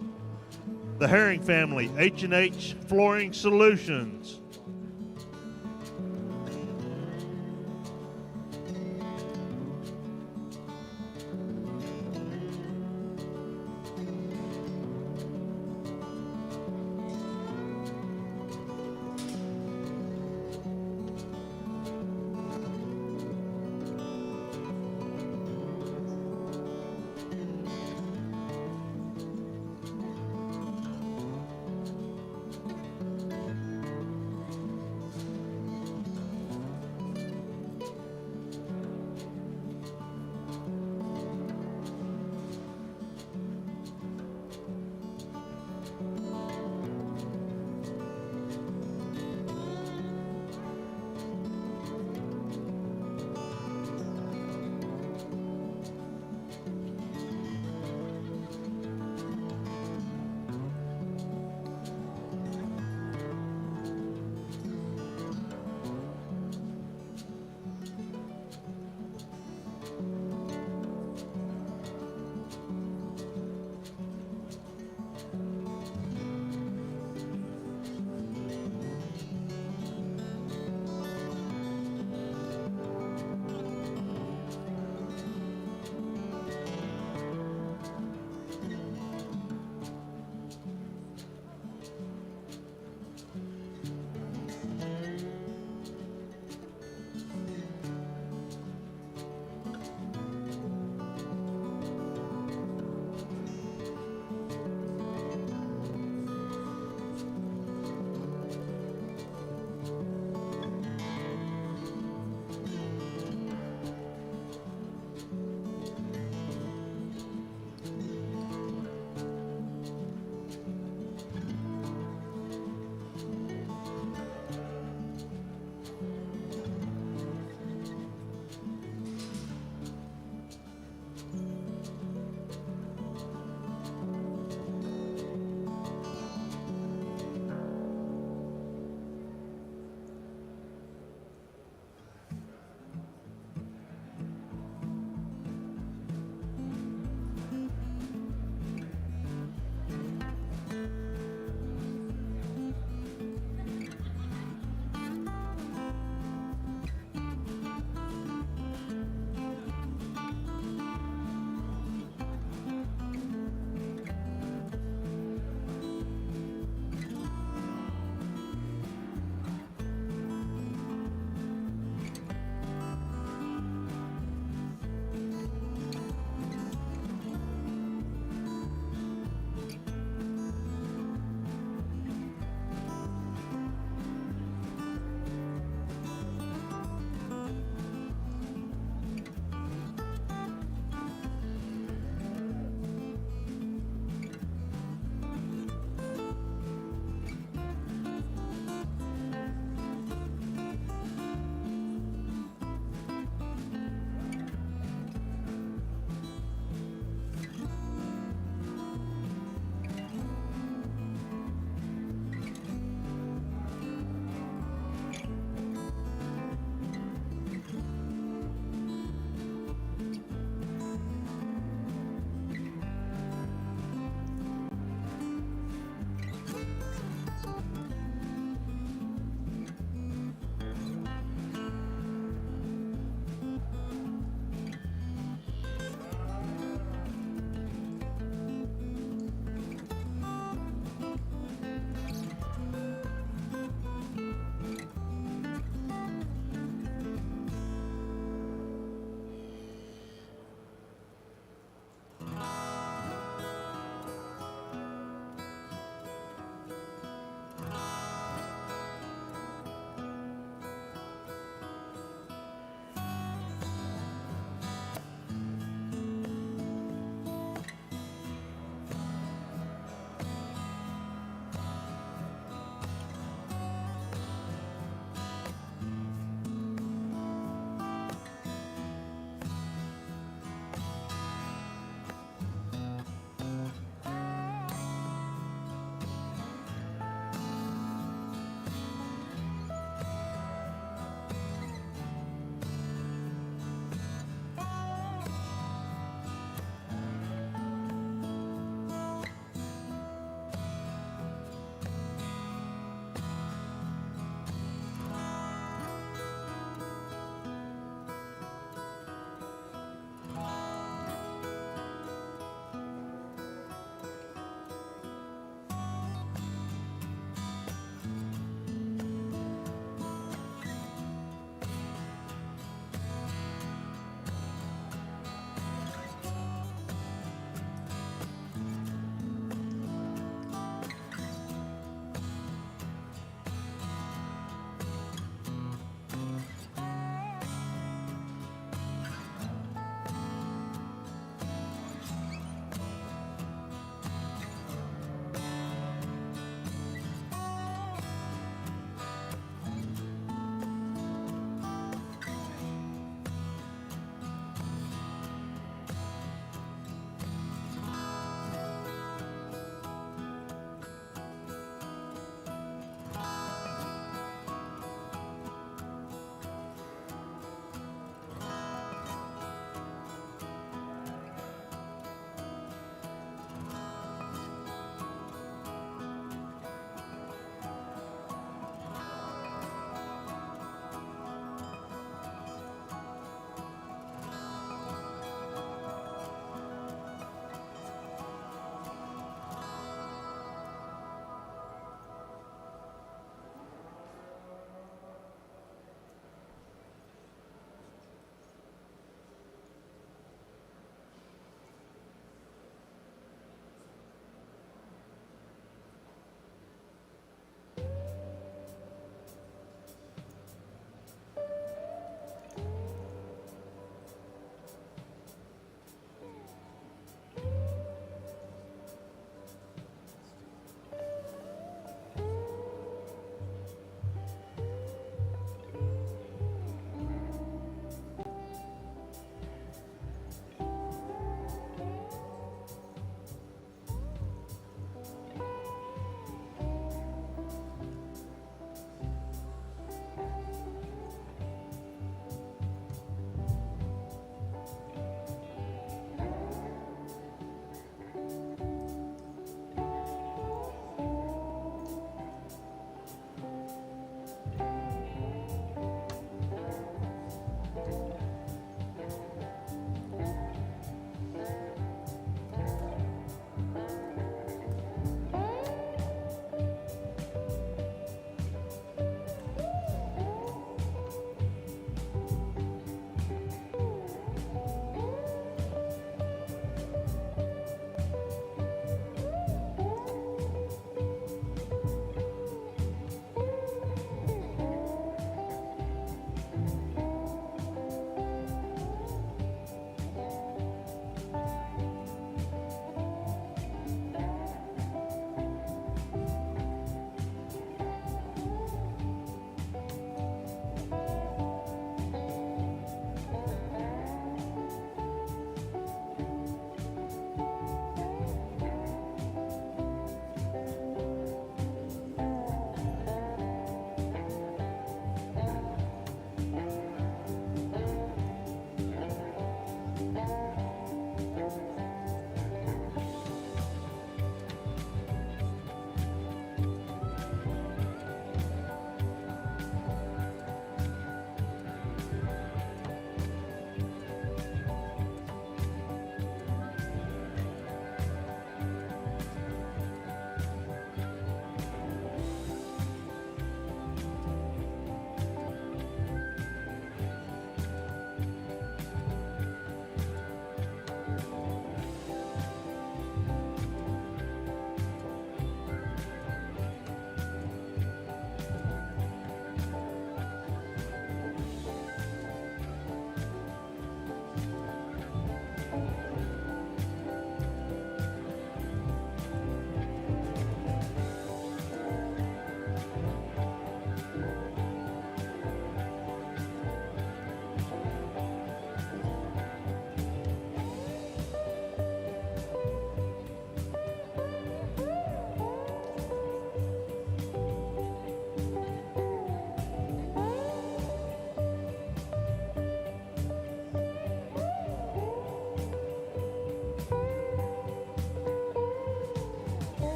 the Herring family, H&H Flooring Solutions.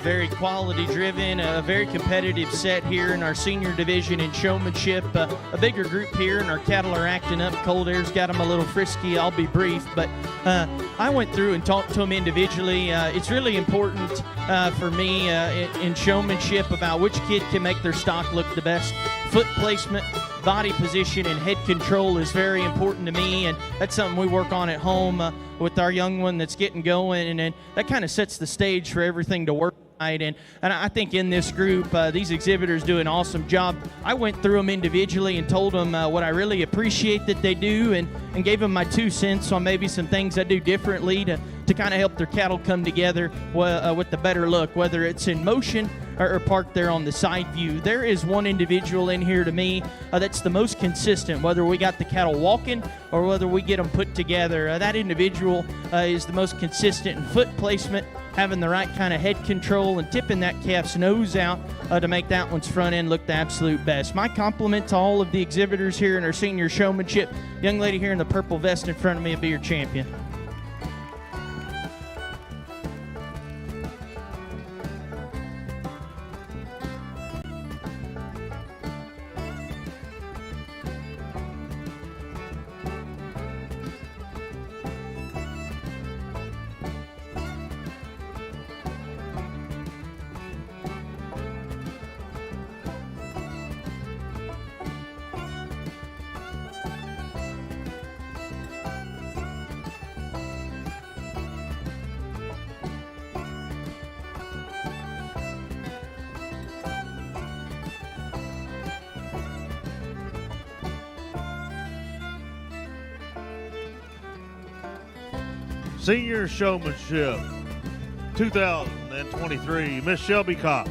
very quality driven, a very competitive set here in our senior division in Showmanship. A bigger group here, and our cattle are acting up. Cold air's got them a little frisky. I'll be brief, but I went through and talked to them individually. It's really important for me in Showmanship about which kid can make their stock look the best. Foot placement, body position, and head control is very important to me, and that's something we work on at home with our young one that's getting going, and that kind of sets the stage for everything to work right. And I think in this group, these exhibitors do an awesome job. I went through them individually and told them what I really appreciate that they do, and gave them my 2 cents on maybe some things I do differently to kind of help their cattle come together with the better look, whether it's in motion or parked there on the side view. There is one individual in here to me that's the most consistent, whether we got the cattle walking or whether we get them put together. That individual is the most consistent in foot placement, having the right kind of head control, and tipping that calf's nose out to make that one's front end look the absolute best. My compliment to all of the exhibitors here in our senior showmanship. Young lady here in the purple vest in front of me will be your champion. Senior Showmanship 2023, Miss Shelby Cox.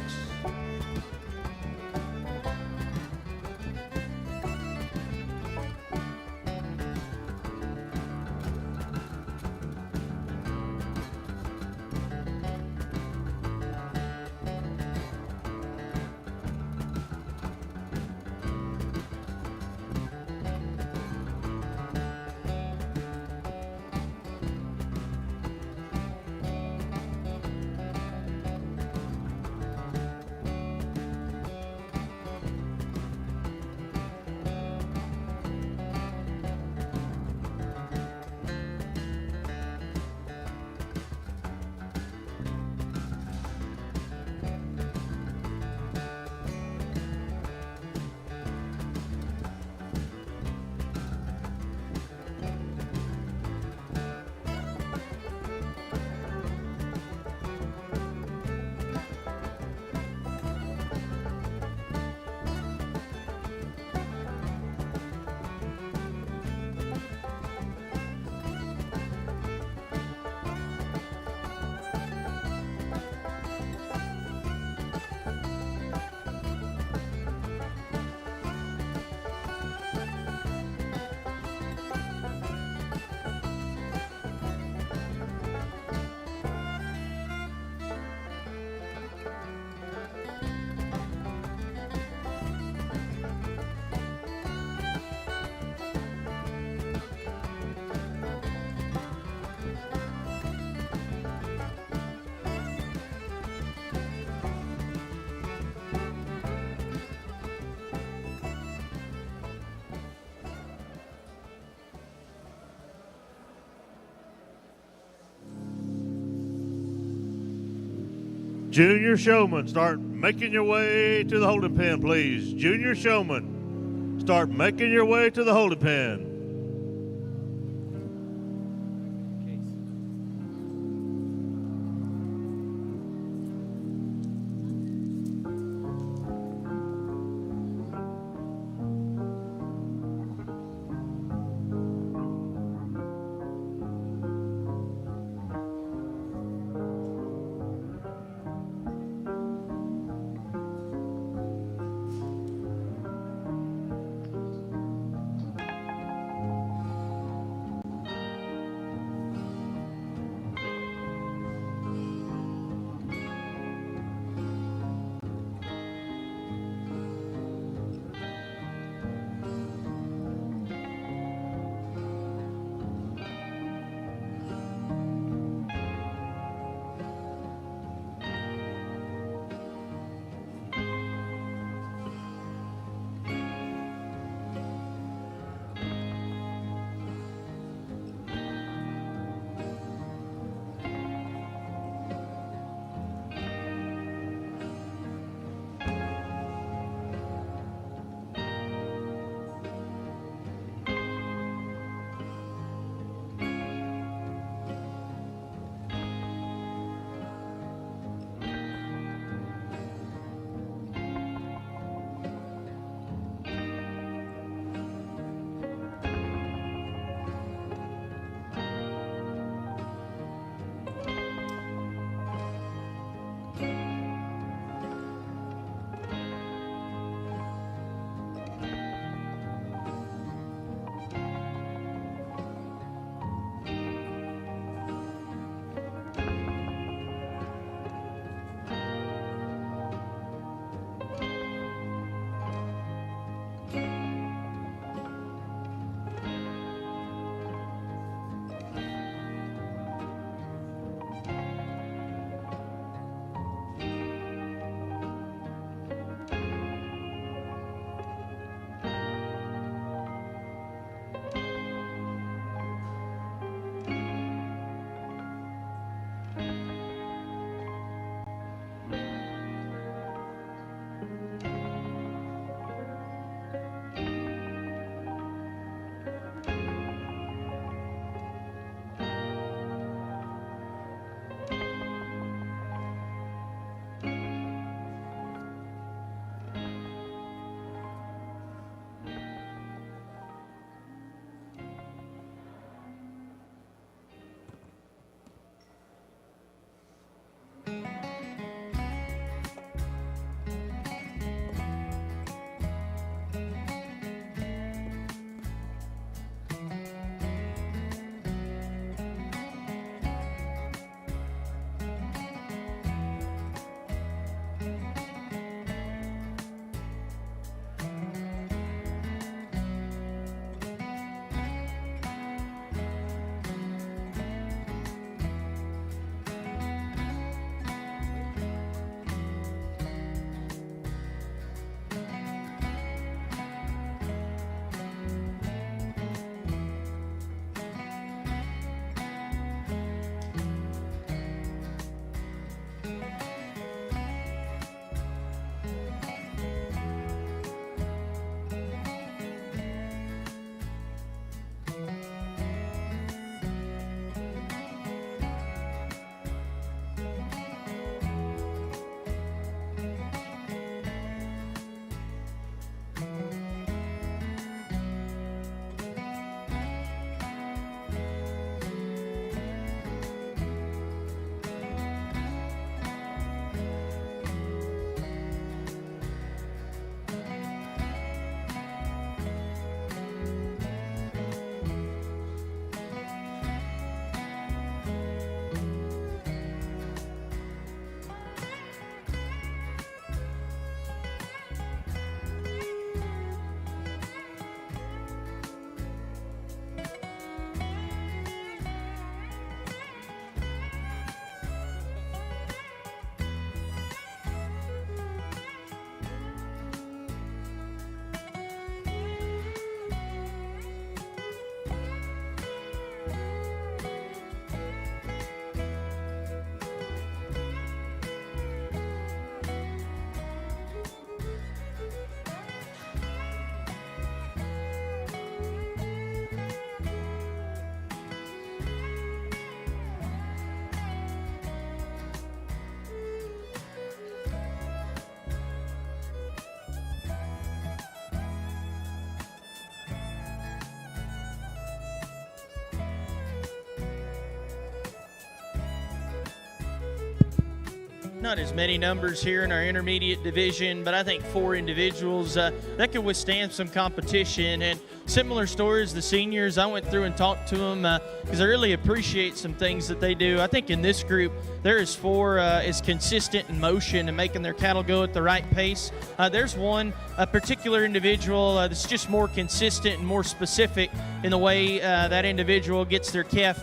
Junior Showman, start making your way to the holding pen, please. Junior Showman, start making your way to the holding pen. not as many numbers here in our intermediate division, but I think 4 individuals that could withstand some competition. And similar stories, the seniors, I went through and talked to them because I really appreciate some things that they do. I think in this group, there is 4 is consistent in motion and making their cattle go at the right pace. There's one a particular individual that's just more consistent and more specific in the way that individual gets their calf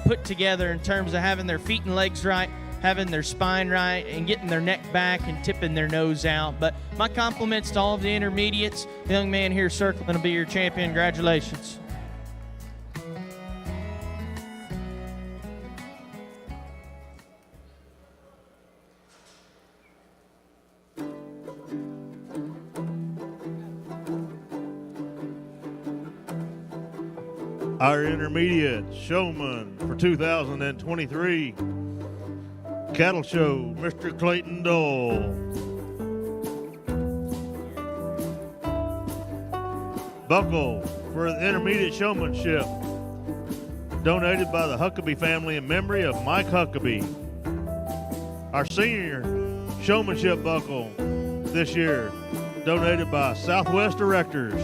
put together in terms of having their feet and legs right, having their spine right, and getting their neck back and tipping their nose out. But my compliments to all of the intermediates. The young man here circling will be your champion. Congratulations. Our intermediate showman for 2023 Cattle Show, Mr. Clayton Dole. Buckle for the intermediate showmanship, donated by the Huckabee family in memory of Mike Huckabee. Our senior showmanship buckle this year, donated by Southwest Directors.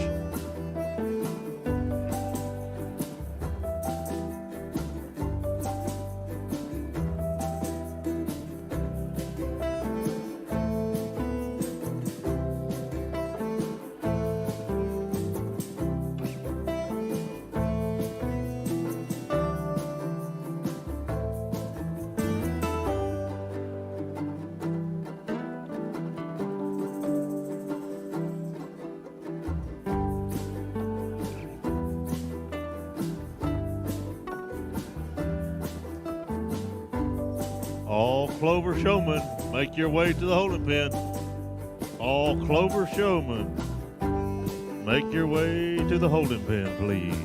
All Clover showmen, make your way to the holding pen. All Clover showmen, make your way to the holding pen, please.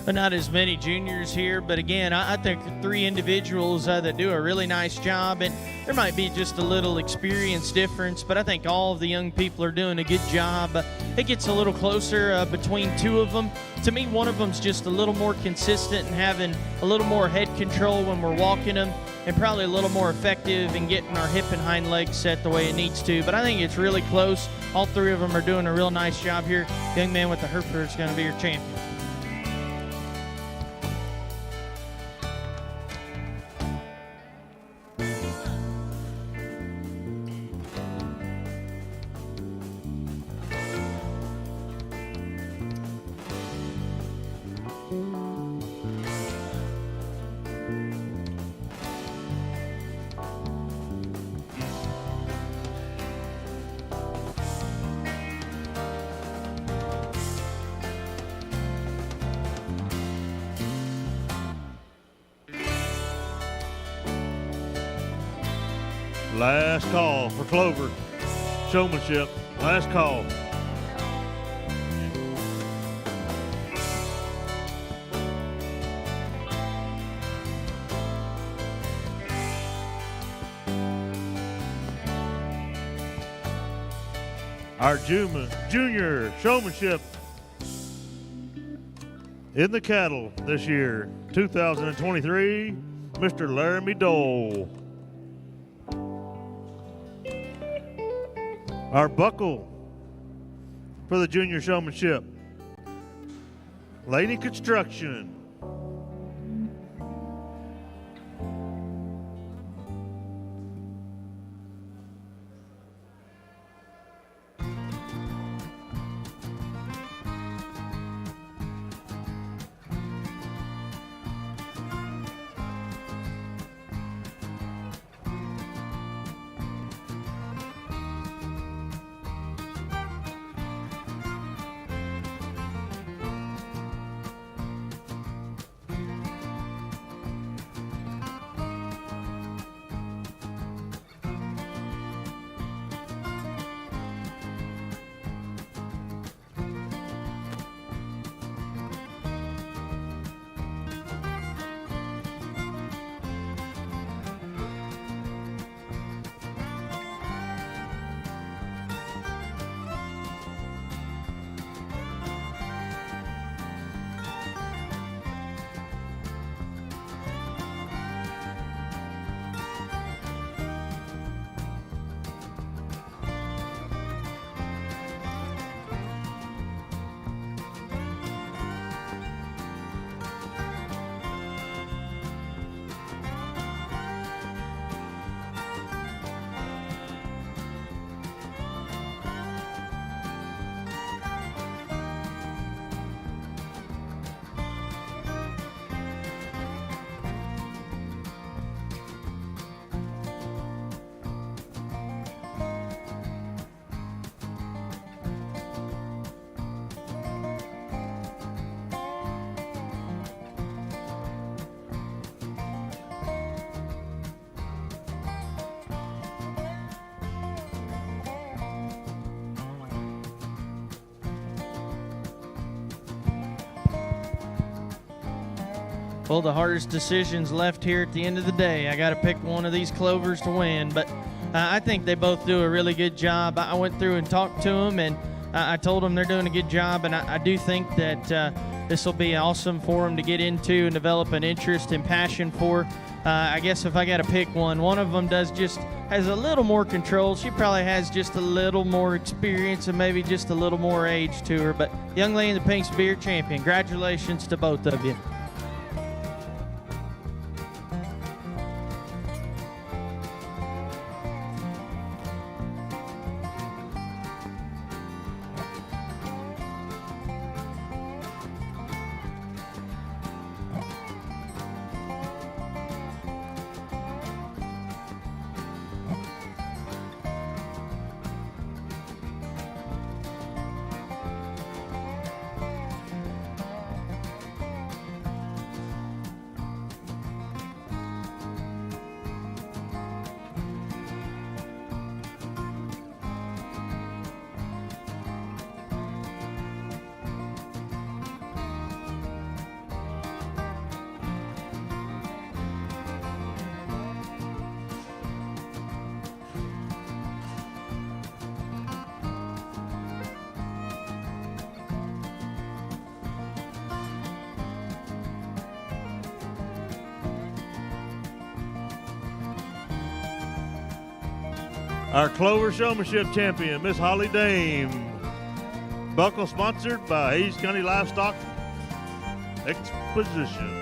Not as many juniors here, but again, I think 3 individuals that do a really nice job, and there might be just a little experience difference, but I think all of the young people are doing a good job. It gets a little closer between 2 of them. To me, one of them's just a little more consistent and having a little more head control when we're walking them, and probably a little more effective in getting our hip and hind legs set the way it needs to. But I think it's really close. All 3 of them are doing a real nice job here. Young man with the Heifer is going to be your champion. Last call for Clover. Showmanship. Last call. Our junior showmanship in the cattle this year, 2023, Mr. Laramie Dole. Our buckle for the junior showmanship, Lady Construction. Well, the hardest decisions left here at the end of the day. I got to pick one of these Clovers to win, but I think they both do a really good job. I went through and talked to them, and I told them they're doing a good job, and I do think that this will be awesome for them to get into and develop an interest and passion for. I guess if I got to pick one of them has a little more control. She probably has just a little more experience and maybe just a little more age to her. But young lady in the pink's beer champion. Congratulations to both of you. Our Clover Showmanship champion, Miss Holly Dame. Buckle sponsored by Hayes County Livestock Exposition.